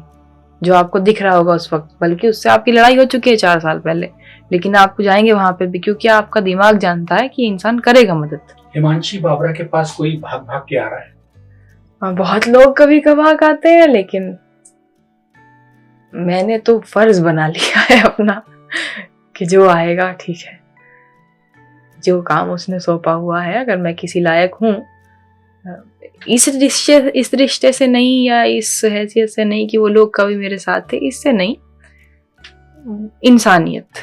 जो आपको दिख रहा होगा उस वक्त, बल्कि उससे आपकी लड़ाई हो चुकी है 4 साल पहले, लेकिन आप जाएंगे वहां पे भी, क्योंकि आपका दिमाग जानता है कि इंसान करेगा मदद। हिमांशी बाबरा के पास कोई भाग भाग के आ रहा है? बहुत लोग कभी कभार आते हैं, लेकिन मैंने तो फर्ज बना लिया है अपना कि जो आएगा ठीक है, जो काम उसने सौंपा हुआ है, अगर मैं किसी लायक हूँ, इस रिश्ते से नहीं, या इस हैसियत से नहीं कि वो लोग कभी मेरे साथ थे, इससे नहीं, इंसानियत।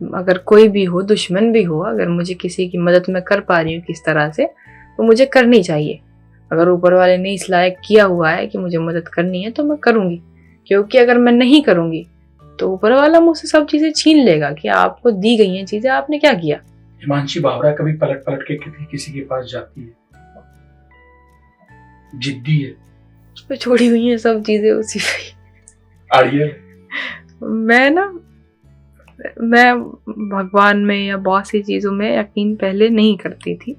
अगर कोई भी हो, दुश्मन भी हो, अगर मुझे किसी की मदद मैं कर पा रही हूँ किस तरह से, तो मुझे करनी चाहिए। अगर ऊपर वाले ने इस लायक किया हुआ है कि मुझे मदद करनी है तो मैं करूँगी, क्योंकि अगर मैं नहीं करूँगी तो ऊपर वाला मुझसे सब चीज़ें छीन लेगा कि आपको दी गई हैं चीज़ें, आपने क्या किया। हिमांशी बावरा कभी पलट पलट के किसी के पास जाती है? जिद्दी है, उस पर छोड़ी हुई हैं सब चीज़ें उसी पे। आड़िए। मैं भगवान में या बहुत सी चीज़ों में यकीन पहले नहीं करती थी,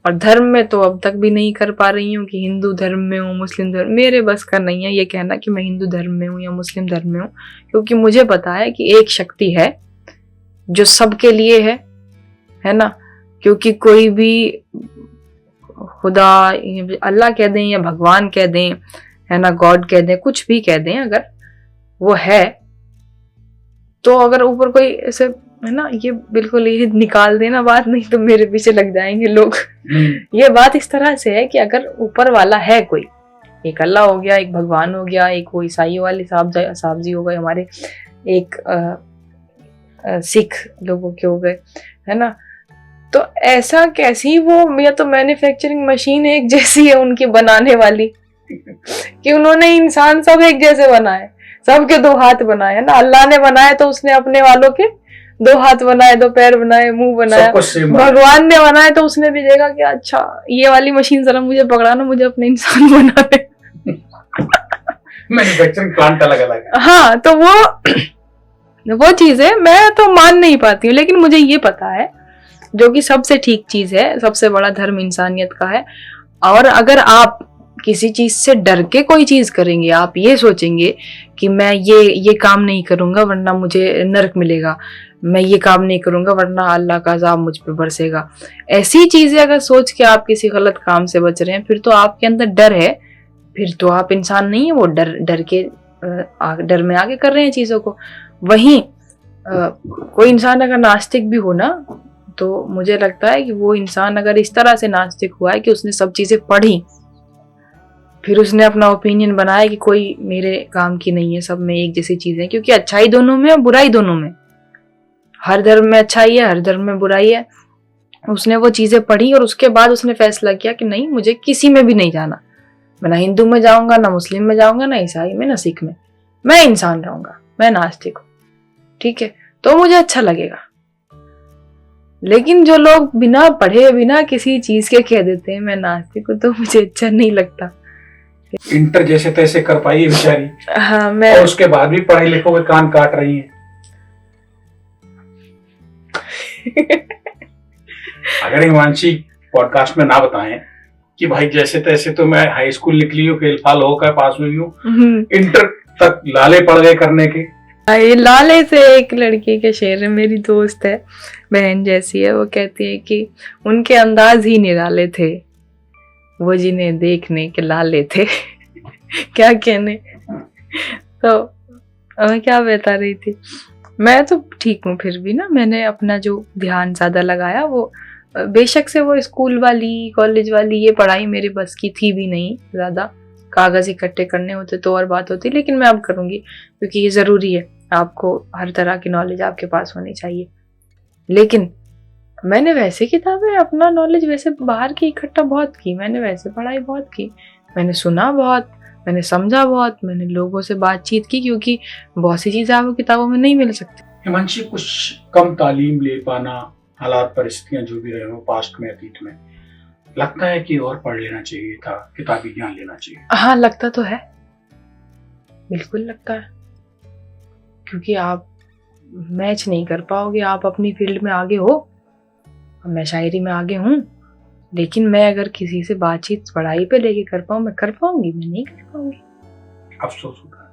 और धर्म में तो अब तक भी नहीं कर पा रही हूँ कि हिंदू धर्म में हूँ, मुस्लिम धर्म, मेरे बस का नहीं है ये कहना कि मैं हिंदू धर्म में हूँ या मुस्लिम धर्म में हूँ, क्योंकि मुझे पता है कि एक शक्ति है जो सबके लिए है ना। क्योंकि कोई भी खुदा, अल्लाह कह दें या भगवान कह दें, है ना, गॉड कह दें, कुछ भी कह दें, अगर वो है तो अगर ऊपर कोई ऐसे, है ना, ये बिल्कुल ये निकाल देना बात, नहीं तो मेरे पीछे लग जाएंगे लोग। ये बात इस तरह से है कि अगर ऊपर वाला है कोई, एक अल्लाह हो गया, एक भगवान हो गया, एक वो ईसाई वाले साहब जी हो गए हमारे, एक सिख लोगों के हो गए, है ना, तो ऐसा कैसी वो, या तो मैन्युफैक्चरिंग मशीन एक जैसी है उनकी बनाने वाली कि उन्होंने इंसान सब एक जैसे बनाए, सबके दो हाथ बनाए, है ना। अल्लाह ने बनाए तो उसने अपने वालों के दो हाथ बनाए, दो पैर बनाए, मुंह बनाया। भगवान ने बनाए तो उसने भी देखा कि अच्छा ये वाली मशीन जरा मुझे पकड़ाना, मुझे अपने इंसान बनाने। मैन्युफैक्चरिंग प्लांट अलग अलग है। हाँ, तो वो चीजें मैं तो मान नहीं पाती हूँ, लेकिन मुझे ये पता है जो कि सबसे ठीक चीज है, सबसे बड़ा धर्म इंसानियत का है। और अगर आप किसी चीज से डर के कोई चीज करेंगे, आप ये सोचेंगे कि मैं ये काम नहीं करूंगा वरना मुझे नरक मिलेगा, मैं ये काम नहीं करूंगा वरना अल्लाह का अज़ाब मुझ पे बरसेगा, ऐसी चीजें अगर सोच के आप किसी गलत काम से बच रहे हैं, फिर तो आपके अंदर डर है, फिर तो आप इंसान नहीं है, वो डर में आगे कर रहे हैं चीजों को। वहीं कोई इंसान अगर नास्तिक भी हो ना, तो मुझे लगता है कि वो इंसान अगर इस तरह से नास्तिक हुआ है कि उसने सब चीजें पढ़ी, फिर उसने अपना ओपिनियन बनाया कि कोई मेरे काम की नहीं है, सब में एक जैसी चीजें हैं, क्योंकि अच्छाई दोनों में है, बुराई दोनों में, हर धर्म में अच्छाई है, हर धर्म में बुराई है। उसने वो चीजें पढ़ी और उसके बाद उसने फैसला किया कि नहीं, मुझे किसी में भी नहीं जाना, मैं ना हिंदू में जाऊंगा, ना मुस्लिम में जाऊंगा, ना ईसाई में, ना सिख में, मैं इंसान रहूंगा, मैं नास्तिक हूँ, ठीक है, तो मुझे अच्छा लगेगा। लेकिन जो लोग बिना पढ़े, बिना किसी चीज के कह देते हैं मैं नास्तिक हूँ, तो मुझे अच्छा नहीं लगता। इंटर जैसे तैसे कर पाई है बेचारी। हाँ, और उसके बाद भी पढ़ाई लिखों के कान काट रही है। अगर हिमांशी पॉडकास्ट में ना बताएं कि भाई जैसे तैसे तो मैं हाई स्कूल निकली हूँ, फेल फाल होकर पास हुई हूँ, इंटर तक लाले पड़ गए करने के। ये लाले से एक लड़की के शेर है, मेरी दोस्त है, बहन जैसी है, वो कहती है कि उनके अंदाज ही निराले थे, वो जिन्हें देखने के लाले थे। क्या कहने। तो मैं क्या बता रही थी, मैं तो ठीक हूँ, फिर भी ना मैंने अपना जो ध्यान ज्यादा लगाया, वो बेशक से वो स्कूल वाली, कॉलेज वाली ये पढ़ाई मेरे बस की थी भी नहीं, ज्यादा कागज इकट्ठे करने होते तो और बात होती, लेकिन मैं अब करूंगी क्योंकि ये जरूरी है, आपको हर तरह की नॉलेज आपके पास होनी चाहिए। लेकिन मैंने वैसे किताबें, अपना नॉलेज वैसे बाहर की इकट्ठा बहुत की, मैंने वैसे पढ़ाई बहुत की, मैंने सुना बहुत, मैंने समझा बहुत, मैंने लोगों से बातचीत की, क्योंकि बहुत सी चीजें आपको किताबों में नहीं मिल सकती। हिमांशी, कुछ कम तालीम ले पाना, हालात परिस्थितियां जो भी रहे हो पास्ट में, अतीत में, लगता है कि और पढ़ लेना चाहिए था, किताबी ज्ञान लेना चाहिए? हाँ, लगता तो है, बिल्कुल लगता है, क्योंकि आप मैच नहीं कर पाओगे, आप अपनी फील्ड में आगे हो, मैं शायरी में आगे हूँ, लेकिन मैं अगर किसी से बातचीत पढ़ाई पे लेके कर पाऊँ, मैं कर पाऊंगी? मैं नहीं कर पाऊंगी। अफसोस होता है,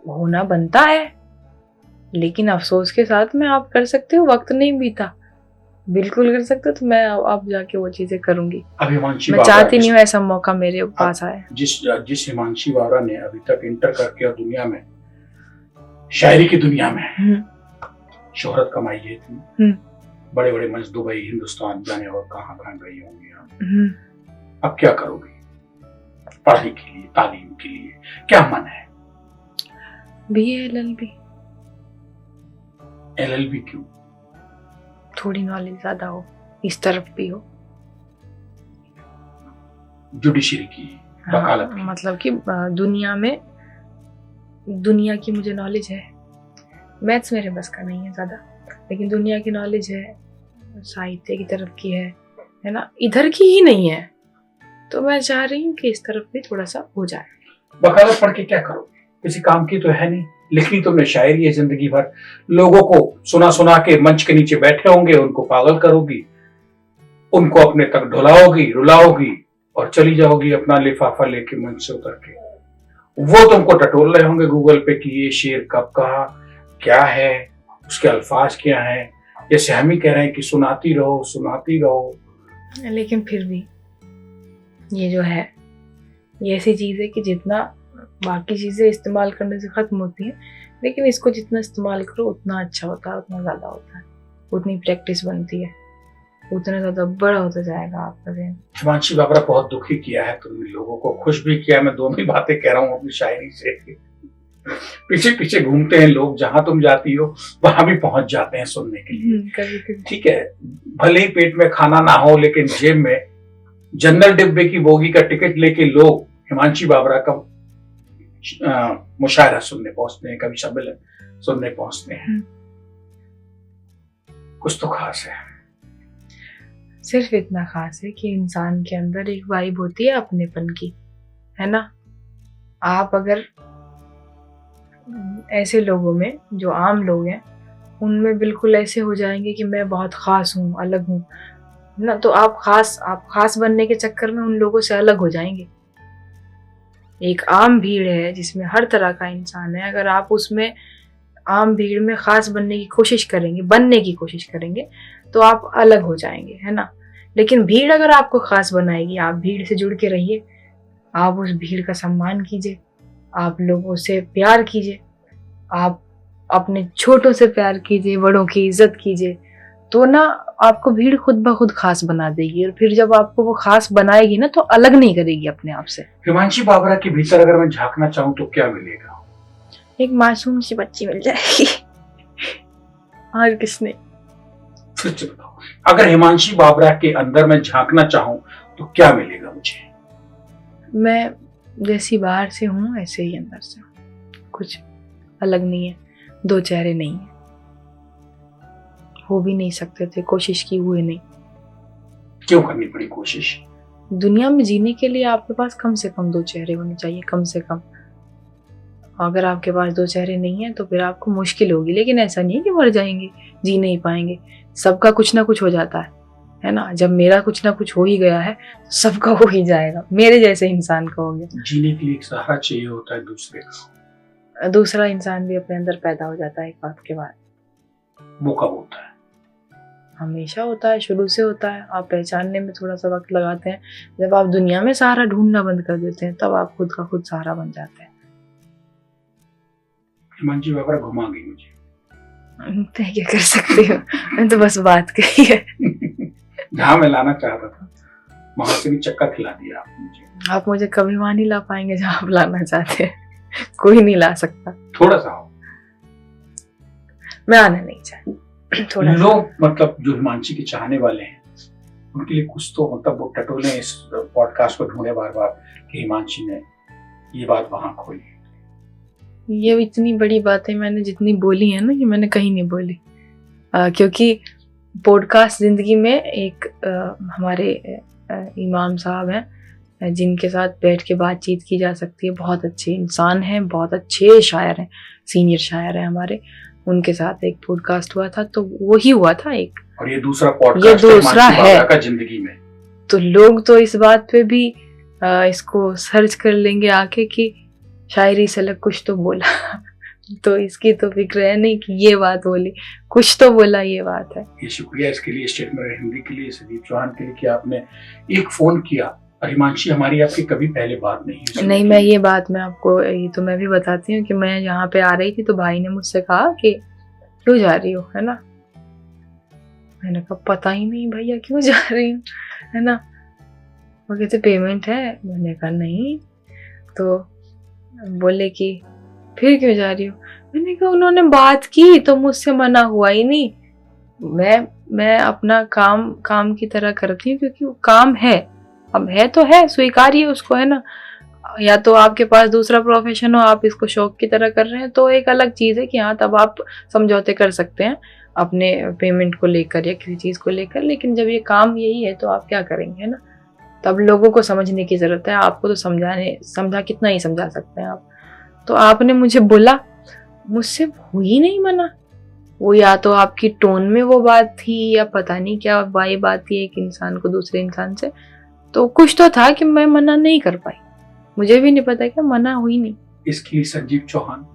होना बनता है, लेकिन अफसोस के साथ में आप कर सकते हो, वक्त नहीं बीता, बिल्कुल कर सकते हो, तो मैं अब जाके वो चीजें करूंगी। मैं चाहती नहीं हूँ ऐसा मौका मेरे पास आए। जिस हिमांशी बावरा ने अभी तक इंटर करके और दुनिया में, शायरी की दुनिया में शोहरत कमाई है, इतनी बड़े बड़े मंच, दुबई, हिंदुस्तान, जाने और कहाँ गई होंगी आप, अब क्या करोगे पढ़ाई के लिए, तालीम के लिए, क्या मन है? BA LLB। LLB क्यों? थोड़ी नॉलेज ज्यादा हो, इस तरफ भी हो। जुडिशरी की, वकालत की। मतलब कि दुनिया की मुझे नॉलेज है। मैथ्स मेरे बस का नहीं है ज्यादा, लेकिन दुनिया की नॉलेज है, साहित्य की तरफ की है ना, इधर की ही नहीं है। तो मैं चाह रही हूँ कि इस तरफ भी थोड़ा सा हो जाए। वकालत पढ़ के क्या करोगे? किसी काम की तो है नहीं। लिखनी तुमने शायरी है जिंदगी भर, लोगों को सुना सुना के मंच के नीचे बैठे होंगे, उनको पागल करोगी, उनको अपने तक ढुलाओगी, रुलाओगी और चली जाओगी अपना लिफाफा लेके मंच से उतर के। वो तुमको टटोल रहे होंगे गूगल पे कि ये शेर कब कहा, क्या है, उसके अल्फाज क्या हैं। जैसे हम ही कह रहे हैं कि सुनाती रहो सुनाती रहो। लेकिन फिर भी ये जो है, ये ऐसी चीज है कि जितना बाकी चीजें इस्तेमाल करने से खत्म होती है, लेकिन इसको जितना इस्तेमाल करो उतना अच्छा होता है, उतना ज्यादा होता है, उतनी प्रैक्टिस बनती है, उतना ज्यादा बड़ा होता जाएगा आपका ज़हन। हिमांशी बाबरा बहुत दुखी किया है तुमने, लोगों को खुश भी किया। मैं दोनों ही बातें कह रहा हूँ अपनी शायरी से। पीछे पीछे घूमते हैं लोग, जहां तुम जाती हो वहां भी पहुंच जाते हैं सुनने के लिए। ठीक है, भले ही पेट में खाना ना हो, लेकिन जेब में जनरल डिब्बे की बोगी का टिकट लेके लोग हिमांशी बाबरा का मुशायरा सुनने पहुंचते हैं, कभी सम्मेलन सुनने पहुंचते हैं। कुछ तो खास है। सिर्फ इतना खास है कि इंसान के अंदर एक वाइब होती है अपनेपन की, है ना। आप अगर ऐसे लोगों में, जो आम लोग हैं, उनमें बिल्कुल ऐसे हो जाएंगे कि मैं बहुत खास हूँ, अलग हूँ ना, तो आप खास बनने के चक्कर में उन लोगों से अलग हो जाएंगे। एक आम भीड़ है जिसमें हर तरह का इंसान है, अगर आप उसमें आम भीड़ में खास बनने की कोशिश करेंगे तो आप अलग हो जाएंगे, है ना। लेकिन भीड़ अगर आपको खास बनाएगी, आप भीड़ से जुड़ के रहिए, आप उस भीड़ का सम्मान कीजिए, आप लोगों से प्यार कीजिए, आप अपने छोटों से प्यार कीजिए, बड़ों की इज्जत कीजिए, तो ना आपको भीड़ खुद ब खुद खास बना देगी। और फिर जब आपको वो खास बनाएगी ना, तो अलग नहीं करेगी अपने आप से। हिमांशी बाबरा के भीतर अगर मैं झांकना चाहूँ तो क्या मिलेगा? एक मासूम सी बच्ची मिल जाएगी। और किसने? फिर से बताओ, अगर हिमांशी बाबरा के अंदर मैं झांकना चाहूँ तो क्या मिलेगा मुझे? मैं जैसी बाहर से हूँ ऐसे ही अंदर से हूँ, कुछ अलग नहीं है, दो चेहरे नहीं है, हो भी नहीं सकते थे, कोशिश की हुए नहीं। क्यों करनी पड़ी कोशिश? दुनिया में जीने के लिए आपके पास कम से कम दो चेहरे होने चाहिए, कम से कम। अगर आपके पास दो चेहरे नहीं है तो फिर आपको मुश्किल होगी, लेकिन ऐसा नहीं है कि मर जाएंगे, जी नहीं पाएंगे। सबका कुछ ना कुछ हो जाता है ना। जब मेरा कुछ ना कुछ हो ही गया है तो सबका हो ही जाएगा, मेरे जैसे इंसान का हो गया। जीने के लिए एक सहारा चाहिए होता है दूसरे का। दूसरा इंसान भी अपने अंदर पैदा हो जाता है एक बात के बाद। वो कब होता है? हमेशा होता है, शुरू से होता है। आप पहचानने में थोड़ा सा वक्त लगाते हैं। जब आप दुनिया में सहारा ढूंढना बंद कर देते हैं, तब आप खुद का खुद सहारा बन जाते हैं। हिमांशी बाबरा घुमा गई मुझे। मैं क्या कर सकती हूँ, मैं तो बस बात कही है। जहाँ मैं लाना चाह रहा था वहां से भी चक्का खिला दिया आपने मुझे। आप मुझे कभी वहां नहीं ला पाएंगे जहाँ आप लाना चाहते हैं। कोई नहीं ला सकता। थोड़ा सा हो, मैं आना नहीं चाहती। थोड़ा लोग मतलब जो हिमांशी के चाहने वाले हैं उनके लिए कुछ तो मतलब वो टटोले इस पॉडकास्ट को ढूंढे बार बार कि हिमांशी ने ये बात वहां खोली। ये इतनी बड़ी बातें मैंने जितनी बोली है ना, ये मैंने कहीं नहीं बोली, क्योंकि पॉडकास्ट जिंदगी में एक हमारे इमाम साहब हैं जिनके साथ बैठ के बातचीत की जा सकती है। बहुत अच्छे इंसान हैं, बहुत अच्छे शायर हैं, सीनियर शायर हैं हमारे। उनके साथ एक पॉडकास्ट हुआ था, तो वो ही हुआ था एक। और ये दूसरा पॉडकास्ट है का जिंदगी में। तो लोग तो इस बात पे भी इसको सर्च कर लेंगे आके कि शायरी से अलग कुछ तो बोला। तो इसकी तो फिक्र है नहीं कि ये बात बोली, कुछ तो बोला, ये बात है। ये शुक्रिया इसके लिए, स्टेट में हिंदी के लिए, संदीप चौहान के लिए कि आपने एक फोन किया। हिमांशी, हमारी आपकी कभी पहले बात नहीं। मैं ये बात मैं आपको ये तो मैं भी बताती हूँ कि मैं यहाँ पे आ रही थी तो भाई ने मुझसे कहा कि क्यों जा रही हो, है ना। मैंने कहा पता ही नहीं भैया क्यों जा रही हूँ, है ना। वो कहते पेमेंट है। मैंने कहा नहीं। तो बोले कि फिर क्यों जा रही हो? मैंने कहा उन्होंने बात की तो मुझसे मना हुआ ही नहीं। मैं अपना काम की तरह करती हूँ, क्योंकि वो काम है, अब है तो है, स्वीकारिए उसको, है ना। या तो आपके पास दूसरा प्रोफेशन हो, आप इसको शौक की तरह कर रहे हैं, तो एक अलग चीज़ है कि हाँ, तब आप समझौते कर सकते हैं अपने पेमेंट को लेकर या किसी चीज़ को लेकर। लेकिन जब ये काम यही है तो आप क्या करेंगे, है ना। तब लोगों को समझने की ज़रूरत है। आपको तो समझा कितना ही समझा सकते हैं आप। तो आपने मुझे बोला, मुझसे हुई नहीं मना। वो या तो आपकी टोन में वो बात थी, या पता नहीं क्या वाई बात थी एक इंसान को दूसरे इंसान से। तो कुछ तो था कि मैं मना नहीं कर पाई। मुझे भी नहीं पता क्या मना हुई नहीं। इसके लिए संजीव चौहान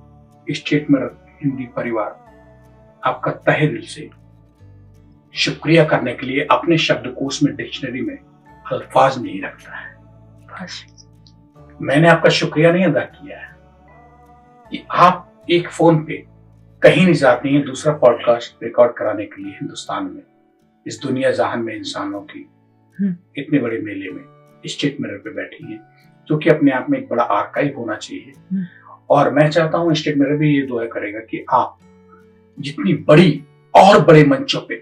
स्टेट में हिंदी परिवार आपका तहे दिल से शुक्रिया करने के लिए अपने शब्दकोश में, डिक्शनरी में अल्फाज नहीं रखता है। मैंने आपका शुक्रिया नहीं अदा किया है कि आप एक फोन पे कहीं नहीं जाती हैं दूसरा पॉडकास्ट रिकॉर्ड कराने के लिए हिंदुस्तान में, इस दुनिया जहान में इंसानों की इतने बड़े मेले में स्टेट मिरर पे बैठी हैं, जो कि अपने आप में एक बड़ा आर्काइव होना चाहिए। और मैं चाहता हूं स्टेट मिरर भी ये दुआ करेगा कि आप जितनी बड़ी और बड़े मंचों पे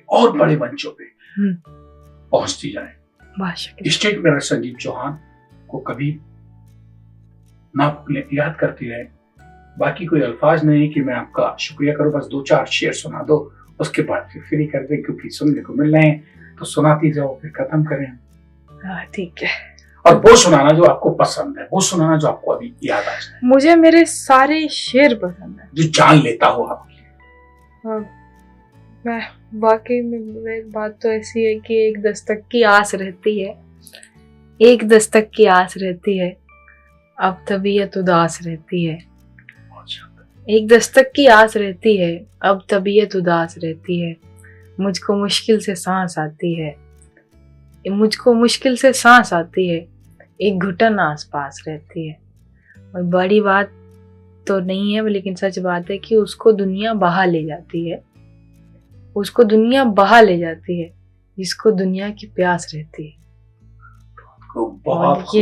पहुंचती जाए। स्टेट मिरर संजीव चौहान को कभी ना याद करती रहे। बाकी कोई अल्फाज नहीं कि मैं आपका शुक्रिया करूं, बस 2-4 शेर सुना दो, उसके बाद फिर फ्री कर दे, क्योंकि सुनने को मिल रहे हैं तो सुनाती जाओ, फिर खत्म करें। ठीक है। और वो सुनाना जो आपको पसंद है, वो सुनाना जो आपको अभी याद आ जाए। मुझे मेरे सारे शेर पसंद है, जो जान लेता हो आपकी। हाँ, मैं वाकई में बात तो ऐसी है कि एक दस्तक की आस रहती है, एक दस्तक की आस रहती है, अब तबीयत उदास रहती है। एक दस्तक की आस रहती है, अब तबीयत उदास रहती है। मुझको मुश्किल से सांस आती है, मुझको मुश्किल से सांस आती है, एक घुटन आस पास रहती है। और बड़ी बात तो नहीं है, लेकिन सच बात है कि उसको दुनिया बहा ले जाती है, उसको दुनिया बहा ले जाती है जिसको दुनिया की प्यास रहती है। बहुत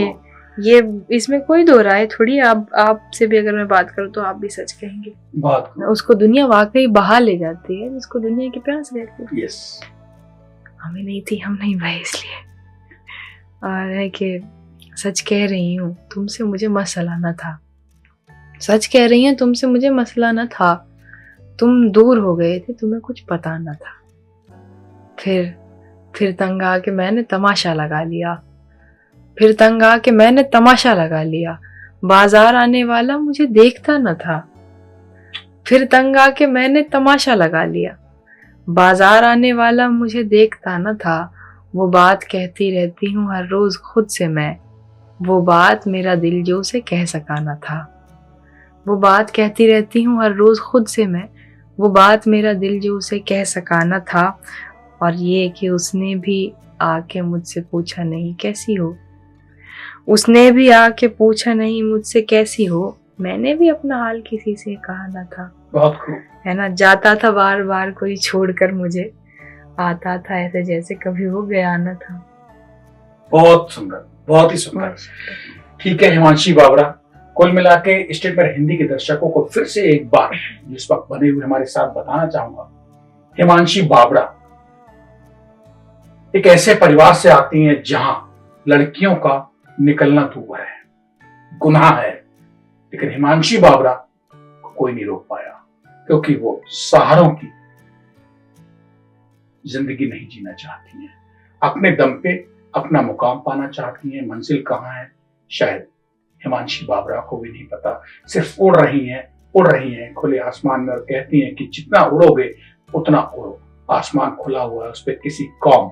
ये इसमें कोई दो राय थोड़ी। आपसे भी अगर मैं बात करूं तो आप भी सच कहेंगे। उसको दुनिया वाकई बहा ले जाती है जिसको दुनिया की प्यास रहती है। यस। हमें नहीं थी, हम नहीं बहे इसलिए। और है कि सच कह रही हूँ, तुमसे मुझे मसला न था। सच कह रही हूँ, तुमसे मुझे मसला न था। तुम दूर हो गए थे, तुम्हें कुछ पता न था। फिर तंग आके मैंने तमाशा लगा लिया, फिर तंग आके मैंने तमाशा लगा लिया। बाजार आने वाला मुझे देखता न था, फिर तंग आके मैंने तमाशा लगा लिया। बाजार आने वाला मुझे देखता न था, वो बात कहती रहती हूँ हर रोज खुद से मैं, वो बात मेरा दिल जो उसे कह सका न था। वो बात कहती रहती हूँ हर रोज खुद से मैं, वो बात मेरा दिल जो उसे कह सका न था। और ये कि उसने भी आके मुझसे पूछा नहीं कैसी हो, उसने भी आके पूछा नहीं मुझसे कैसी हो। मैंने भी अपना हाल किसी से कहा न था। बहुत खूब, है ना। जाता था बार बार कोई छोड़कर मुझे, आता था ऐसे जैसे कभी वो गया न था। बहुत सुंदर, बहुत ही सुंदर। ठीक है हिमांशी बाबरा, कुल मिला के स्टेट पर हिंदी के दर्शकों को फिर से एक बार जिस वक्त बने हुए हमारे साथ बताना चाहूंगा, हिमांशी बाबरा एक ऐसे परिवार से आती हैं जहां लड़कियों का निकलना दूर है, गुनाह है, लेकिन हिमांशी बाबरा को कोई नहीं रोक पाया, क्योंकि वो सहारों की जिंदगी नहीं जीना चाहती हैं, अपने दम पे अपना मुकाम पाना चाहती हैं। मंजिल कहाँ है शायद हिमांशी बाबरा को भी नहीं पता, सिर्फ उड़ रही हैं खुले आसमान में, और कहती हैं कि जितना उड़ोगे उतना उड़ो, आसमान खुला हुआ है, उस पर किसी कौम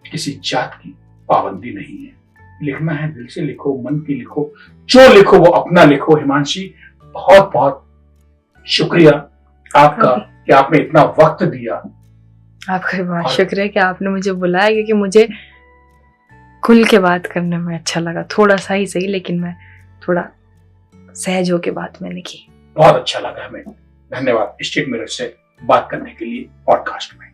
किसी जात की पाबंदी नहीं है। लिखना है दिल से लिखो, मन की लिखो, जो लिखो वो अपना लिखो। हिमांशी बहुत बहुत शुक्रिया आपका कि आपने इतना वक्त दिया। आपका बहुत शुक्रिया कि आपने मुझे बुलाया, क्योंकि मुझे खुल के बात करने में अच्छा लगा। थोड़ा सा ही सही, लेकिन मैं थोड़ा सहज होके बात मैंने की। बहुत अच्छा लगा हमें। धन्यवाद स्टेट मिरर से बात करने के लिए पॉडकास्ट में।